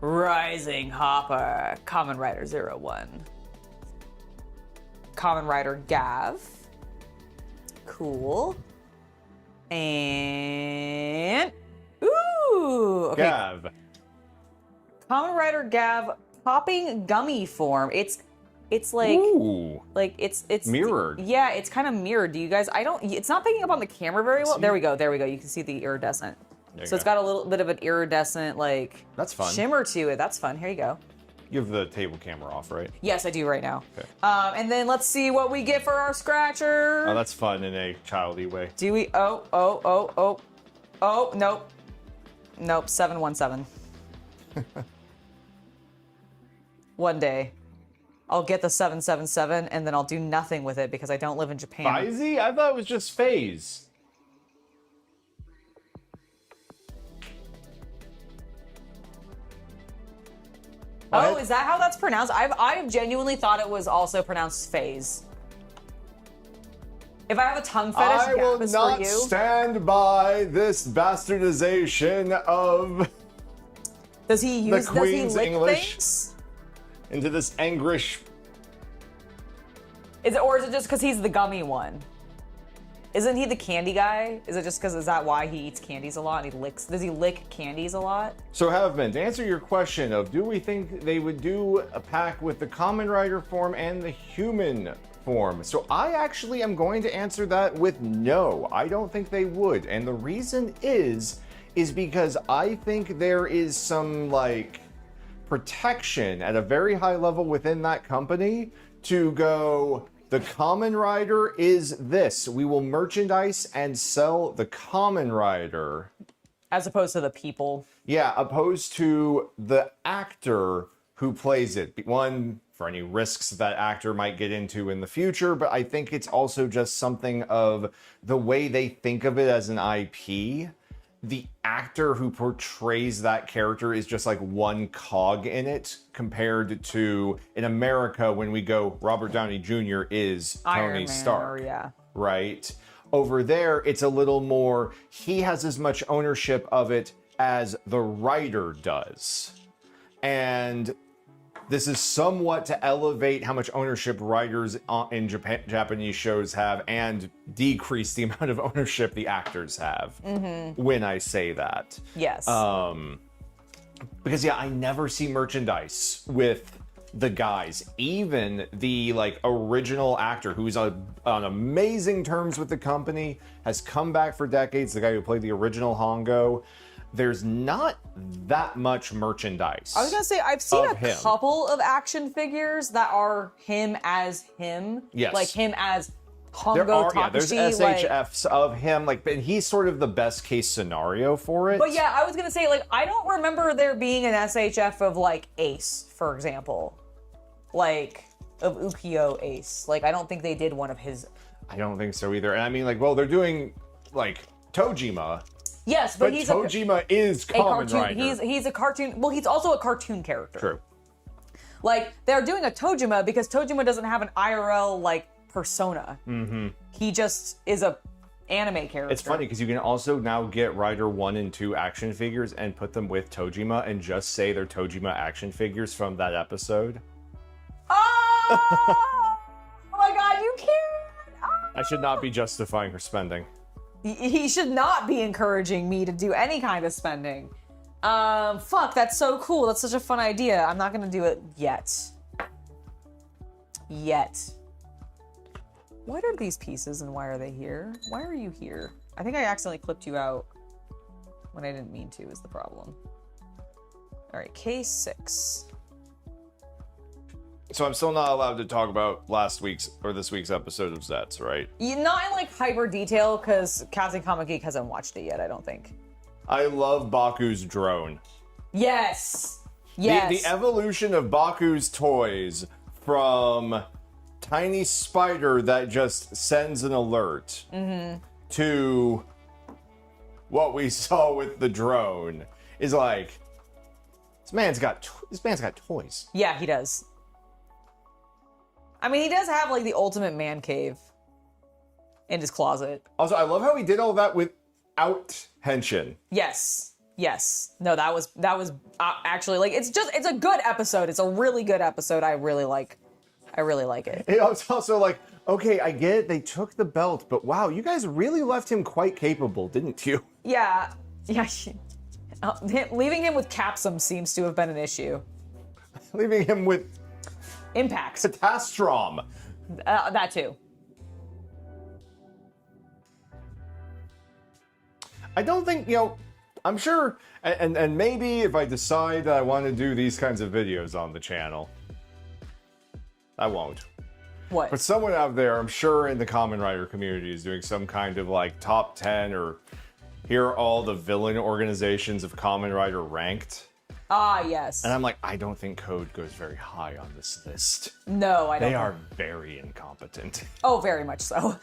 Rising Hopper. Common Rider 01. Common Rider Gav. Cool. And... Ooh! Okay. Gav. Common Rider Gav popping gummy form. It's like... Ooh. Like, it's mirrored. Yeah, it's kind of mirrored. Do you guys... It's not picking up on the camera very well. There we go. You can see the iridescent. So it's got a little bit of an iridescent, like... That's fun. Shimmer to it. That's fun. Here you go. You have the table camera off, right? Yes, I do right now. Okay. And then let's see what we get for our scratcher. Oh, that's fun in a childy way. Do we... Oh, nope. Nope, 717. One day, I'll get the 777, and then I'll do nothing with it because I don't live in Japan. Phase? I thought it was just Phase. Oh, is that how that's pronounced? I've genuinely thought it was also pronounced Phase. If I have a tongue fetish, I will Gap is not for you. stand by this bastardization of Does he the Queen's lick English things? into this Engrish. Or is it just because he's the gummy one? Isn't he the candy guy? Is it just because, is that why he eats candies a lot and does he lick candies a lot? So Havman, to answer your question of do we think they would do a pack with the Common Rider form and the human form? So I actually am going to answer that with no. I don't think they would. And the reason is because I think there is some like protection at a very high level within that company to go, the Common Rider is this. We will merchandise and sell the Common Rider. As opposed to the people. Yeah, opposed to the actor who plays it. One, for any risks that actor might get into in the future, but I think it's also just something of the way they think of it as an IP. The actor who portrays that character is just like one cog in it compared to in America when we go Robert Downey Jr. is Tony Stark. Yeah. Right? Over there, it's a little more, he has as much ownership of it as the writer does. And this is somewhat to elevate how much ownership writers in Japanese shows have and decrease the amount of ownership the actors have when I say that. Yes. Because yeah, I never see merchandise with the guys. Even the like original actor who's on amazing terms with the company, has come back for decades, the guy who played the original Hongo. There's not that much merchandise. I was gonna say, I've seen a him. couple of action figures that are him as him. Yes. Like him as Hongo There are, Takashi. yeah, there's SHFs of him, like, but he's sort of the best case scenario for it. But yeah, I was gonna say, like, I don't remember there being an SHF of like Ace, for example. Like, of Ukiyo Ace. Like, I don't think they did one of his. I don't think so either. And I mean, like, well, they're doing, like, Tojima. Yes, but he's Tojima is Kamen Rider. He's a cartoon. Well, he's also a cartoon character. True. Like, they're doing a Tojima because Tojima doesn't have an IRL, like, persona. Mm-hmm. He just is a anime character. It's funny because you can also now get Rider 1 and 2 action figures and put them with Tojima and just say they're Tojima action figures from that episode. Oh! Oh my god, you can't! Oh! I should not be justifying her spending. He should not be encouraging me to do any kind of spending. Fuck, that's so cool. That's such a fun idea. I'm not gonna do it yet. What are these pieces and why are they here? Why are you here? I think I accidentally clipped you out when I didn't mean to is the problem. All right, case 6. So I'm still not allowed to talk about last week's or this week's episode of Zets, right? Not in like hyper detail, because Cassie Comic Geek hasn't watched it yet, I don't think. I love Baku's drone. Yes. Yes. The evolution of Baku's toys from tiny spider that just sends an alert to what we saw with the drone is like, this man's got toys. Yeah, he does. I mean, he does have like the ultimate man cave in his closet. Also, I love how he did all that without henshin. Yes. Yes. No, that was actually like, it's a good episode. It's a really good episode. I really like it. It's also like, okay, I get it. They took the belt, but wow, you guys really left him quite capable, didn't you? Yeah. Yeah. Leaving him with Capsum seems to have been an issue. Leaving him with Impact. Catastrom. That too. I don't think, I'm sure, and maybe if I decide that I want to do these kinds of videos on the channel, I won't. What? But someone out there, I'm sure in the Kamen Rider community, is doing some kind of like top 10 or here are all the villain organizations of Kamen Rider ranked. Ah, yes. And I'm like, I don't think Code goes very high on this list. No, I don't. They are very incompetent. Oh, very much so.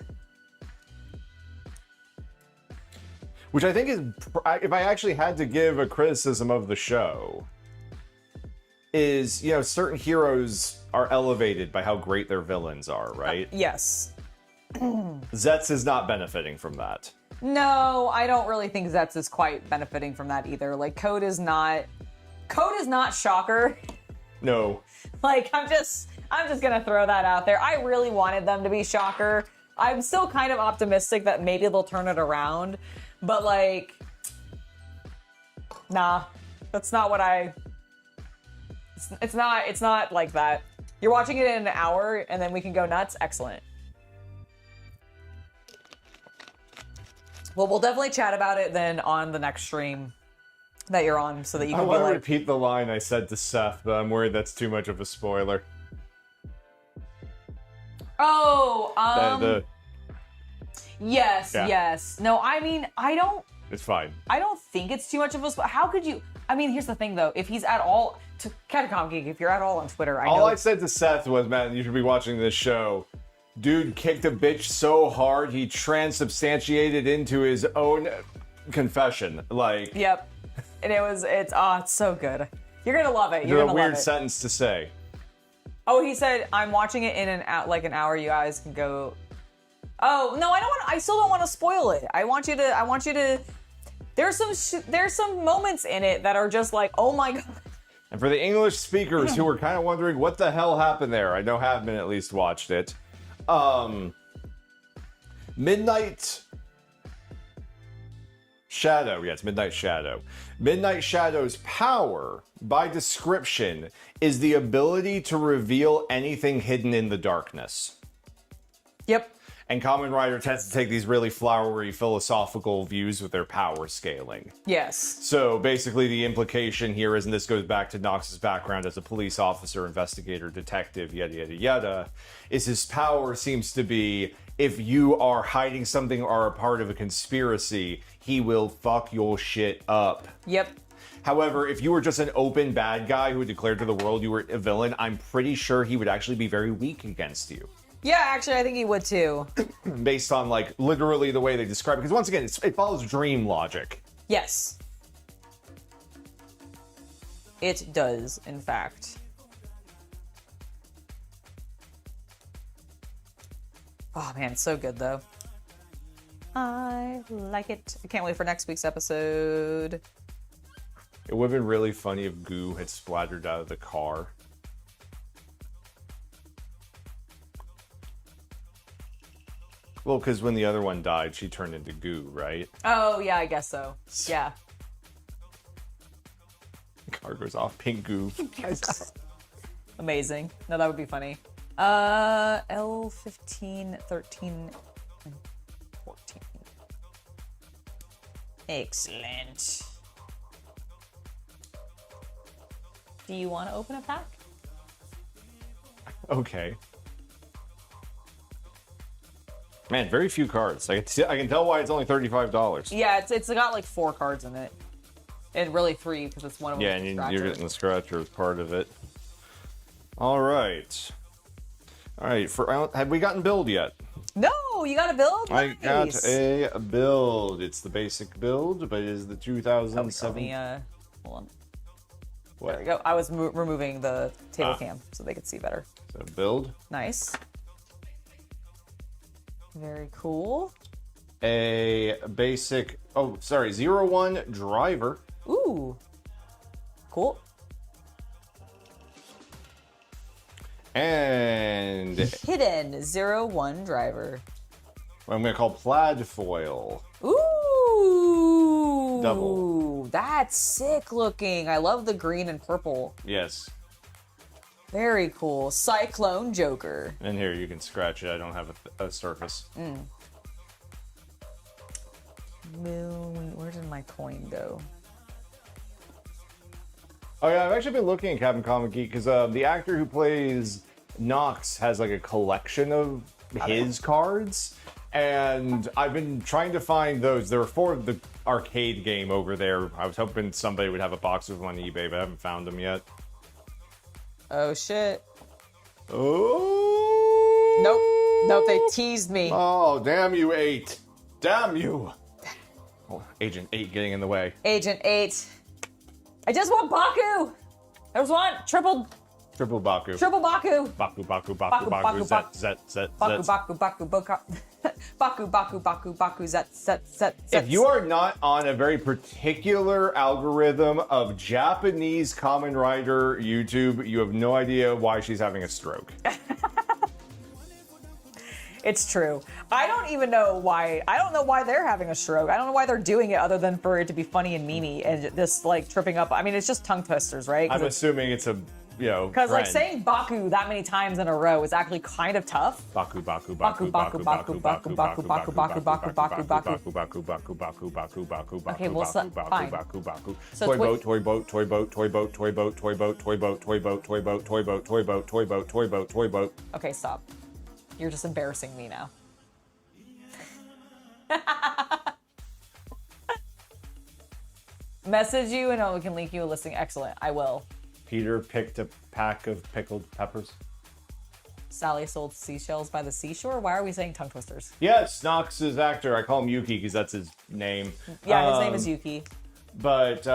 Which I think is, if I actually had to give a criticism of the show, is, certain heroes are elevated by how great their villains are, right? Yes. Zets is not benefiting from that. No, I don't really think Zets is quite benefiting from that either. Like, Code is not Shocker. No. Like, I'm just gonna throw that out there. I really wanted them to be Shocker. I'm still kind of optimistic that maybe they'll turn it around, but like, nah, that's not what it's not like that. You're watching it in an hour and then we can go nuts. Excellent. Well, we'll definitely chat about it then on the next stream that you're on, so that you can I want to like, repeat the line I said to Seth, but I'm worried that's too much of a spoiler. Yes, Yeah. yes. No, I mean, It's fine. I don't think it's too much of a spoiler. How could you? I mean, here's the thing though. If he's at all to Catacomb Geek, if you're at all on Twitter, All I said to Seth was, man, you should be watching this show. Dude kicked a bitch so hard he transubstantiated into his own confession. Like, Yep. And it's so good. You're gonna love it. it's You're a gonna weird love it. sentence to say. Oh, he said, I'm watching it in an hour. You guys can go. Oh no, I still don't want to spoil it. I want you to. There's some moments in it that are just like, oh my god. And for the English speakers who were kind of wondering what the hell happened there, I know Havman at least watched it. Midnight Shadow. Yeah, it's Midnight Shadow. Midnight Shadow's power, by description, is the ability to reveal anything hidden in the darkness. Yep. And Kamen Rider tends to take these really flowery philosophical views with their power scaling. Yes. So basically the implication here is, and this goes back to Nox's background as a police officer, investigator, detective, yada, yada, yada, is his power seems to be, if you are hiding something or are a part of a conspiracy, he will fuck your shit up. Yep. However, if you were just an open bad guy who declared to the world you were a villain, I'm pretty sure he would actually be very weak against you. Yeah, actually, I think he would too. Based on, like, literally the way they describe it. Because once again, it follows dream logic. Yes. It does, in fact. Oh man, it's so good though. I like it. I can't wait for next week's episode. It would have been really funny if goo had splattered out of the car. Well, because when the other one died, she turned into goo, right? Oh, yeah, I guess so. Yeah. The car goes off, pink goo. Amazing. No, that would be funny. L15, 13, and 14. Excellent. Do you want to open a pack? Okay. Man, very few cards. I can tell why it's only $35. Yeah, it's got like 4 cards in it. And really 3, because it's one of them. Yeah, and you're getting the scratcher as part of it. All right. All right, have we gotten build yet? No, you got a build? I Nice. got a build. It's the basic build, but it is the 2007. Hold on. What? There we go. I was removing the table cam so they could see better. So build. Nice. Very cool. A basic, 01 driver. Ooh. Cool. And Hidden 01 driver. what I'm going to call plaid foil. Ooh. Double. That's sick looking. I love the green and purple. Yes. Very cool. Cyclone Joker. And here, you can scratch it. I don't have a surface. Moon. Where did my coin go? Oh yeah, I've actually been looking at Captain Comic Geek because the actor who plays Nox has like a collection of his cards, and I've been trying to find those. There are 4 of the arcade game over there. I was hoping somebody would have a box of them on eBay, but I haven't found them yet. Oh shit. Oh. Nope, they teased me. Oh, damn you, 8. Damn you. Oh, Agent 8 getting in the way. Agent 8. I just want Baku! I just want triple Baku. Baku! Baku, Zet. Baku, Zet. If you are not on a very particular algorithm of Japanese Kamen Rider YouTube, you have no idea why she's having a stroke. It's true. I don't even know why. I don't know why they're having a stroke. I don't know why they're doing it other than for it to be funny and memey and this like tripping up. I mean, it's just tongue twisters, right? I'm assuming it's a, because like saying Baku that many times in a row is actually kind of tough. Baku. Okay, well, fine. So Toy boat. Okay, stop. You're just embarrassing me now. Message you and we can link you a listing. Excellent. I will. Peter picked a pack of pickled peppers. Sally sold seashells by the seashore. Why are we saying tongue twisters? Yes, Nox's actor. I call him Yuki because that's his name. Yeah, his name is Yuki. But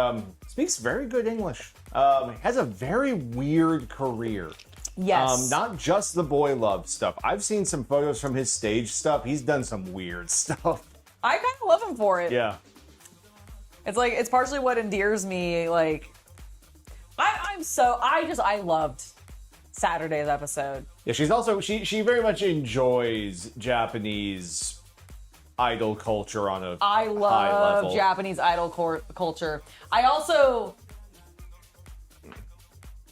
speaks very good English. Has a very weird career. Yes. Not just the boy love stuff. I've seen some photos from his stage stuff. He's done some weird stuff. I kind of love him for it. Yeah. It's like, it's partially what endears me. Like, I loved Saturday's episode. Yeah, she's also, she very much enjoys Japanese idol culture on a high level. I love Japanese idol culture. I also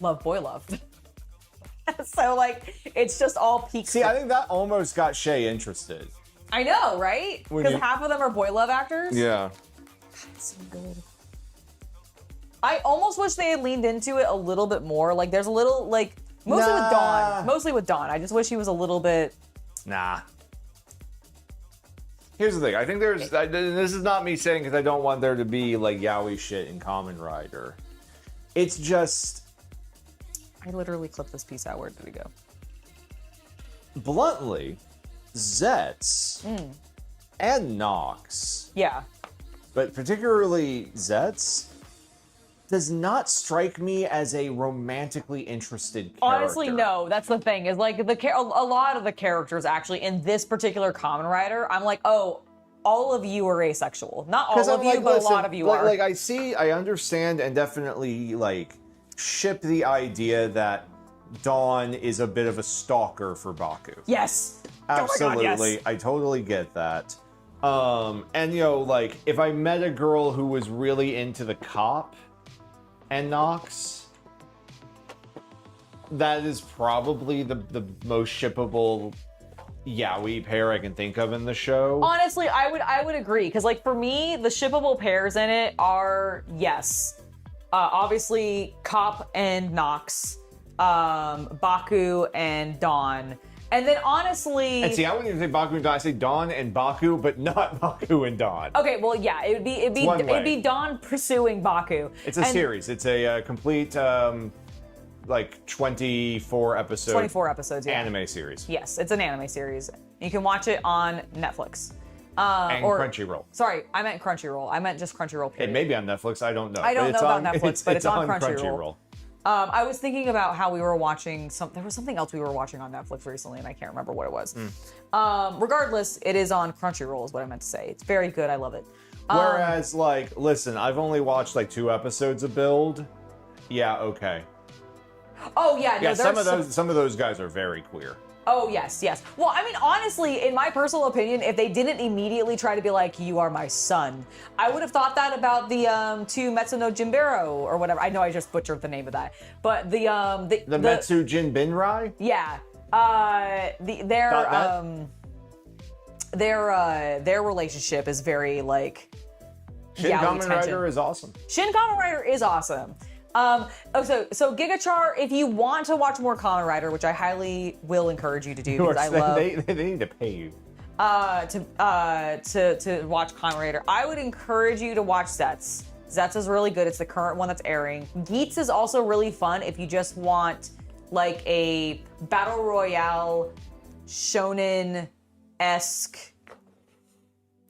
love boy love. So, like, it's just all peaks. See, I think that almost got Shay interested. I know, right? Because half of them are boy love actors. Yeah. It's so good. I almost wish they had leaned into it a little bit more. Like, there's a little, like, mostly with Dawn. Mostly with Dawn. I just wish he was a little bit... Nah. Here's the thing. I think this is not me saying because I don't want there to be, like, yaoi shit in Kamen Rider. It's just... I literally clipped this piece out. Where did it go? Bluntly, Zets and Nox, Yeah. but particularly Zets, does not strike me as a romantically interested character. Honestly, no. That's the thing. Is like a lot of the characters actually in this particular Kamen Rider, I'm like, oh, all of you are asexual. Not all of you, but a lot of you are. Like I understand, and definitely like ship the idea that Dawn is a bit of a stalker for Baku. Yes. Absolutely. Oh my God, yes. I totally get that. And like if I met a girl who was really into the cop and Nox, that is probably the most shippable yaoi pair I can think of in the show. Honestly, I would agree, because like for me, the shippable pairs in it are, yes, obviously Cop and Nox. Baku and Dawn. And then honestly... And see, I wouldn't even say Baku and Dawn. I say Dawn and Baku, but not Baku and Dawn. Okay, well, yeah, it'd be Dawn pursuing Baku. It's a series. It's a complete, like 24 episodes. 24 episodes, yeah. Anime series. Yes, it's an anime series. You can watch it on Netflix. And Crunchyroll. Sorry, I meant Crunchyroll. I meant just Crunchyroll. Period. It may be on Netflix. I don't know. I don't know about Netflix, but it's on Crunchyroll. Crunchyroll. I was thinking about how we were watching there was something else we were watching on Netflix recently, and I can't remember what it was. Regardless, it is on Crunchyroll, is what I meant to say. It's very good. I love it. Whereas, like, listen, I've only watched like 2 episodes of Build. Yeah, okay. Oh yeah, no, yeah. Some of those guys are very queer. Oh, yes, yes. Well, I mean, honestly, in my personal opinion, if they didn't immediately try to be like, you are my son, I would have thought that about the 2 Metsu no Jinbero or whatever. I know I just butchered the name of that. But the Metsu Jinbinrai? Yeah. Their relationship is very, like, Shin Kamen Rider is awesome. Shin Kamen Rider is awesome. So Gigachar, if you want to watch more Kamen Rider, which I highly will encourage you to do, because I love they need to pay you to watch Kamen Rider, I would encourage you to watch Zets. Zets is really good. It's the current one that's airing. Geats is also really fun if you just want like a battle royale shonen-esque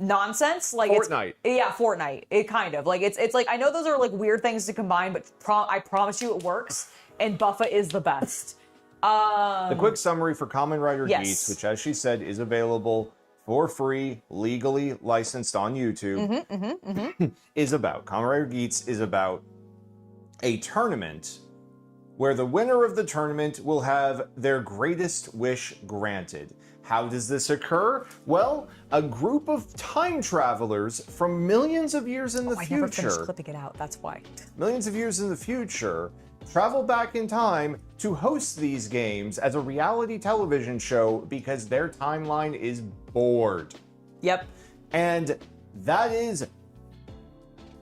nonsense, like Fortnite. Fortnite. It kind of like it's like, I know those are like weird things to combine, but I promise you it works. And Buffa is the best. The quick summary for Kamen Rider Geats, which, as she said, is available for free, legally licensed on YouTube, is about Kamen Rider Geats is about a tournament where the winner of the tournament will have their greatest wish granted. How does this occur? Well, a group of time travelers from millions of years in the future. I never finished clipping it out, that's why. Millions of years in the future, travel back in time to host these games as a reality television show because their timeline is bored. Yep. And that is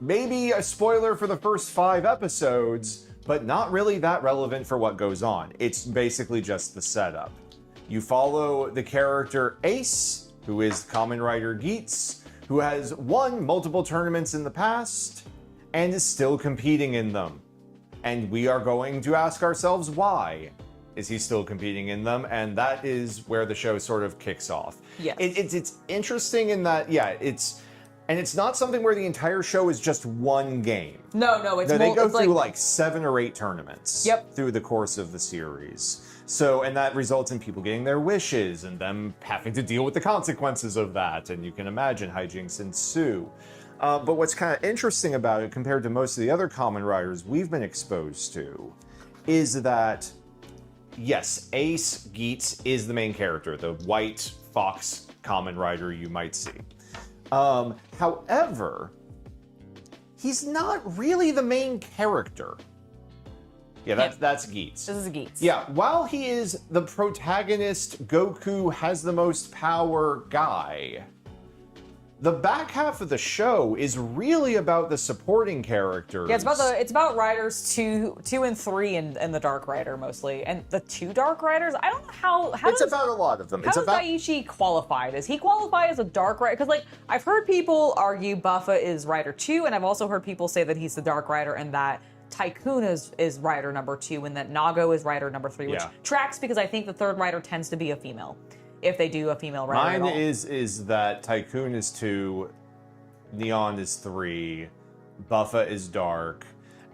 maybe a spoiler for the first 5 episodes, but not really that relevant for what goes on. It's basically just the setup. You follow the character Ace, who is Kamen Rider Geats, who has won multiple tournaments in the past and is still competing in them. And we are going to ask ourselves, why is he still competing in them? And that is where the show sort of kicks off. Yes. It's interesting in that, it's not something where the entire show is just one game. No, they go through like 7 or 8 tournaments through the course of the series. So, and that results in people getting their wishes and them having to deal with the consequences of that. And you can imagine hijinks ensue. But what's kind of interesting about it compared to most of the other Kamen Riders we've been exposed to is that, yes, Ace Geats is the main character, the white fox Kamen Rider you might see. However, he's not really the main character. Yeah, that's Geats. This is Geats. Yeah, while he is the protagonist, Goku has the most power guy, the back half of the show is really about the supporting characters. Yeah, it's about Riders 2 and 3 and the Dark Rider mostly. And the 2 Dark Riders, I don't know how it's about a lot of them. How does Daiichi qualify? Does he qualify as a Dark Rider? Because like I've heard people argue Buffa is Rider 2, and I've also heard people say that he's the Dark Rider and that Tycoon is Rider number 2 and that Nago is Rider number 3, which tracks because I think the 3rd Rider tends to be a female. If they do a female Rider. Mine is that Tycoon is 2, Neon is 3, Buffa is Dark,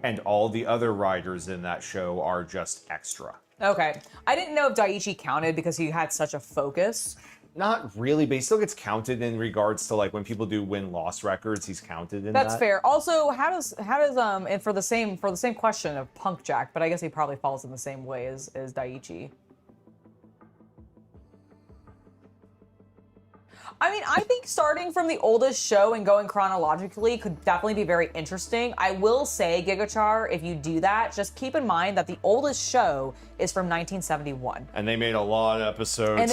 and all the other riders in that show are just extra. Okay. I didn't know if Daiichi counted because he had such a focus. Not really, but he still gets counted in regards to like when people do win-loss records, he's counted in That's fair. Also, how does and for the same question of Punk Jack, but I guess he probably falls in the same way as Daiichi. I mean, I think starting from the oldest show and going chronologically could definitely be very interesting. I will say, Gigachar, if you do that, just keep in mind that the oldest show is from 1971. And they made a lot of episodes. And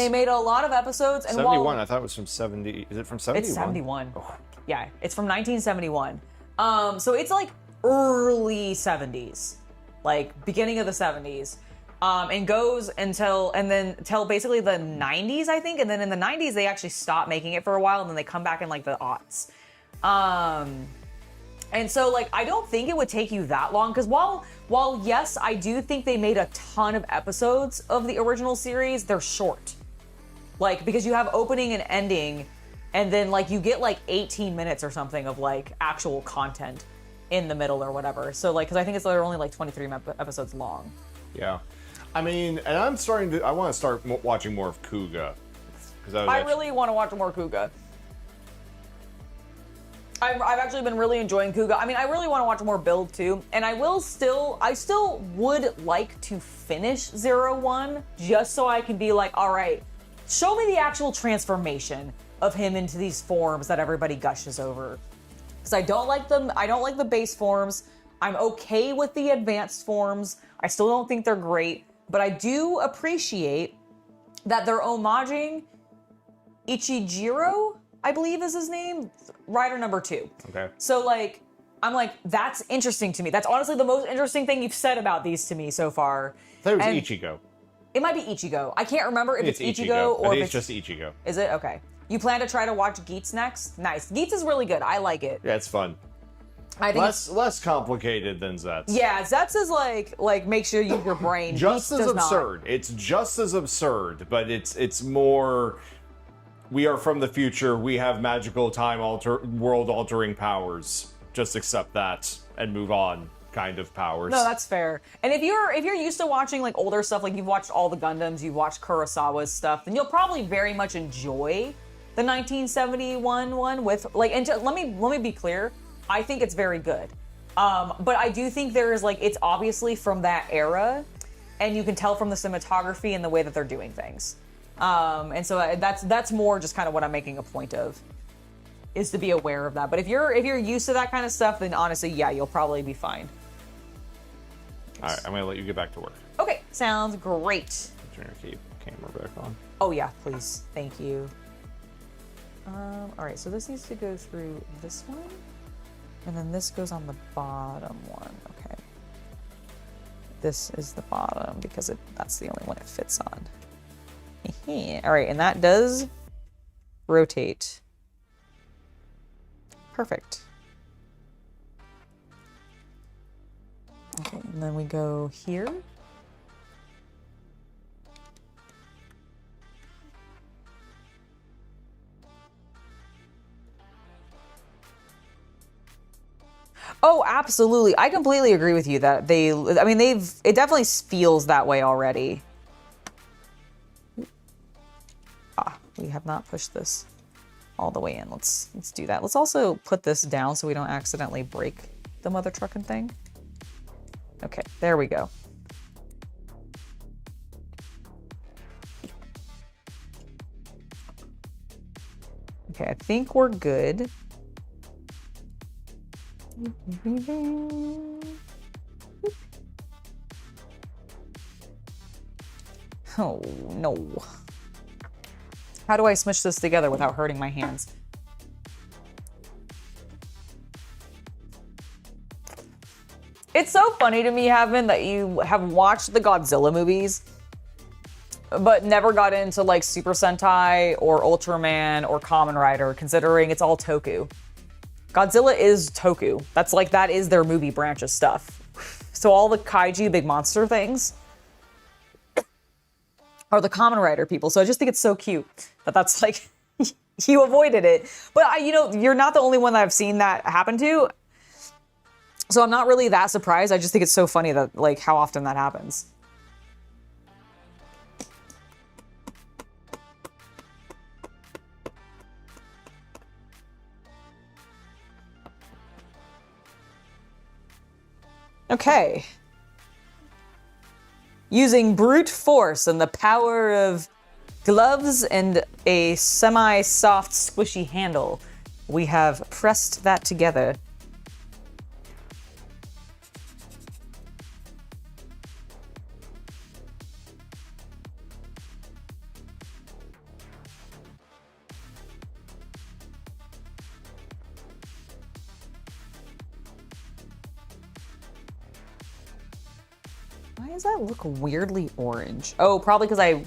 71, I thought it was from 70. Is it from 71? It's 71. Oh. Yeah, it's from 1971. So it's like early 70s, like beginning of the 70s. and goes until basically the 90s, I think. And then in the 90s, they actually stopped making it for a while, and then they come back in like the aughts. And so like, I don't think it would take you that long, because while yes, I do think they made a ton of episodes of the original series, they're short. Like, because you have opening and ending, and then like you get like 18 minutes or something of like actual content in the middle or whatever. So like, because I think they're only like 23 episodes long. Yeah. I mean, and I want to start watching more of Kuga. I really want to watch more Kuga. I've actually been really enjoying Kuga. I mean, I really want to watch more Build too, and I still would like to finish 01 just so I can be like, all right, show me the actual transformation of him into these forms that everybody gushes over. Because I don't like them. I don't like the base forms. I'm okay with the advanced forms. I still don't think they're great, but I do appreciate that they're homaging Ichijiro, I believe is his name, rider number 2. Okay. So like, I'm like, that's interesting to me. That's honestly the most interesting thing you've said about these to me so far. I thought it was Ichigo. It might be Ichigo. I can't remember if it's Ichigo or I think if it's just Ichigo. Is it? Okay. You plan to try to watch Geats next? Nice. Geats is really good. I like it. Yeah, it's fun. I think less complicated than Zetz. Yeah, Zetz is like make sure you use your brain. Just Geats as absurd. Not. It's just as absurd, but it's more. We are from the future. We have magical world altering powers. Just accept that and move on. Kind of powers. No, that's fair. And if you're used to watching like older stuff, like you've watched all the Gundams, you've watched Kurosawa's stuff, then you'll probably very much enjoy the 1971 one with like. And let me be clear. I think it's very good. But I do think there is like, it's obviously from that era, and you can tell from the cinematography and the way that they're doing things. And so that's more just kind of what I'm making a point of, is to be aware of that. But if you're used to that kind of stuff, then honestly, yeah, you'll probably be fine. All right, I'm gonna let you get back to work. Okay, sounds great. Turn your camera back on. Oh yeah, please, thank you. All right, so this needs to go through this one. And then this goes on the bottom one, okay. This is the bottom because that's the only one it fits on. All right, and that does rotate. Perfect. Okay, and then we go here. Oh, absolutely. I completely agree with you that it definitely feels that way already. We have not pushed this all the way in. Let's do that. Let's also put this down so we don't accidentally break the mother trucking thing. Okay, there we go. Okay, I think we're good. Oh, no. How do I smush this together without hurting my hands? It's so funny to me, Havin, that you have watched the Godzilla movies, but never got into like Super Sentai or Ultraman or Kamen Rider, considering it's all Toku. Godzilla is Toku. That is their movie branch of stuff. So all the kaiju big monster things are the Kamen Rider people. So I just think it's so cute that that's like, you avoided it. But you're not the only one that I've seen that happen to. So I'm not really that surprised. I just think it's so funny that like how often that happens. Okay. Using brute force and the power of gloves and a semi-soft squishy handle, we have pressed that together. Why does that look weirdly orange? Oh, probably because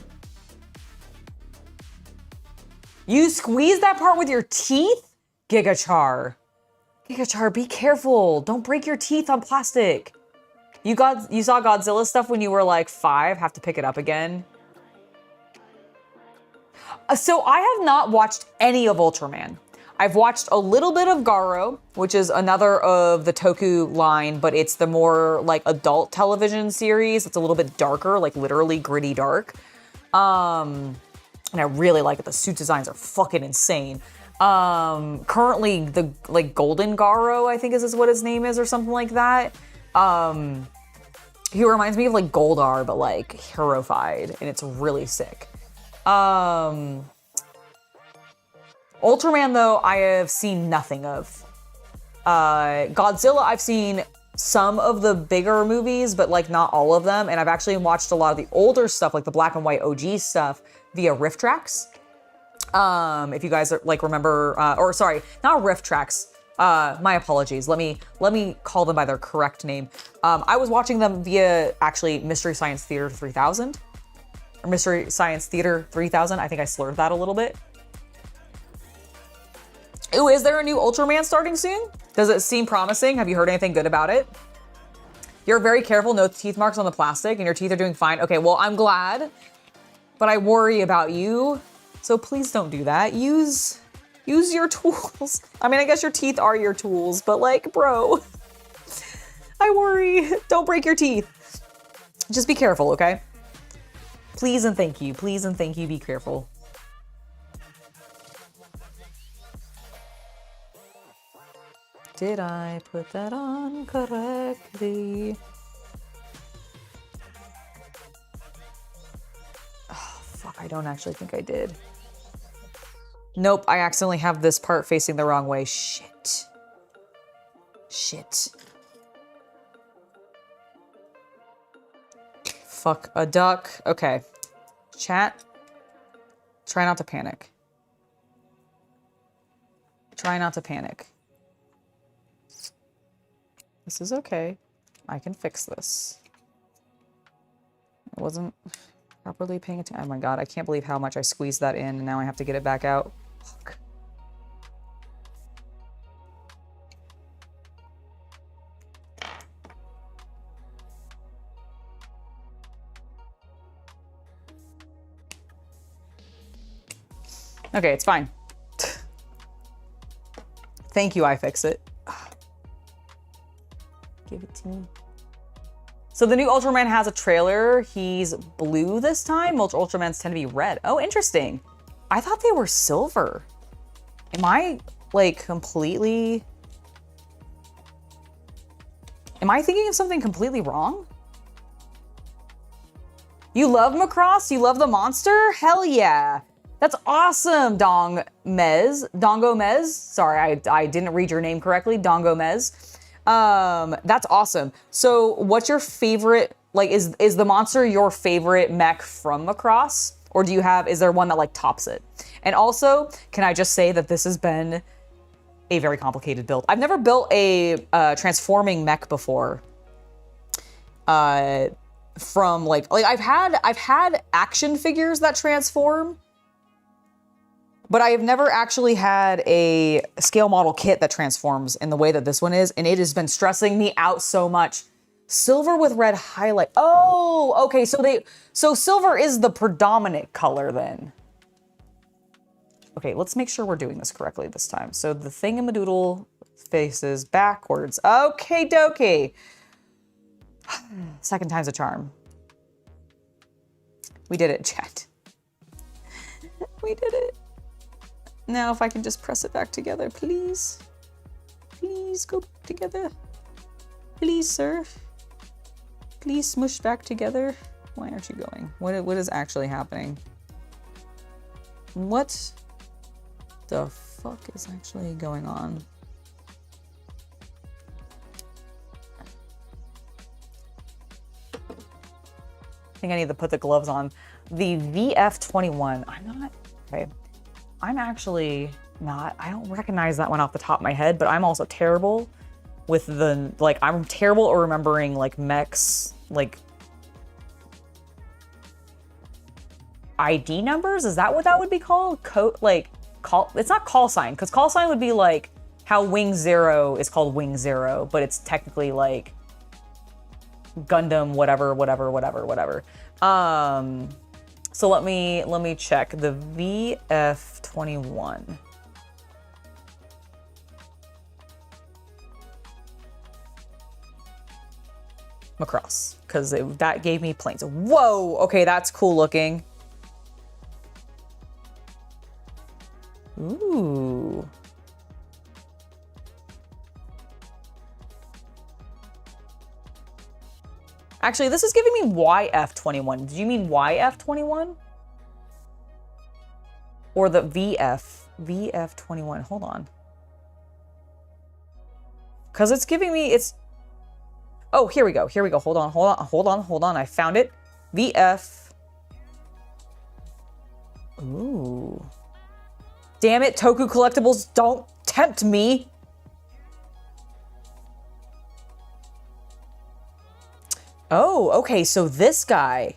You squeeze that part with your teeth? Gigachar. Gigachar, be careful. Don't break your teeth on plastic. You saw Godzilla stuff when you were like 5, have to pick it up again. So I have not watched any of Ultraman. I've watched a little bit of Garo, which is another of the Toku line, but it's the more like adult television series. It's a little bit darker, like literally gritty dark. And I really like it. The suit designs are fucking insane. Currently the like Golden Garo, I think is what his name is or something like that. He reminds me of like Goldar, but like heroified, and it's really sick. Ultraman, though, I have seen nothing of. Godzilla, I've seen some of the bigger movies, but like not all of them. And I've actually watched a lot of the older stuff, like the black and white OG stuff, via Riff Tracks. If you guys like remember, or sorry, not Riff Tracks. My apologies. Let me call them by their correct name. I was watching them via actually Mystery Science Theater 3000, or Mystery Science Theater 3000. I think I slurred that a little bit. Ooh, is there a new Ultraman starting soon? Does it seem promising? Have you heard anything good about it? You're very careful, no teeth marks on the plastic, and your teeth are doing fine. Okay, well, I'm glad, but I worry about you, so please don't do that. Use your tools. I mean, I guess your teeth are your tools, but like, bro, I worry. Don't break your teeth. Just be careful, okay? Please and thank you. Please and thank you, be careful. Did I put that on correctly? Oh, fuck, I don't actually think I did. Nope, I accidentally have this part facing the wrong way. Shit. Shit. Fuck a duck. Okay. Chat. Try not to panic. Try not to panic. This is okay. I can fix this. I wasn't properly paying attention. Oh my god, I can't believe how much I squeezed that in and now I have to get it back out. Fuck. Okay, it's fine. Thank you, iFixit. Give it to me. So the new Ultraman has a trailer. He's blue this time. Most Ultramans tend to be red. Oh, interesting. I thought they were silver. Am I like completely... Am I thinking of something completely wrong? You love Macross? You love the monster? Hell yeah. That's awesome, Dongo Mez. Sorry, I didn't read your name correctly. Dongo Mez. That's awesome. So what's your favorite, like, is the monster your favorite mech from Macross? Or is there one that like tops it? And also, can I just say that this has been a very complicated build. I've never built a transforming mech before. From like I've had action figures that transform, but I have never actually had a scale model kit that transforms in the way that this one is, and it has been stressing me out so much. Silver with red highlight. Oh, okay, so silver is the predominant color then. Okay, let's make sure we're doing this correctly this time. So the thingamadoodle faces backwards. Okay, dokie. Second time's a charm. We did it, chat. We did it. Now if I can just press it back together, please. Please go back together. Please, sir. Please smush back together. Why aren't you going? What is actually happening? What the fuck is actually going on? I think I need to put the gloves on. The VF21, I'm actually not, I don't recognize that one off the top of my head, but I'm also terrible with I'm terrible at remembering like mechs, like ID numbers? Is that what that would be called? It's not call sign, because call sign would be like how Wing Zero is called Wing Zero, but it's technically like Gundam, whatever. So let me check the VF-21. Macross, because that gave me planes. Whoa, okay, that's cool looking. Ooh. Actually, this is giving me YF-21. Did you mean YF-21? Or the VF-21? Hold on. Because it's giving me, oh, here we go. Hold on. I found it. VF. Ooh. Damn it, Toku Collectibles, don't tempt me. Oh, okay, so this guy.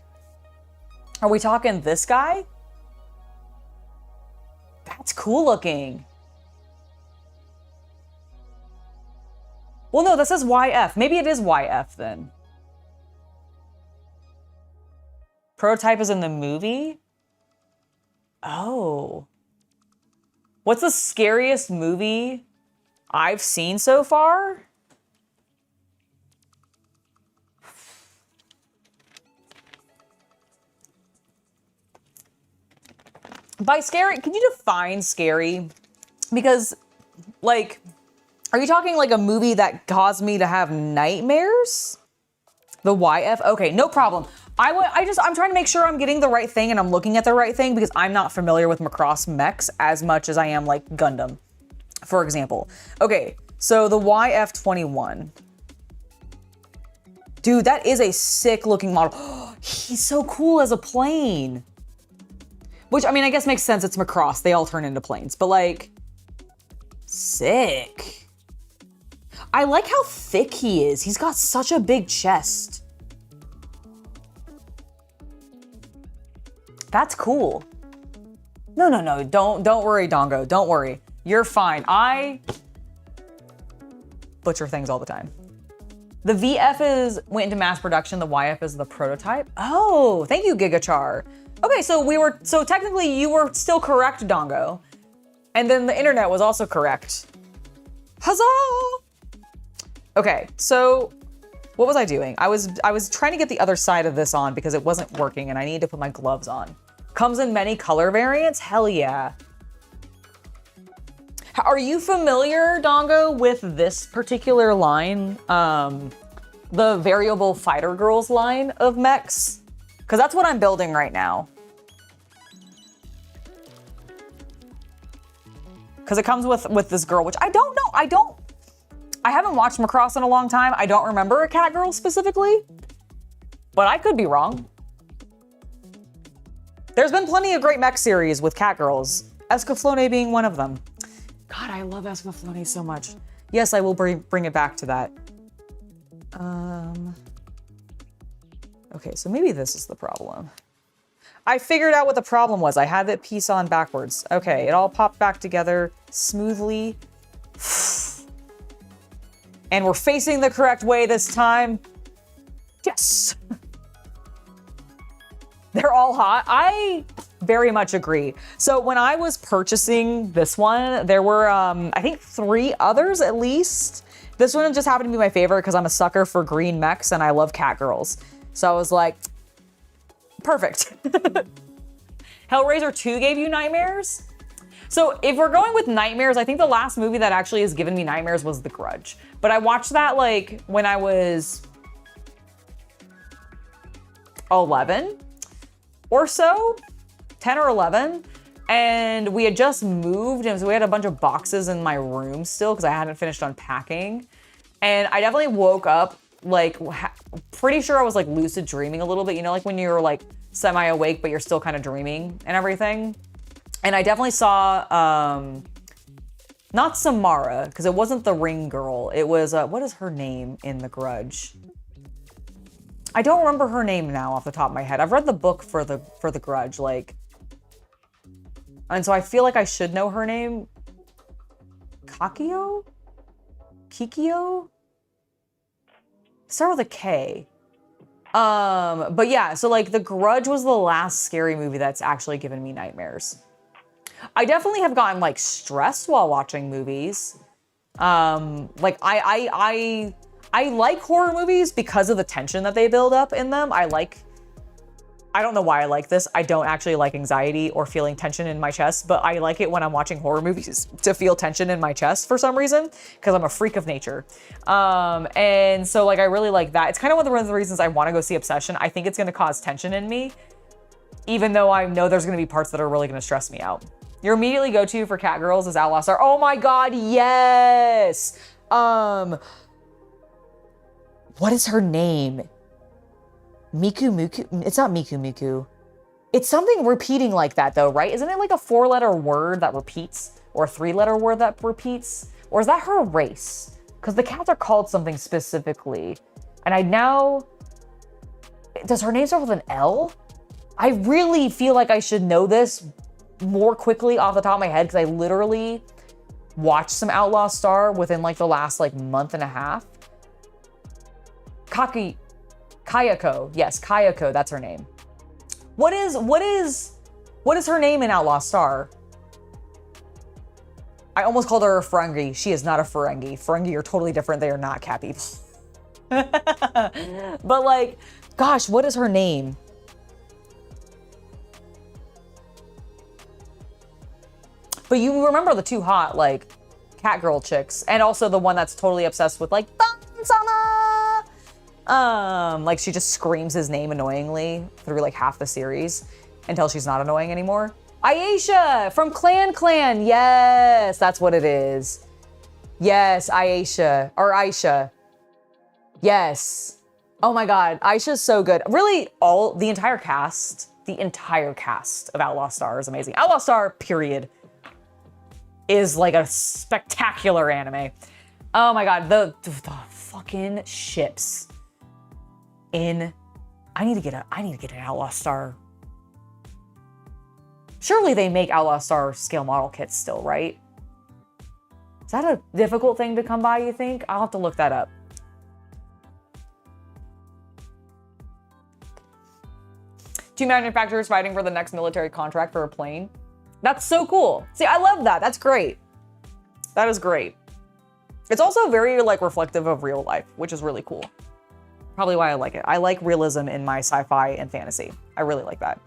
Are we talking this guy? That's cool looking. Well, no, that says YF. Maybe it is YF then. Prototype is in the movie? Oh. What's the scariest movie I've seen so far? By scary, can you define scary? Because, like, are you talking like a movie that caused me to have nightmares? The YF? Okay, no problem. I'm trying to make sure I'm getting the right thing and I'm looking at the right thing because I'm not familiar with Macross mechs as much as I am like Gundam, for example. Okay, so the YF-21. Dude, that is a sick looking model. He's so cool as a plane. Which, I mean, I guess makes sense. It's Macross. They all turn into planes. But, like, sick. I like how thick he is. He's got such a big chest. That's cool. No. Don't worry, Dongo. Don't worry. You're fine. I butcher things all the time. The VF went into mass production. The YF is the prototype. Oh, thank you, Gigachar. Okay, so technically you were still correct, Dongo. And then the internet was also correct. Huzzah! Okay, so what was I doing? I was trying to get the other side of this on because it wasn't working and I needed to put my gloves on. Comes in many color variants? Hell yeah. Are you familiar, Dongo, with this particular line? The Variable Fighter Girls line of mechs? Because that's what I'm building right now. Because it comes with this girl, which I don't know. I haven't watched Macross in a long time. I don't remember a cat girl specifically, but I could be wrong. There's been plenty of great mech series with cat girls, Escaflowne being one of them. God, I love Escaflowne so much. Yes, I will bring it back to that. Okay, so maybe this is the problem. I figured out what the problem was. I had that piece on backwards. Okay, it all popped back together smoothly. And we're facing the correct way this time. Yes. They're all hot. I very much agree. So when I was purchasing this one, there were, I think 3 others at least. This one just happened to be my favorite because I'm a sucker for green mechs and I love cat girls. So I was like, perfect. Hellraiser 2 gave you nightmares? So if we're going with nightmares, I think the last movie that actually has given me nightmares was The Grudge. But I watched that like when I was 11 or so, 10 or 11. And we had just moved and so we had a bunch of boxes in my room still because I hadn't finished unpacking. And I definitely woke up like pretty sure I was like lucid dreaming a little bit, you know, like when you're like semi-awake but you're still kind of dreaming and everything. And I definitely saw not Samara because it wasn't the ring girl. It was what is her name in The Grudge? I don't remember her name now off the top of my head. I've read the book for the Grudge, like, and so I feel like I should know her name. Kikyo? Start with a K. But yeah, so like The Grudge was the last scary movie that's actually given me nightmares. I definitely have gotten like stressed while watching movies. Like I like horror movies because of the tension that they build up in them. I don't know why I like this. I don't actually like anxiety or feeling tension in my chest, but I like it when I'm watching horror movies to feel tension in my chest for some reason, because I'm a freak of nature. And so like, I really like that. It's kind of one of the reasons I want to go see Obsession. I think it's going to cause tension in me, even though I know there's going to be parts that are really going to stress me out. Your immediately go-to for cat girls is Outlaw Star. Oh my God, yes! What is her name? Miku? It's not Miku. It's something repeating like that though, right? Isn't it like a 4-letter word that repeats? Or a 3-letter word that repeats? Or is that her race? Because the cats are called something specifically. And does her name start with an L? I really feel like I should know this more quickly off the top of my head, because I literally watched some Outlaw Star within like the last like month and a half. Kayako. Yes, Kayako, that's her name. What is her name in Outlaw Star? I almost called her a Ferengi. She is not a Ferengi. Ferengi are totally different. They are not cat people. But like, gosh, what is her name? But you remember the two hot, like, cat girl chicks, and also the one that's totally obsessed with like, Bansama! Like she just screams his name annoyingly through like half the series until she's not annoying anymore. Aisha from Clan. Yes, that's what it is. Yes, Aisha. Yes. Oh my God, Aisha's so good. Really, the entire cast of Outlaw Star is amazing. Outlaw Star, period, is like a spectacular anime. Oh my God, the fucking ships in, I need to get an Outlaw Star. Surely they make Outlaw Star scale model kits still, right? Is that a difficult thing to come by, you think? I'll have to look that up. Two manufacturers fighting for the next military contract for a plane. That's so cool. See, I love that. That's great. That is great. It's also very like reflective of real life, which is really cool. Probably why I like it. I like realism in my sci-fi and fantasy. I really like that.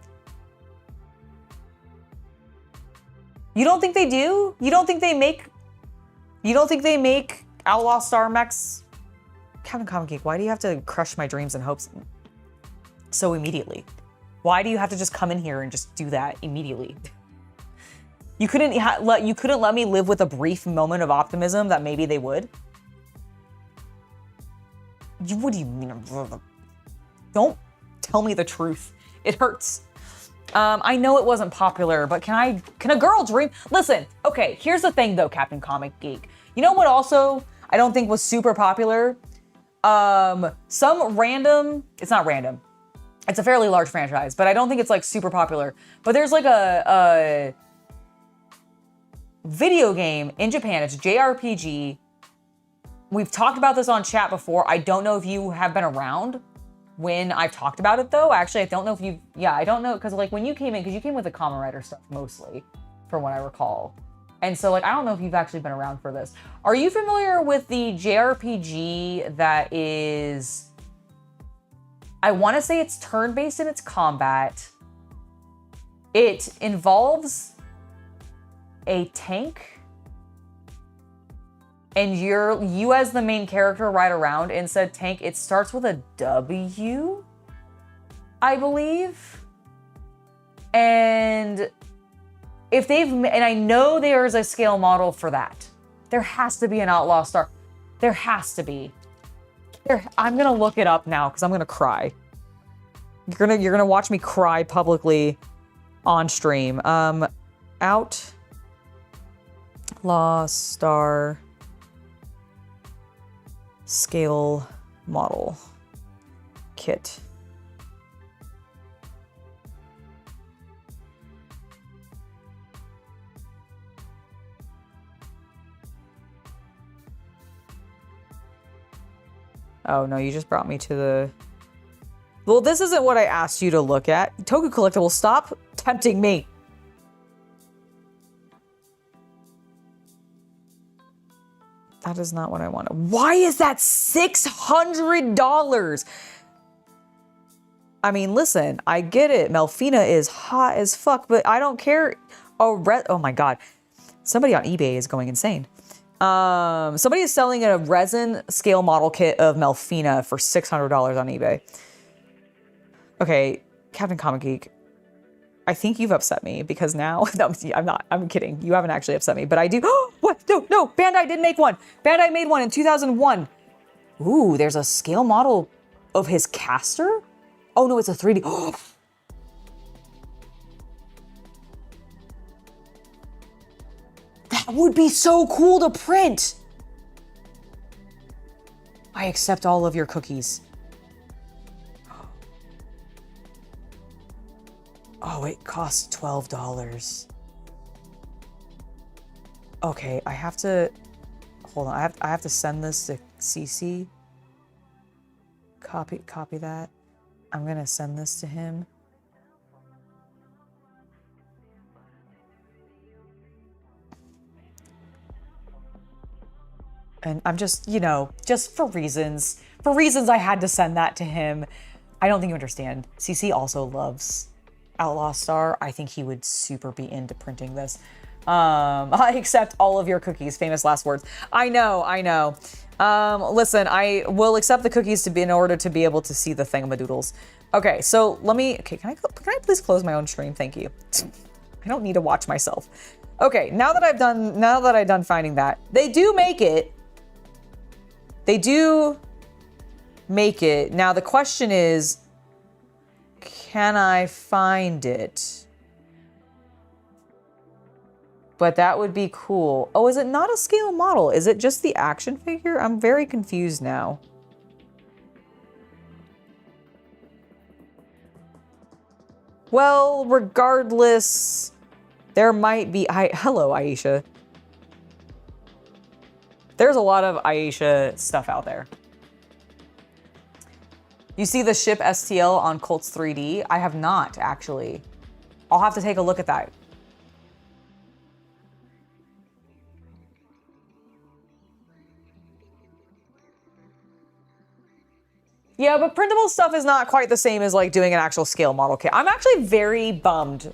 You don't think they do? You don't think they make Outlaw Star mechs? Captain Comic Geek, why do you have to crush my dreams and hopes so immediately? Why do you have to just come in here and just do that immediately? You couldn't let me live with a brief moment of optimism that maybe they would? What do you mean? Don't tell me the truth. It hurts. I know it wasn't popular, but can a girl dream? Listen, okay, here's the thing though, Captain Comic Geek. You know what also I don't think was super popular? Some random, it's not random. It's a fairly large franchise, but I don't think it's like super popular. But there's like a video game in Japan. It's JRPG. We've talked about this on chat before. I don't know if you have been around when I've talked about it though. Actually, I don't know if I don't know, because like when you came in, because you came with the Kamen Rider stuff mostly, from what I recall. And so like, I don't know if you've actually been around for this. Are you familiar with the JRPG that is, I want to say it's turn-based in its combat. It involves a tank, and you as the main character ride around in said tank. It starts with a W, I believe. And I know there's a scale model for that. There has to be an Outlaw Star. There has to be. I'm gonna look it up now because I'm gonna cry. You're gonna watch me cry publicly on stream. Outlaw Star scale model. kit. Oh no, you just brought me to the... Well, this isn't what I asked you to look at. Toku Collectible, stop tempting me. That is not what I wanted. Why is that $600? I mean, listen, I get it. Melfina is hot as fuck, but I don't care. Oh my God. Somebody on eBay is going insane. Somebody is selling a resin scale model kit of Melfina for $600 on eBay. Okay, Captain Comic Geek, I think you've upset me because now, no, I'm not, I'm kidding. You haven't actually upset me, but I do. What? No, Bandai did make one. Bandai made one in 2001. Ooh, there's a scale model of his caster? Oh no, it's a 3D. That would be so cool to print. I accept all of your cookies. Oh, it costs $12. Okay, I have to, hold on. I have to send this to CC. Copy that. I'm gonna send this to him. And I'm just, you know, just for reasons I had to send that to him. I don't think you understand. CC also loves Outlaw Star. I think he would super be into printing this. I accept all of your cookies. Famous last words. I know. Listen, I will accept the cookies in order to be able to see the thingamadoodles. Okay, so let me, can I please close my own stream? Thank you. I don't need to watch myself. Okay, now that I've done finding that, they do make it. Now the question is, can I find it? But that would be cool. Oh, is it not a scale model? Is it just the action figure? I'm very confused now. Well, regardless, there might be... Hello, Aisha. There's a lot of Aisha stuff out there. You see the ship STL on Colts 3D? I have not, actually. I'll have to take a look at that. Yeah, but printable stuff is not quite the same as like doing an actual scale model kit. I'm actually very bummed.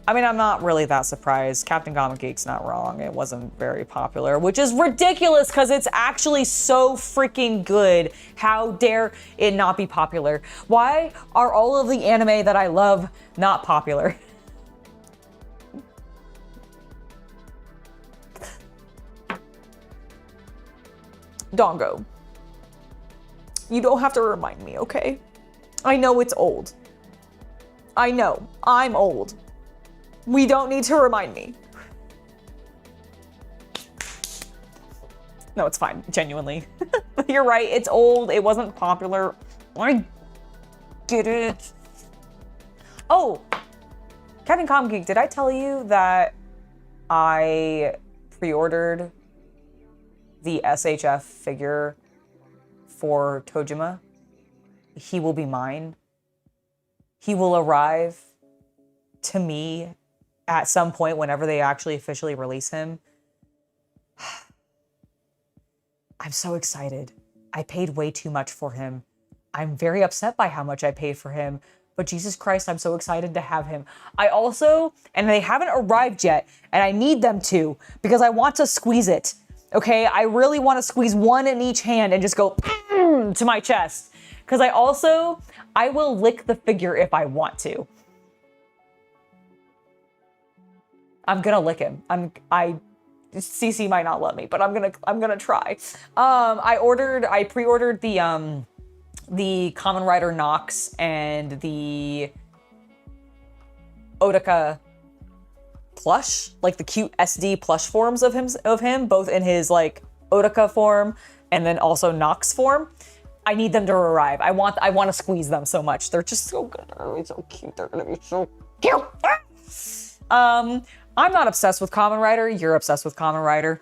I mean, I'm not really that surprised. Captain Comic Geek's not wrong. It wasn't very popular, which is ridiculous because it's actually so freaking good. How dare it not be popular? Why are all of the anime that I love not popular? Dongo. You don't have to remind me, okay? I know it's old. I know. I'm old. We don't need to remind me. No, it's fine. Genuinely. You're right. It's old. It wasn't popular. I get it. Oh, Captain Comic Geek, did I tell you that I pre-ordered the SHF figure for Tojima? He will be mine. He will arrive to me at some point whenever they actually officially release him. I'm so excited. I paid way too much for him. I'm very upset by how much I paid for him, but Jesus Christ, I'm so excited to have him. I also, and they haven't arrived yet, and I need them to, because I want to squeeze it. Okay, I really want to squeeze one in each hand and just go to my chest. Because I will lick the figure if I want to. I'm gonna lick him. CC might not let me, but I'm gonna try. I pre-ordered the Kamen Rider Nox and the Otaka plush, like the cute SD plush forms of him, both in his like Otaka form and then also Nox form. I need them to arrive. I want to squeeze them so much. They're just so good. They're gonna be so cute. They're gonna be so cute. I'm not obsessed with Kamen Rider. You're obsessed with Kamen Rider.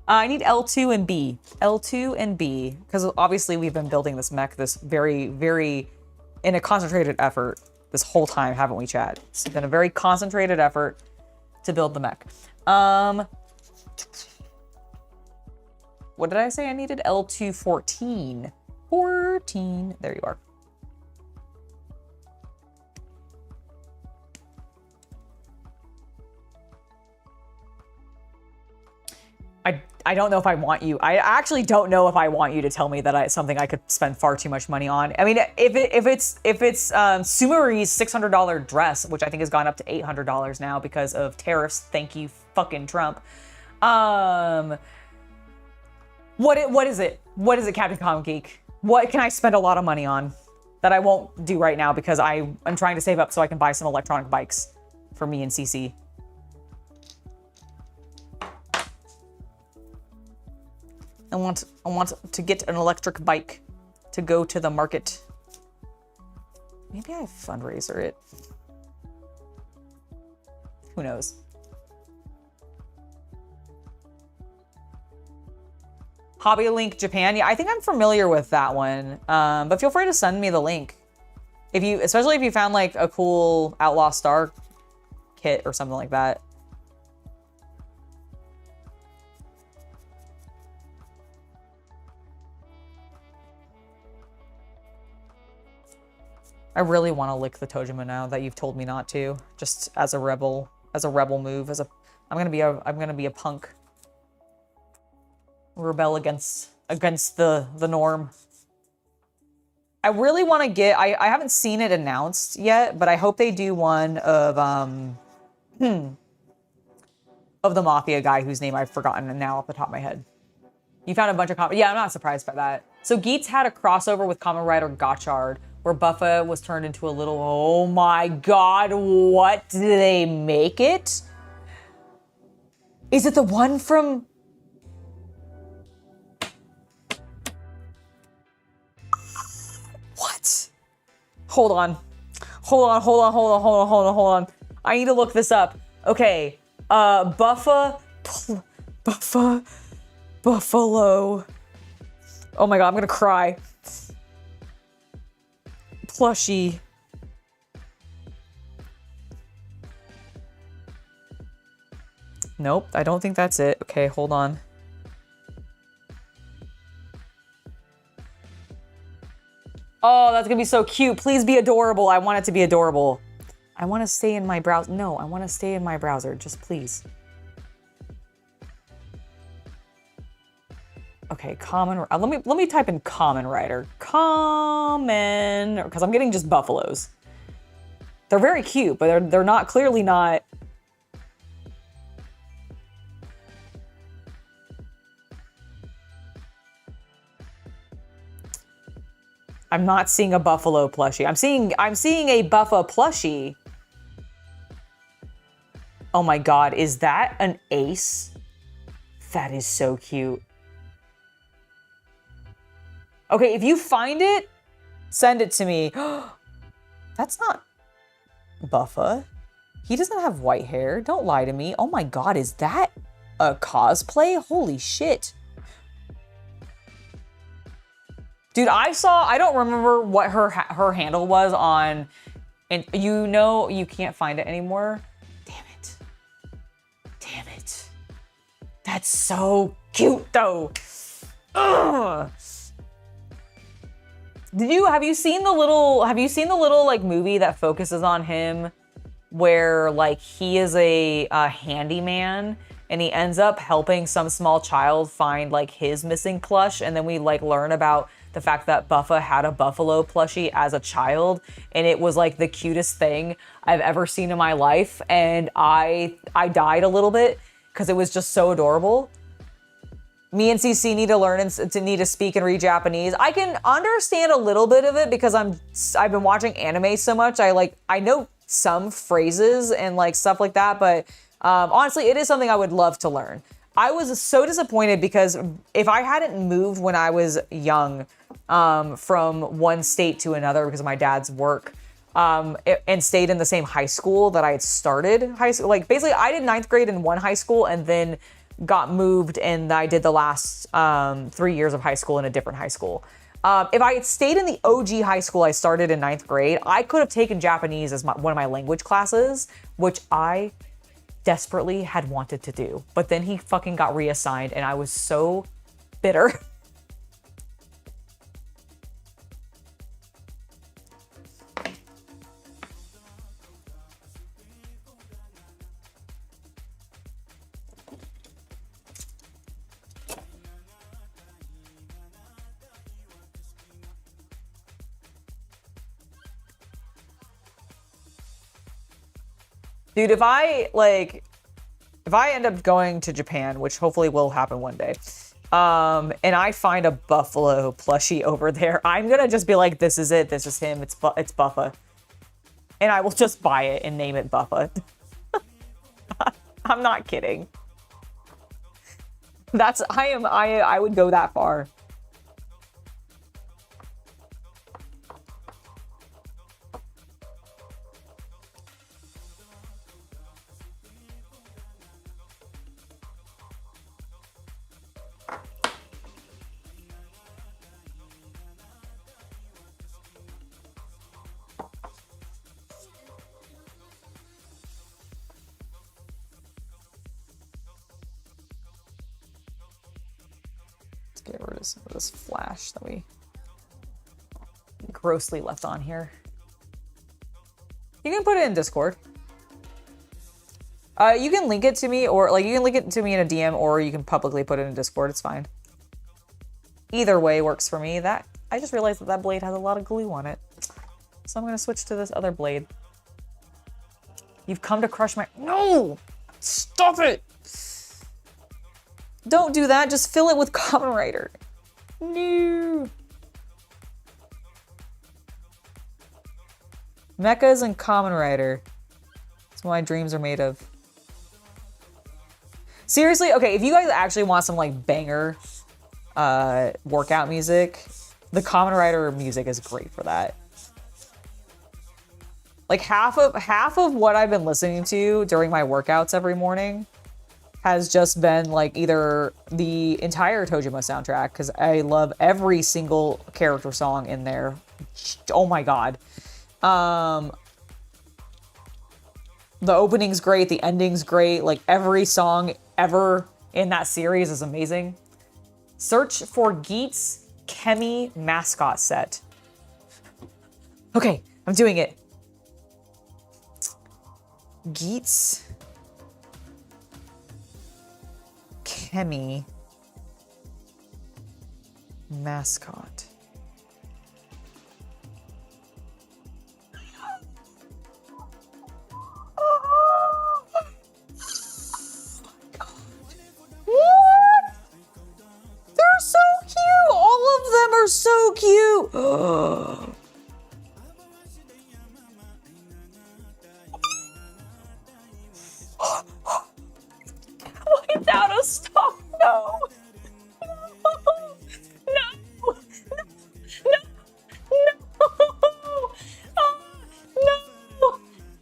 I need L2 and B. L2 and B. Because obviously we've been building this mech this very, very, in a concentrated effort this whole time, haven't we, Chad? It's been a very concentrated effort to build the mech. What did I say I needed? L2 14. 14. There you are. I don't know if I want you. I actually don't know if I want you to tell me that something I could spend far too much money on. I mean, if it's Sumeri's $600 dress, which I think has gone up to $800 now because of tariffs. Thank you, fucking Trump. What is it? What is it, Captain Comic Geek? What can I spend a lot of money on that I won't do right now because I'm trying to save up so I can buy some electronic bikes for me and CC. I want to get an electric bike to go to the market. Maybe I fundraiser it. Who knows? Hobby Link Japan. Yeah, I think I'm familiar with that one. But feel free to send me the link. Especially if you found like a cool Outlaw Star kit or something like that. I really want to lick the Tojima now that you've told me not to. Just as a rebel move. I'm gonna be a punk. Rebel against the norm. I really want to get. I haven't seen it announced yet, but I hope they do one of the Mafia guy whose name I've forgotten now off the top of my head. You found a bunch of yeah, I'm not surprised by that. So Geets had a crossover with Kamen Rider Gotchard, where Buffa was turned into a little, oh my god, what did they make it? Is it the one from... What? Hold on. I need to look this up. Okay, Buffalo. Oh my god, I'm gonna cry. Plushie. Nope, I don't think that's it. Okay, hold on. Oh, that's gonna be so cute. Please be adorable. I want it to be adorable. I want to stay in my browser. No, I want to stay in my browser. Just please. Okay, common. Let me type in Kamen Rider. Common, because I'm getting just buffaloes. They're very cute, but they're not clearly not. I'm not seeing a buffalo plushie. I'm seeing a buffa plushie. Oh my god, is that an ace? That is so cute. Okay, if you find it, send it to me. That's not Buffa. He doesn't have white hair. Don't lie to me. Oh my god, is that a cosplay? Holy shit. Dude, I don't remember what her handle was on, and you know you can't find it anymore. Damn it. Damn it. That's so cute though. Ugh. Have you seen the little like movie that focuses on him where like he is a handyman and he ends up helping some small child find like his missing plush, and then we like learn about the fact that Buffa had a buffalo plushie as a child, and it was like the cutest thing I've ever seen in my life, and I died a little bit because it was just so adorable. Me and CC need to learn and need to speak and read Japanese. I can understand a little bit of it because I've been watching anime so much. I know some phrases and like stuff like that, but honestly, it is something I would love to learn. I was so disappointed because if I hadn't moved when I was young from one state to another because of my dad's work and stayed in the same high school that I had started high school, like basically I did 9th grade in one high school and then got moved and I did the last 3 years of high school in a different high school. If I had stayed in the OG high school I started in 9th grade, I could have taken Japanese as one of my language classes, which I desperately had wanted to do. But then he fucking got reassigned and I was so bitter. Dude, if I end up going to Japan, which hopefully will happen one day, and I find a buffalo plushie over there, I'm gonna just be like, this is it, this is him, it's Buffa. And I will just buy it and name it Buffa. I'm not kidding. I would go that far. Get rid of some of this flash that we grossly left on here. You can put it in Discord. You can link it to me, or like you can link it to me in a DM, or you can publicly put it in Discord. It's fine. Either way works for me. That I just realized that blade has a lot of glue on it, so I'm gonna switch to this other blade. You've come to crush my— No! Stop it! Don't do that, just fill it with Kamen Rider. No. Mechas and Kamen Rider. That's what my dreams are made of. Seriously, okay, if you guys actually want some like banger workout music, the Kamen Rider music is great for that. Like half of what I've been listening to during my workouts every morning has just been like either the entire Tojima soundtrack, because I love every single character song in there. Oh my god. The opening's great, the ending's great, like every song ever in that series is amazing. Search for Geet's Kemi mascot set. Okay, I'm doing it. Geet's Kemi mascot. Oh my god. What? They're so cute. All of them are so cute. It's out of stock. No. No.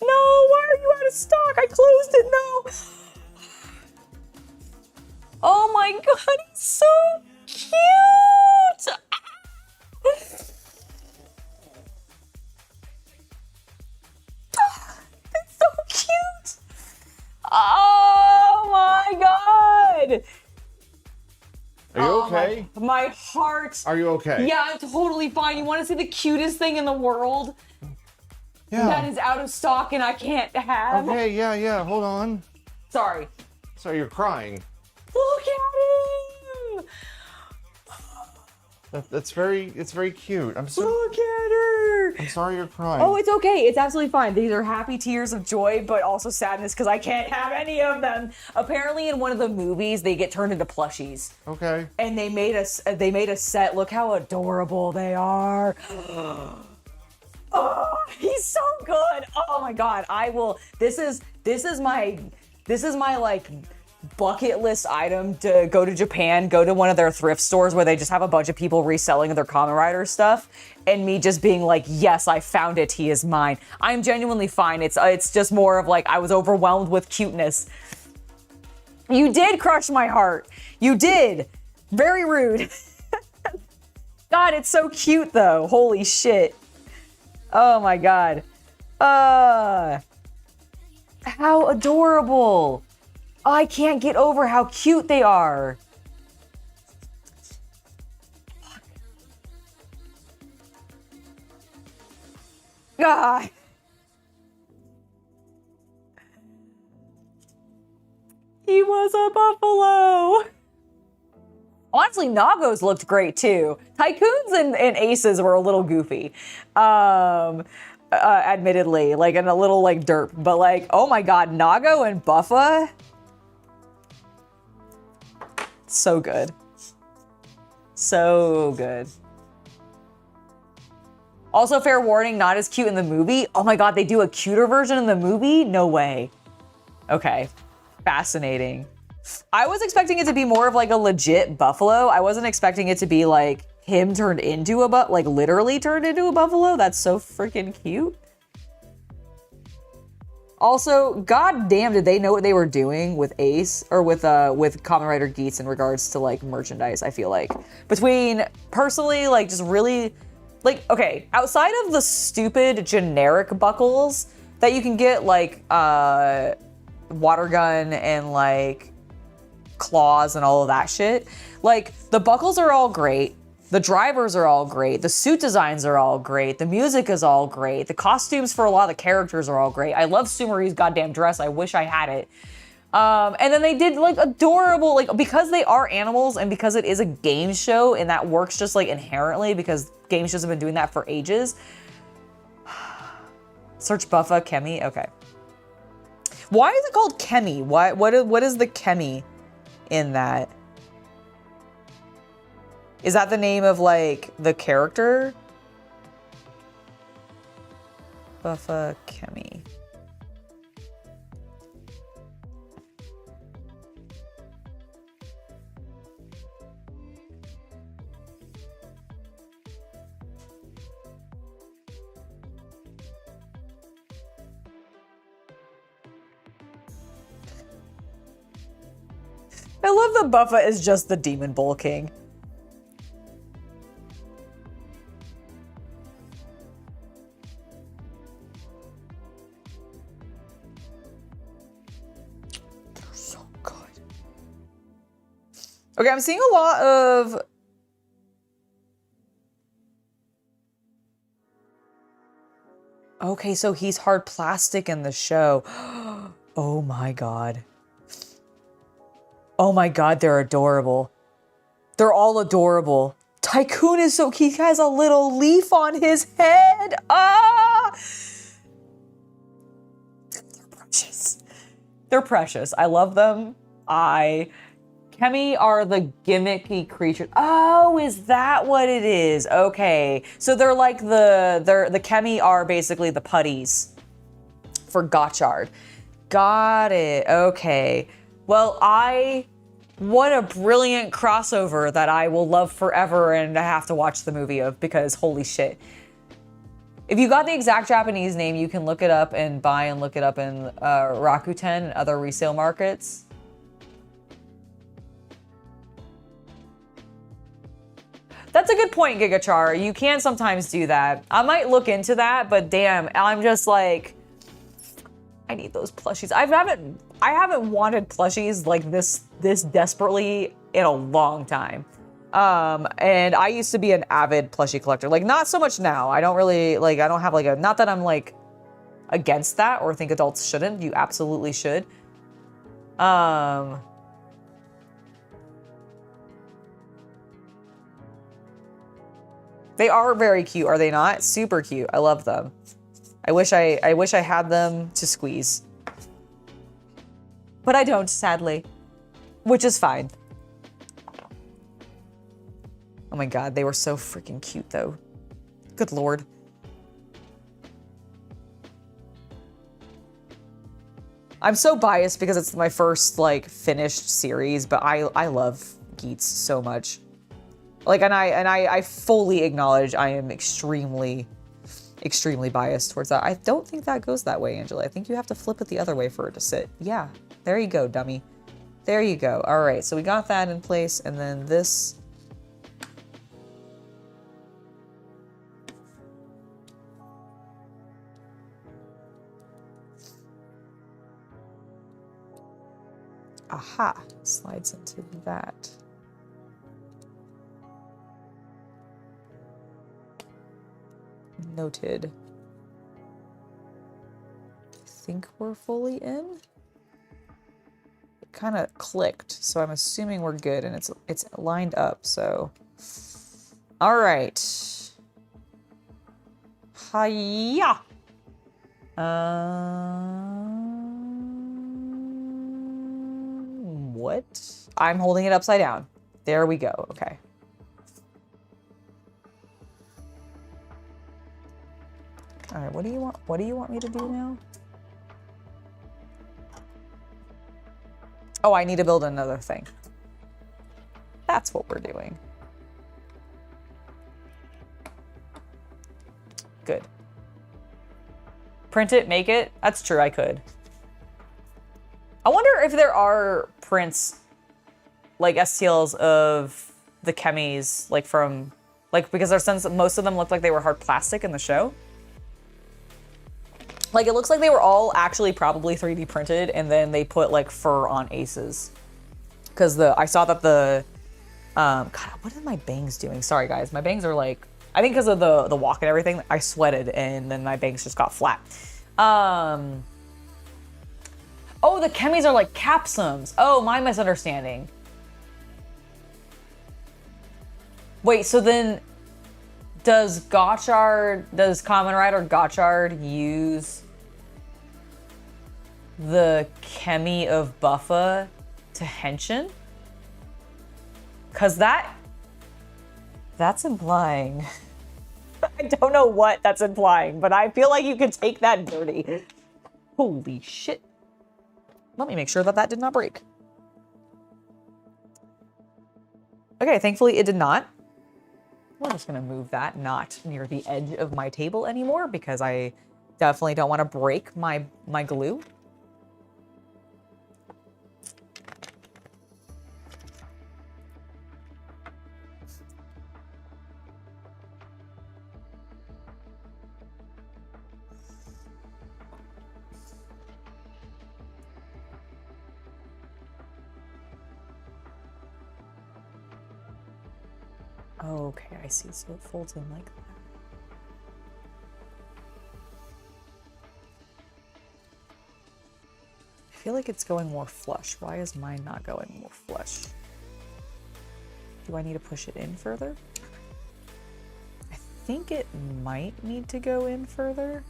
No. Why are you out of stock? I closed it. No. Oh my god, he's so cute. It's so cute. Oh my god! Are you okay? My heart. Are you okay? Yeah, I'm totally fine. You want to see the cutest thing in the world? Yeah. That is out of stock and I can't have. Okay, yeah, hold on. Sorry. So you're crying. Look at him! It's very cute. Look at her! I'm sorry you're crying. Oh, it's okay. It's absolutely fine. These are happy tears of joy, but also sadness because I can't have any of them. Apparently, in one of the movies, they get turned into plushies. Okay. And they made a set. Look how adorable they are. Oh, he's so good. Oh my god. I will. This is my like bucket list item to go to Japan, go to one of their thrift stores where they just have a bunch of people reselling their Kamen Rider stuff, and me just being like, yes, I found it, he is mine. I'm genuinely fine. It's just more of like, I was overwhelmed with cuteness. You did crush my heart. You did. Very rude. God, it's so cute though. Holy shit. Oh my God. How adorable. I can't get over how cute they are. God. He was a buffalo. Honestly, Nago's looked great too. Tycoons and Aces were a little goofy. Admittedly, like, and a little like derp, but like, oh my God, Nago and Buffa. So good. So good. Also, fair warning, not as cute in the movie. Oh my God, they do a cuter version in the movie? No way. Okay, fascinating. I was expecting it to be more of like a legit buffalo. I wasn't expecting it to be like him turned into a like literally turned into a buffalo. That's so freaking cute. Also, goddamn, did they know what they were doing with Ace or with Kamen Rider Geats in regards to like merchandise? I feel like between personally, like just really, like, okay, outside of the stupid generic buckles that you can get, like water gun and like claws and all of that shit, like the buckles are all great. The drivers are all great. The suit designs are all great. The music is all great. The costumes for a lot of the characters are all great. I love Sumeri's goddamn dress. I wish I had it. And then they did like adorable, like, because they are animals and because it is a game show and that works just like inherently because game shows have been doing that for ages. Search Buffa Kemi. Okay. Why is it called Kemi? What is the Kemi in that? Is that the name of like the character? Buffa Kemi. I love that Buffa is just the Demon Bull King. Okay, I'm seeing a lot of... Okay, so he's hard plastic in the show. Oh my God. Oh my God, they're adorable. They're all adorable. Tycoon is so cute. He has a little leaf on his head. Ah! They're precious. They're precious. I love them. Kemi are the gimmicky creatures. Oh, is that what it is? Okay. So they're like the Kemi are basically the putties for Gotchard. Got it. Okay. Well, what a brilliant crossover that I will love forever and I have to watch the movie of because holy shit. If you got the exact Japanese name, you can look it up and buy and look it up in Rakuten and other resale markets. That's a good point, Gigachar. You can sometimes do that. I might look into that, but damn, I'm just like, I need those plushies. I haven't wanted plushies like this desperately in a long time. And I used to be an avid plushie collector. Like, not so much now. I don't really, like, I don't have like a, not that I'm like against that or think adults shouldn't. You absolutely should. They are very cute, are they not? Super cute. I love them. I wish I had them to squeeze. But I don't, sadly. Which is fine. Oh my God, they were so freaking cute though. Good Lord. I'm so biased because it's my first like finished series, but I love Geats so much. Like, and I fully acknowledge I am extremely biased towards that. I don't think that goes that way, Angela. I think you have to flip it the other way for it to sit. Yeah, there you go, dummy. There you go. All right, so we got that in place, and then this. Aha, slides into that. Noted. I think we're fully in. It kind of clicked, so I'm assuming we're good, and it's lined up. So, all right. Hiya. What? I'm holding it upside down. There we go. Okay. All right, what do you want? What do you want me to do now? Oh, I need to build another thing. That's what we're doing. Good. Print it, make it. That's true, I could. I wonder if there are prints, like STLs of the chemis, like from, like, because there's since most of them looked like they were hard plastic in the show. Like, it looks like they were all actually probably 3D printed, and then they put, like, fur on aces. Because I saw that the, God, what are my bangs doing? Sorry, guys. My bangs are, like, I think because of the walk and everything, I sweated, and then my bangs just got flat. Oh, the chemis are, like, capsums. Oh, my misunderstanding. Wait, so then... Does Kamen Rider Gotchard use the chemi of Buffa to Henshin? Cause that's implying. I don't know what that's implying, but I feel like you could take that dirty. Holy shit. Let me make sure that did not break. Okay, thankfully it did not. We're just gonna move that not near the edge of my table anymore because I definitely don't want to break my glue. Okay, I see. So it folds in like that. I feel like it's going more flush. Why is mine not going more flush? Do I need to push it in further? I think it might need to go in further.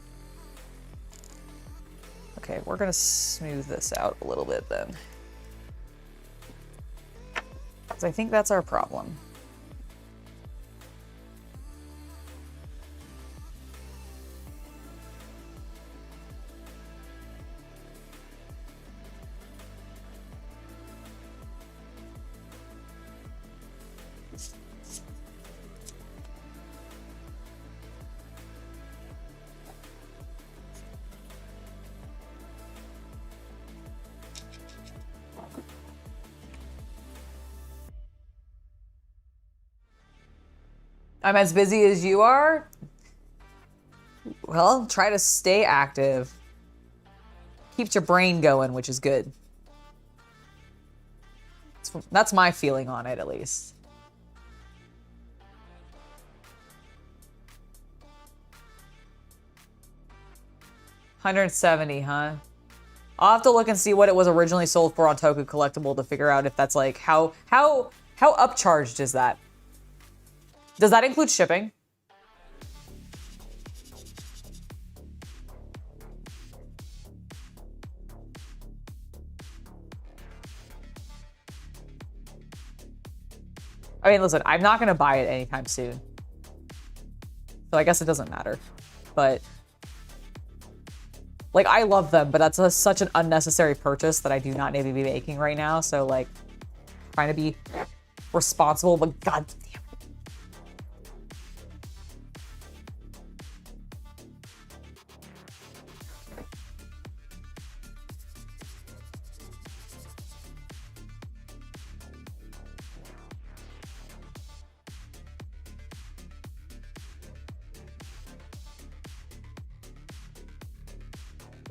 Okay, we're gonna smooth this out a little bit then. Because I think that's our problem. I'm as busy as you are? Well, try to stay active. Keeps your brain going, which is good. That's my feeling on it, at least. $170, huh? I'll have to look and see what it was originally sold for on Toku Collectible to figure out if that's like how upcharged is that? Does that include shipping? I mean, listen, I'm not gonna buy it anytime soon. So I guess it doesn't matter. But Like, I love them, but that's such an unnecessary purchase that I do not need to be making right now. So, like, trying to be responsible, but god damn.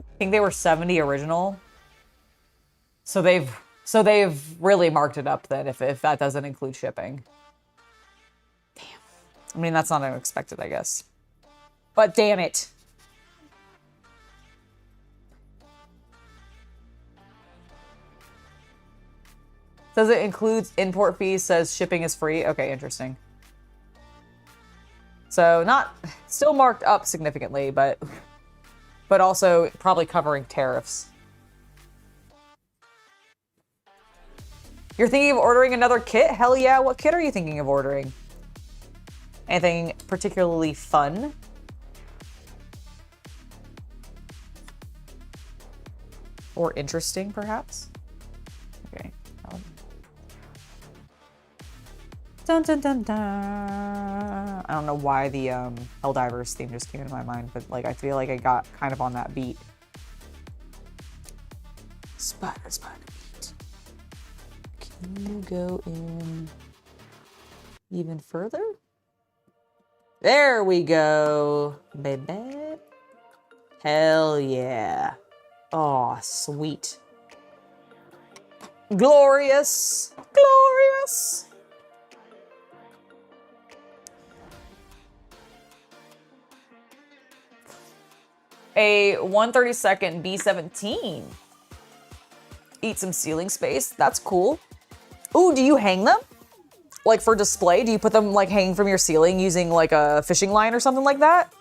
I think they were 70 original. So they've really marked it up then if that doesn't include shipping. Damn. I mean, that's not unexpected, I guess. But damn it. Says it includes import fees, says shipping is free. Okay, interesting. So still marked up significantly, but also probably covering tariffs. You're thinking of ordering another kit? Hell yeah, what kit are you thinking of ordering? Anything particularly fun? Or interesting, perhaps? Okay. Dun dun dun dun. I don't know why the Helldivers theme just came into my mind, but like I feel like I got kind of on that beat. Spider beat. Can you go in even further? There we go, baby. Hell yeah. Oh, sweet. Glorious. Glorious. A 1/32 B-17. Eat some ceiling space. That's cool. Ooh, do you hang them? Like for display? Do you put them like hanging from your ceiling using like a fishing line or something like that?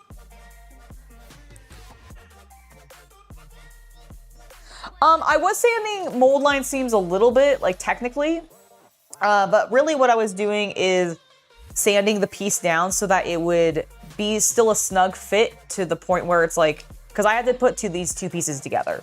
I was sanding mold line seams a little bit, like technically. But really what I was doing is sanding the piece down so that it would be still a snug fit to the point where it's like, because I had to put these two pieces together.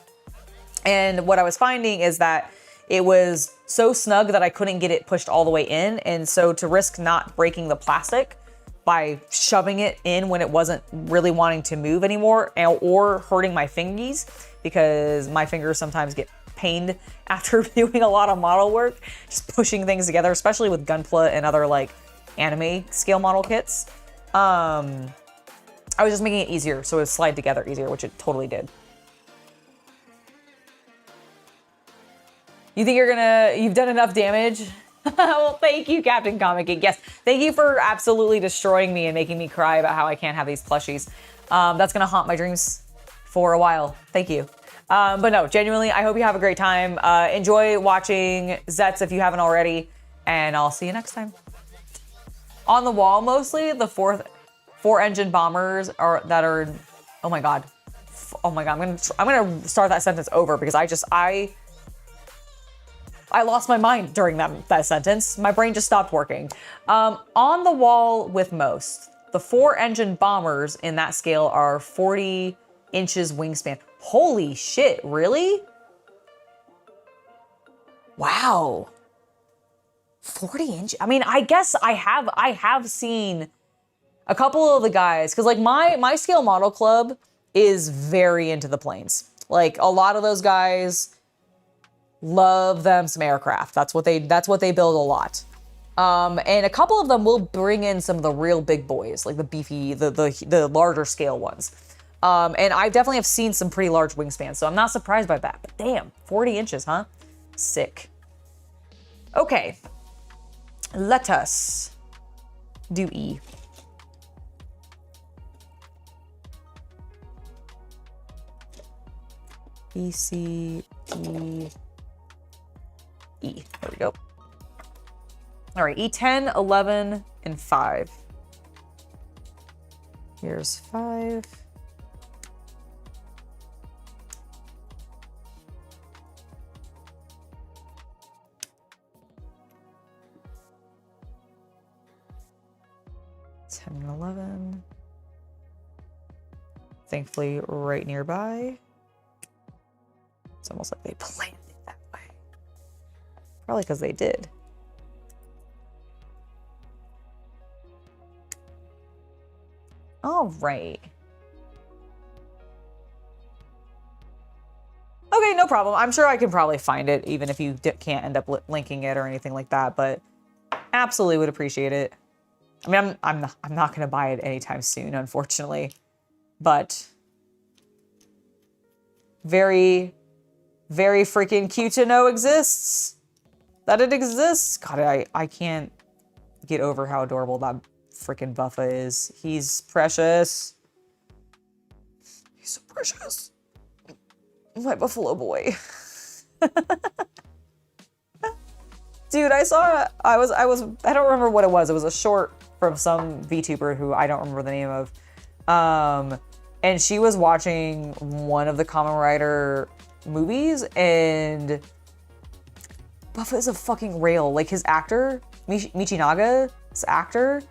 And what I was finding is that it was so snug that I couldn't get it pushed all the way in. And so to risk not breaking the plastic by shoving it in when it wasn't really wanting to move anymore, or hurting my fingies, because my fingers sometimes get pained after doing a lot of model work, just pushing things together, especially with Gunpla and other like anime scale model kits. I was just making it easier so it would slide together easier, which it totally did. You think you've done enough damage? Well, thank you, Captain Comic Geek. Yes, thank you for absolutely destroying me and making me cry about how I can't have these plushies. That's gonna haunt my dreams for a while. Thank you. But no, genuinely, I hope you have a great time. Enjoy watching Zets if you haven't already, and I'll see you next time. On the wall, mostly, the four engine bombers are, oh my God. Oh my God, I'm gonna start that sentence over because I lost my mind during that sentence. My brain just stopped working. On the wall with most, the 4 engine bombers in that scale are 40 inches wingspan. Holy shit, really? Wow. 40 inches? I mean, I guess I have seen a couple of the guys, because like my scale model club is very into the planes. Like a lot of those guys love them some aircraft. That's what they build a lot. And a couple of them will bring in some of the real big boys, like the beefy, the larger scale ones. And I definitely have seen some pretty large wingspans, so I'm not surprised by that. But damn, 40 inches, huh? Sick. Okay. Let us do E. B, C, D, E. There we go. All right, E10, 11, and 5. Here's 5. Ten and 11. Thankfully, right nearby. almost like they planned it that way. Probably because they did. All right. Okay, no problem. I'm sure I can probably find it, even if you can't end up linking it or anything like that. But absolutely would appreciate it. I mean, I'm not going to buy it anytime soon, unfortunately. But very, very freaking cute to know exists. That it exists. God, I can't get over how adorable that freaking Buffa is. He's precious. He's so precious. My buffalo boy. Dude, I don't remember what it was. It was a short from some VTuber who I don't remember the name of. And she was watching one of the Kamen Rider movies, and Buffa is a fucking rail. Like, his actor, Michinaga's actor,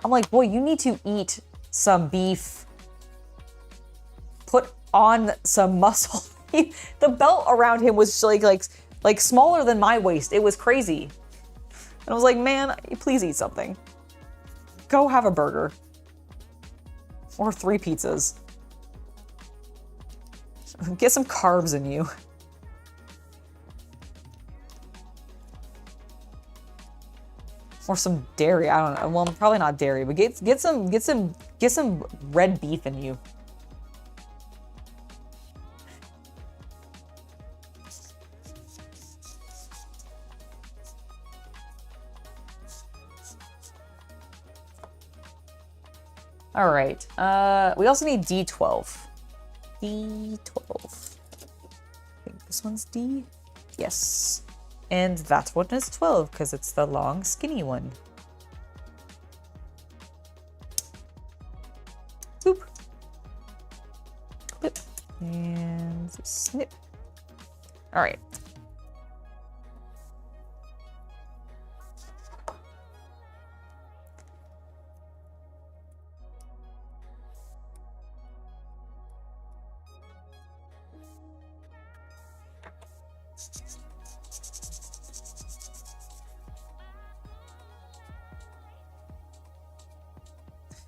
I'm like, boy, you need to eat some beef, put on some muscle. The belt around him was like smaller than my waist. It was crazy. And I was like, man, please eat something. Go have a burger. Or 3 pizzas. Get some carbs in you. Or some dairy. I don't know. Well, probably not dairy, but get some red beef in you. All right. We also need D12. D12. I think this one's D. Yes. And that one is 12 because it's the long, skinny one. Boop. Boop. And snip. All right.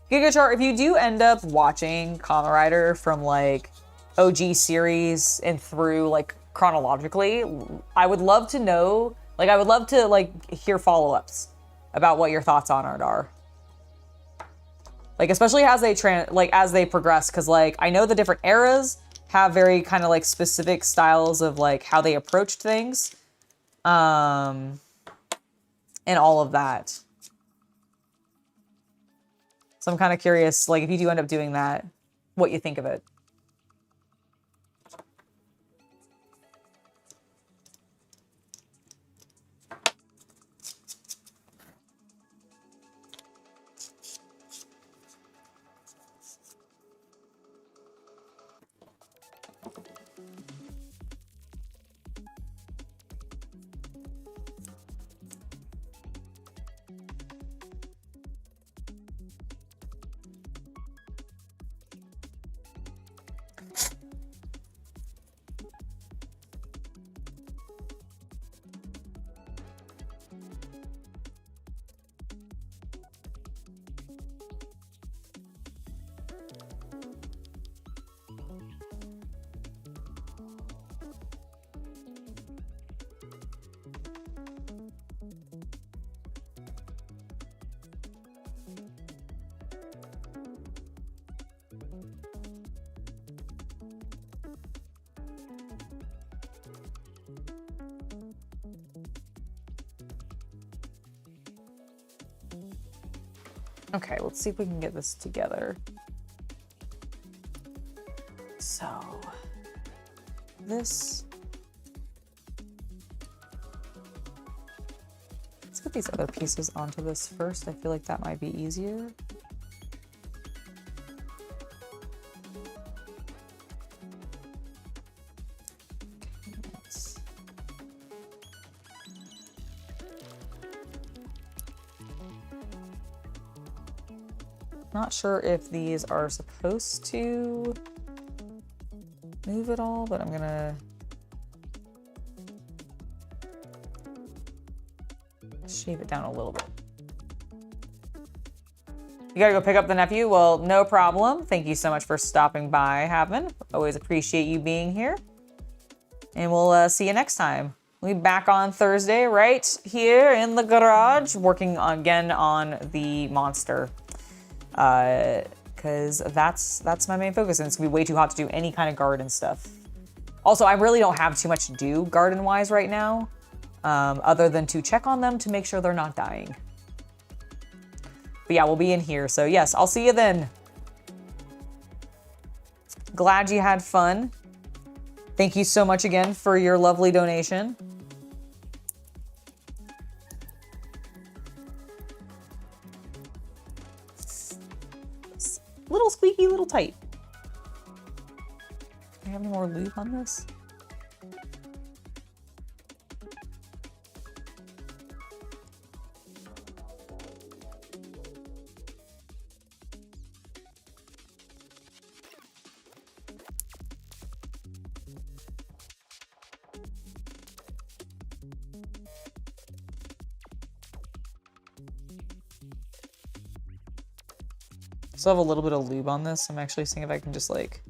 Gigachart, if you do end up watching Kamen Rider from like OG series and through like chronologically, I would love to know, like I would love to like hear follow-ups about what your thoughts on it are. Like especially as they progress, because like I know the different eras have very kind of like specific styles of like how they approached things. And all of that. So I'm kind of curious, like, if you do end up doing that, what you think of it. Okay, let's see if we can get this together. So, this. Let's get these other pieces onto this first. I feel like that might be easier. Not sure if these are supposed to move at all, but I'm gonna shave it down a little bit. You gotta go pick up the nephew? Well, no problem. Thank you so much for stopping by, Havman. Always appreciate you being here. And we'll see you next time. We'll be back on Thursday right here in the garage, working again on the monster. Because that's my main focus, and it's gonna be way too hot to do any kind of garden stuff. Also, I really don't have too much to do garden-wise right now, other than to check on them to make sure they're not dying. But yeah, we'll be in here. So yes, I'll see you then. Glad you had fun. Thank you so much again for your lovely donation. Little squeaky, little tight. Do I have any more lube on this? Still have a little bit of lube on this. I'm actually seeing if I can just like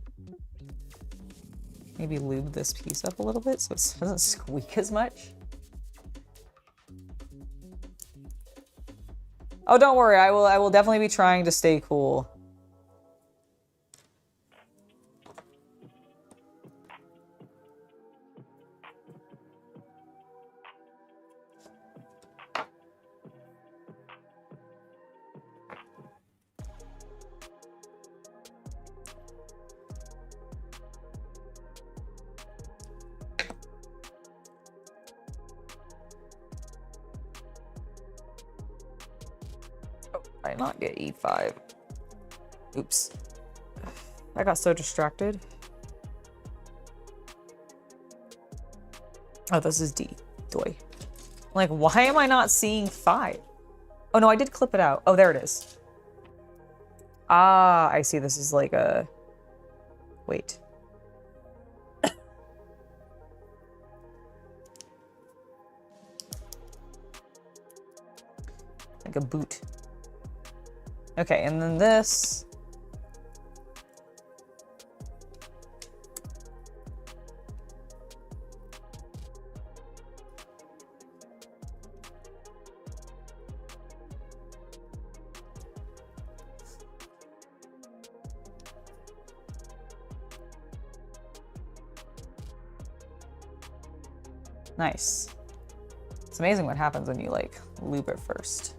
maybe lube this piece up a little bit so it doesn't squeak as much. Oh, don't worry. I will definitely be trying to stay cool. I not get E5. Oops. I got so distracted. Oh, this is D. Doy. Like, why am I not seeing 5? Oh, no, I did clip it out. Oh, there it is. Ah, I see. This is like a... Wait. Like a boot. Okay, and then this. Nice. It's amazing what happens when you like lube it first.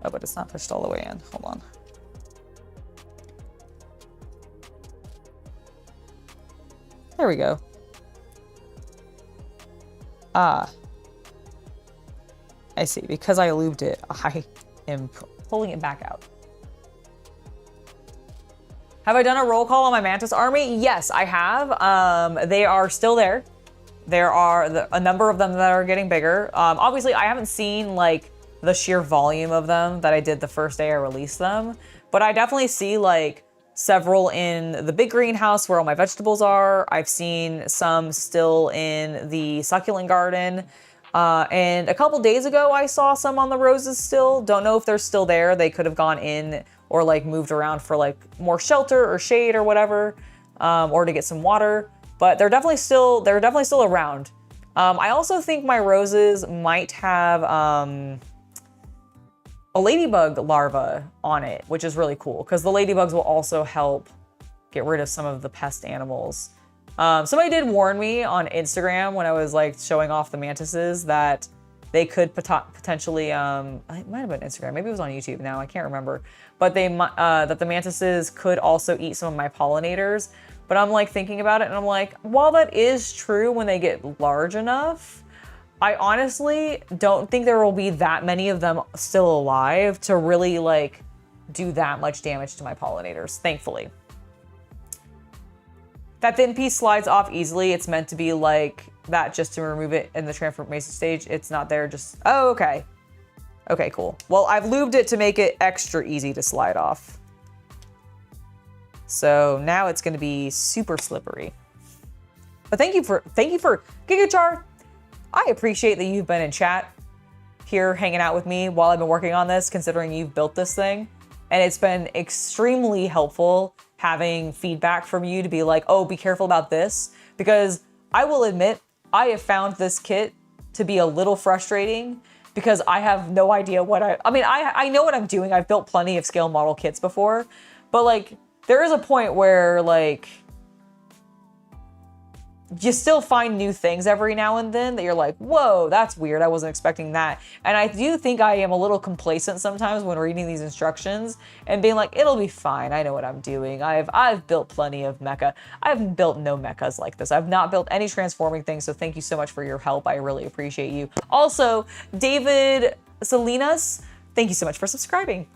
Oh, but it's not pushed all the way in. Hold on. There we go. Ah. I see. Because I lubed it, I am pulling it back out. Have I done a roll call on my Mantis army? Yes, I have. They are still there. There are a number of them that are getting bigger. Obviously, I haven't seen like the sheer volume of them that I did the first day I released them. But I definitely see like several in the big greenhouse where all my vegetables are. I've seen some still in the succulent garden. And a couple days ago, I saw some on the roses still. Don't know if they're still there. They could have gone in or like moved around for like more shelter or shade or whatever, or to get some water. But they're definitely still around. I also think my roses might have a ladybug larva on it, which is really cool because the ladybugs will also help get rid of some of the pest animals. Somebody did warn me on Instagram when I was like showing off the mantises that they could potentially, it might have been Instagram, maybe it was on YouTube now, I can't remember. But that the mantises could also eat some of my pollinators. But I'm like thinking about it and I'm like, while that is true when they get large enough, I honestly don't think there will be that many of them still alive to really like do that much damage to my pollinators, thankfully. That thin piece slides off easily. It's meant to be like that just to remove it in the transformation stage. It's not there just, oh, okay. Okay, cool. Well, I've lubed it to make it extra easy to slide off. So now it's gonna be super slippery. But thank you for Gigachar. I appreciate that you've been in chat. here hanging out with me while I've been working on this, considering you've built this thing. And it's been extremely helpful having feedback from you to be like, oh, be careful about this. Because I will admit, I have found this kit to be a little frustrating because I have no idea what I know what I'm doing. I've built plenty of scale model kits before, but like there is a point where like you still find new things every now and then that you're like, whoa, that's weird. I wasn't expecting that. And I do think I am a little complacent sometimes when reading these instructions and being like, it'll be fine. I know what I'm doing. I've built plenty of mecha. I haven't built no mechas like this. I've not built any transforming things. So thank you so much for your help. I really appreciate you. Also, David Salinas, thank you so much for subscribing.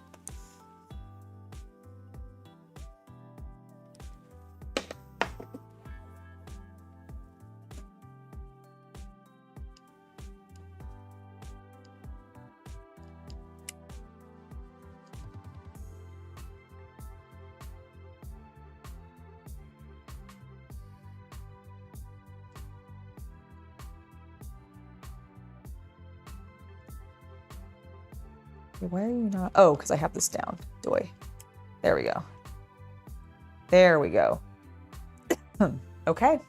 Why are you not? Oh, because I have this down. Doy. There we go. There we go. Okay.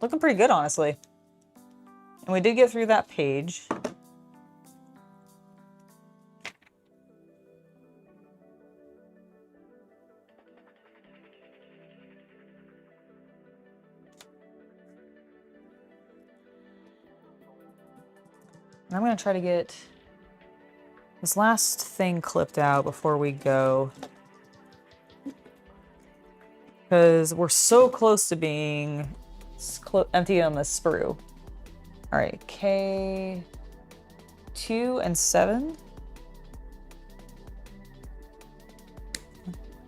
Looking pretty good, honestly. And we did get through that page. And I'm gonna try to get this last thing clipped out before we go. Because we're so close to being empty on the sprue. All right, K2 and 7.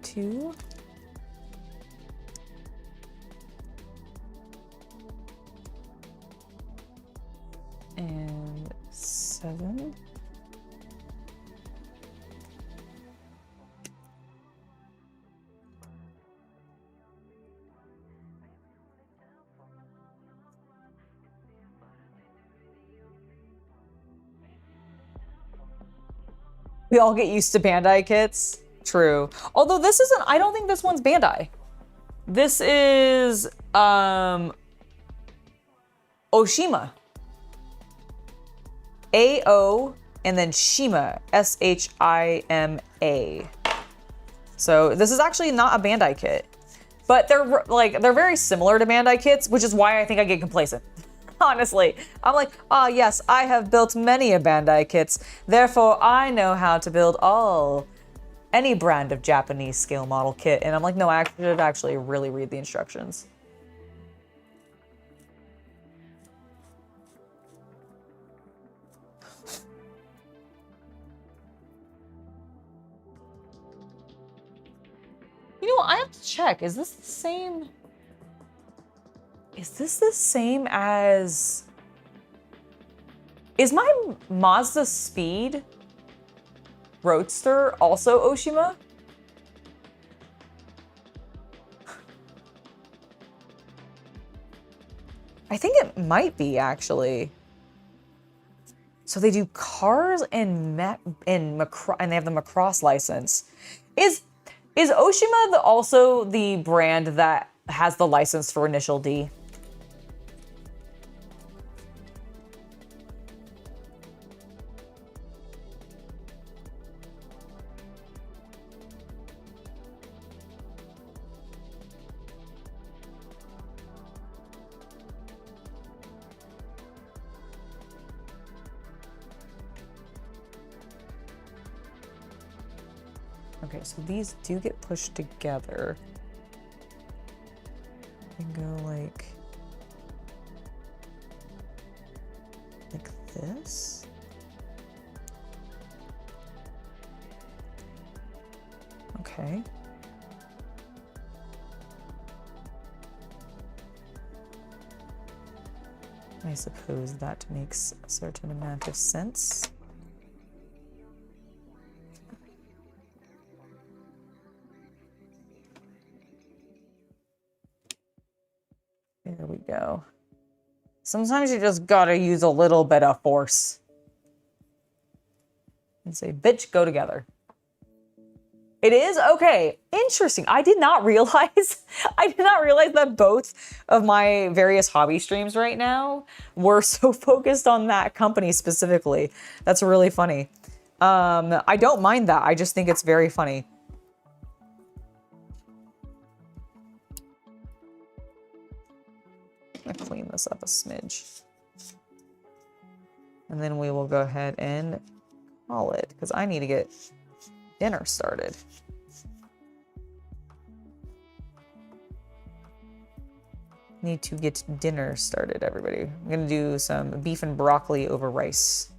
2. And 7. We all get used to Bandai kits. True. Although this isn't, I don't think this one's Bandai. This is Oshima. A-O and then Shima. S-H-I-M-A. So this is actually not a Bandai kit. But they're very similar to Bandai kits, which is why I think I get complacent. Honestly, I'm like, ah, yes, I have built many a Bandai kits. Therefore, I know how to build any brand of Japanese scale model kit. And I'm like, no, I should actually really read the instructions. You know what? I have to check. Is this the same? Is this the same as... Is my Mazda Speed Roadster also Oshima? I think it might be, actually. So they do cars and Macross, and they have the Macross license. Is Oshima also the brand that has the license for Initial D? Okay, so these do get pushed together. And go like this. Okay. I suppose that makes a certain amount of sense. There we go. Sometimes you just gotta use a little bit of force. And say, bitch, go together. It is? Okay. Interesting. I did not realize that both of my various hobby streams right now were so focused on that company specifically. That's really funny. I don't mind that. I just think it's very funny. I'm gonna clean this up a smidge. And then we will go ahead and call it, because I need to get dinner started. Need to get dinner started, everybody. I'm gonna do some beef and broccoli over rice.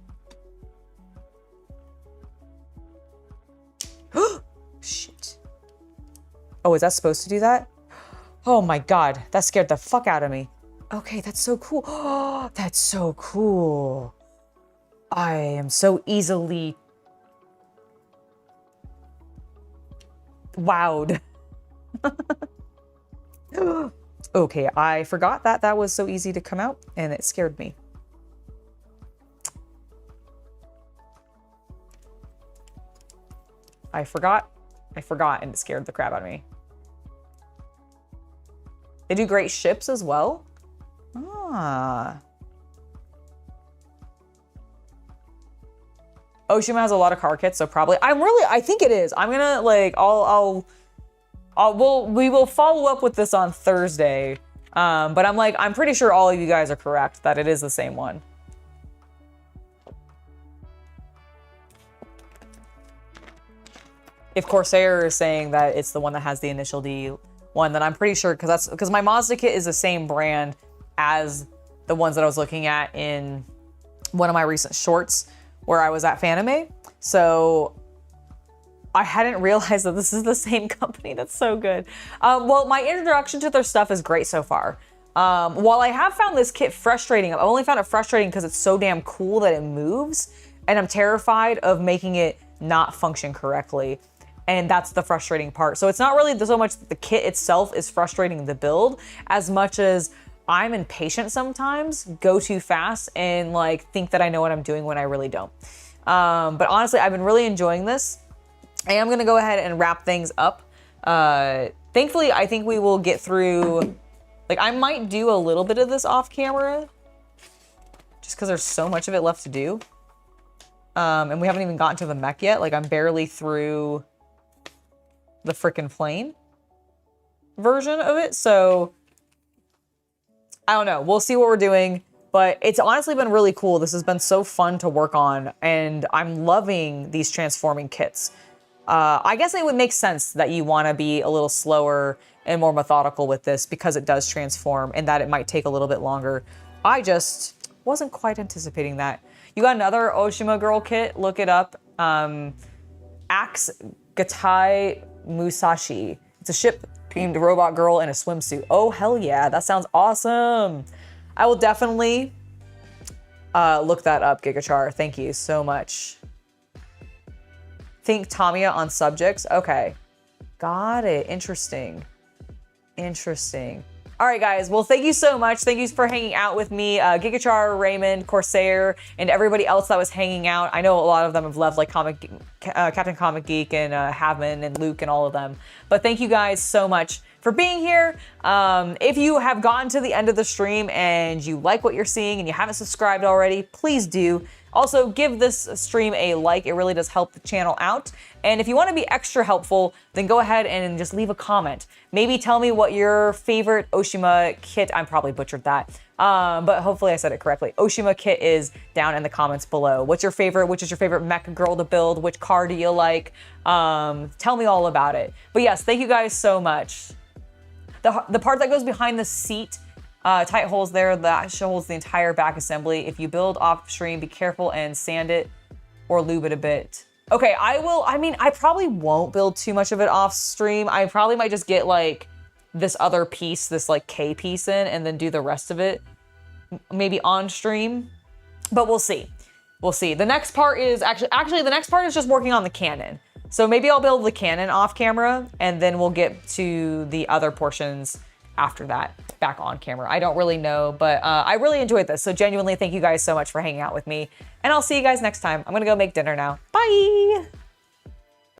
Shit. Oh, is that supposed to do that? Oh my God, that scared the fuck out of me. Okay, that's so cool. Oh, that's so cool. I am so easily wowed. Okay, I forgot that that was so easy to come out, and it scared me. I forgot, and it scared the crap out of me. They do great ships as well. Ah. Oshima has a lot of car kits, so probably, I think it is. I'm gonna like, we will follow up with this on Thursday. But I'm pretty sure all of you guys are correct that it is the same one. If Corsair is saying that it's the one that has the initial D one, then I'm pretty sure, because my Mazda kit is the same brand as the ones that I was looking at in one of my recent shorts where I was at Fanime. So I hadn't realized that this is the same company. That's so good. Well, my introduction to their stuff is great so far. While I have found this kit frustrating, I've only found it frustrating because it's so damn cool that it moves, and I'm terrified of making it not function correctly. And that's the frustrating part. So it's not really so much that the kit itself is frustrating the build as much as I'm impatient sometimes, go too fast, and like think that I know what I'm doing when I really don't. But honestly, I've been really enjoying this. I am gonna go ahead and wrap things up. Thankfully, I think we will get through, like I might do a little bit of this off camera just because there's so much of it left to do. And we haven't even gotten to the mech yet. Like I'm barely through the frickin' plane version of it. So I don't know. We'll see what we're doing, but it's honestly been really cool. This has been so fun to work on, and I'm loving these transforming kits. I guess it would make sense that you want to be a little slower and more methodical with this because it does transform and that it might take a little bit longer. I just wasn't quite anticipating that. You got another Oshima girl kit. Look it up. Axe Gatai Musashi. It's a ship themed robot girl in a swimsuit. Oh, hell yeah. That sounds awesome. I will definitely look that up, Gigachar. Thank you so much. Think Tamiya on subjects. Okay. Got it. Interesting. Interesting. All right, guys. Well, thank you so much. Thank you for hanging out with me. Gigachar, Raymond, Corsair, and everybody else that was hanging out. I know a lot of them have left, like Captain Comic Geek and Havman and Luke and all of them. But thank you guys so much for being here. If you have gotten to the end of the stream and you like what you're seeing and you haven't subscribed already, please do. Also, give this stream a like. It really does help the channel out. And if you want to be extra helpful, then go ahead and just leave a comment. Maybe tell me what your favorite Oshima kit, I probably butchered that, but hopefully I said it correctly. Oshima kit is down in the comments below. What's your favorite? Which is your favorite mecha girl to build? Which car do you like? Tell me all about it. But yes, thank you guys so much. The part that goes behind the seat Tight holes there, that holds the entire back assembly. If you build off stream, be careful and sand it or lube it a bit. Okay, I probably won't build too much of it off stream. I probably might just get like this other piece, this like K piece in, and then do the rest of it maybe on stream, but we'll see. We'll see. The next part is actually the next part is just working on the cannon. So maybe I'll build the cannon off camera and then we'll get to the other portions after that back on camera. I don't really know, but I really enjoyed this. So genuinely thank you guys so much for hanging out with me, and I'll see you guys next time. I'm gonna go make dinner now. Bye.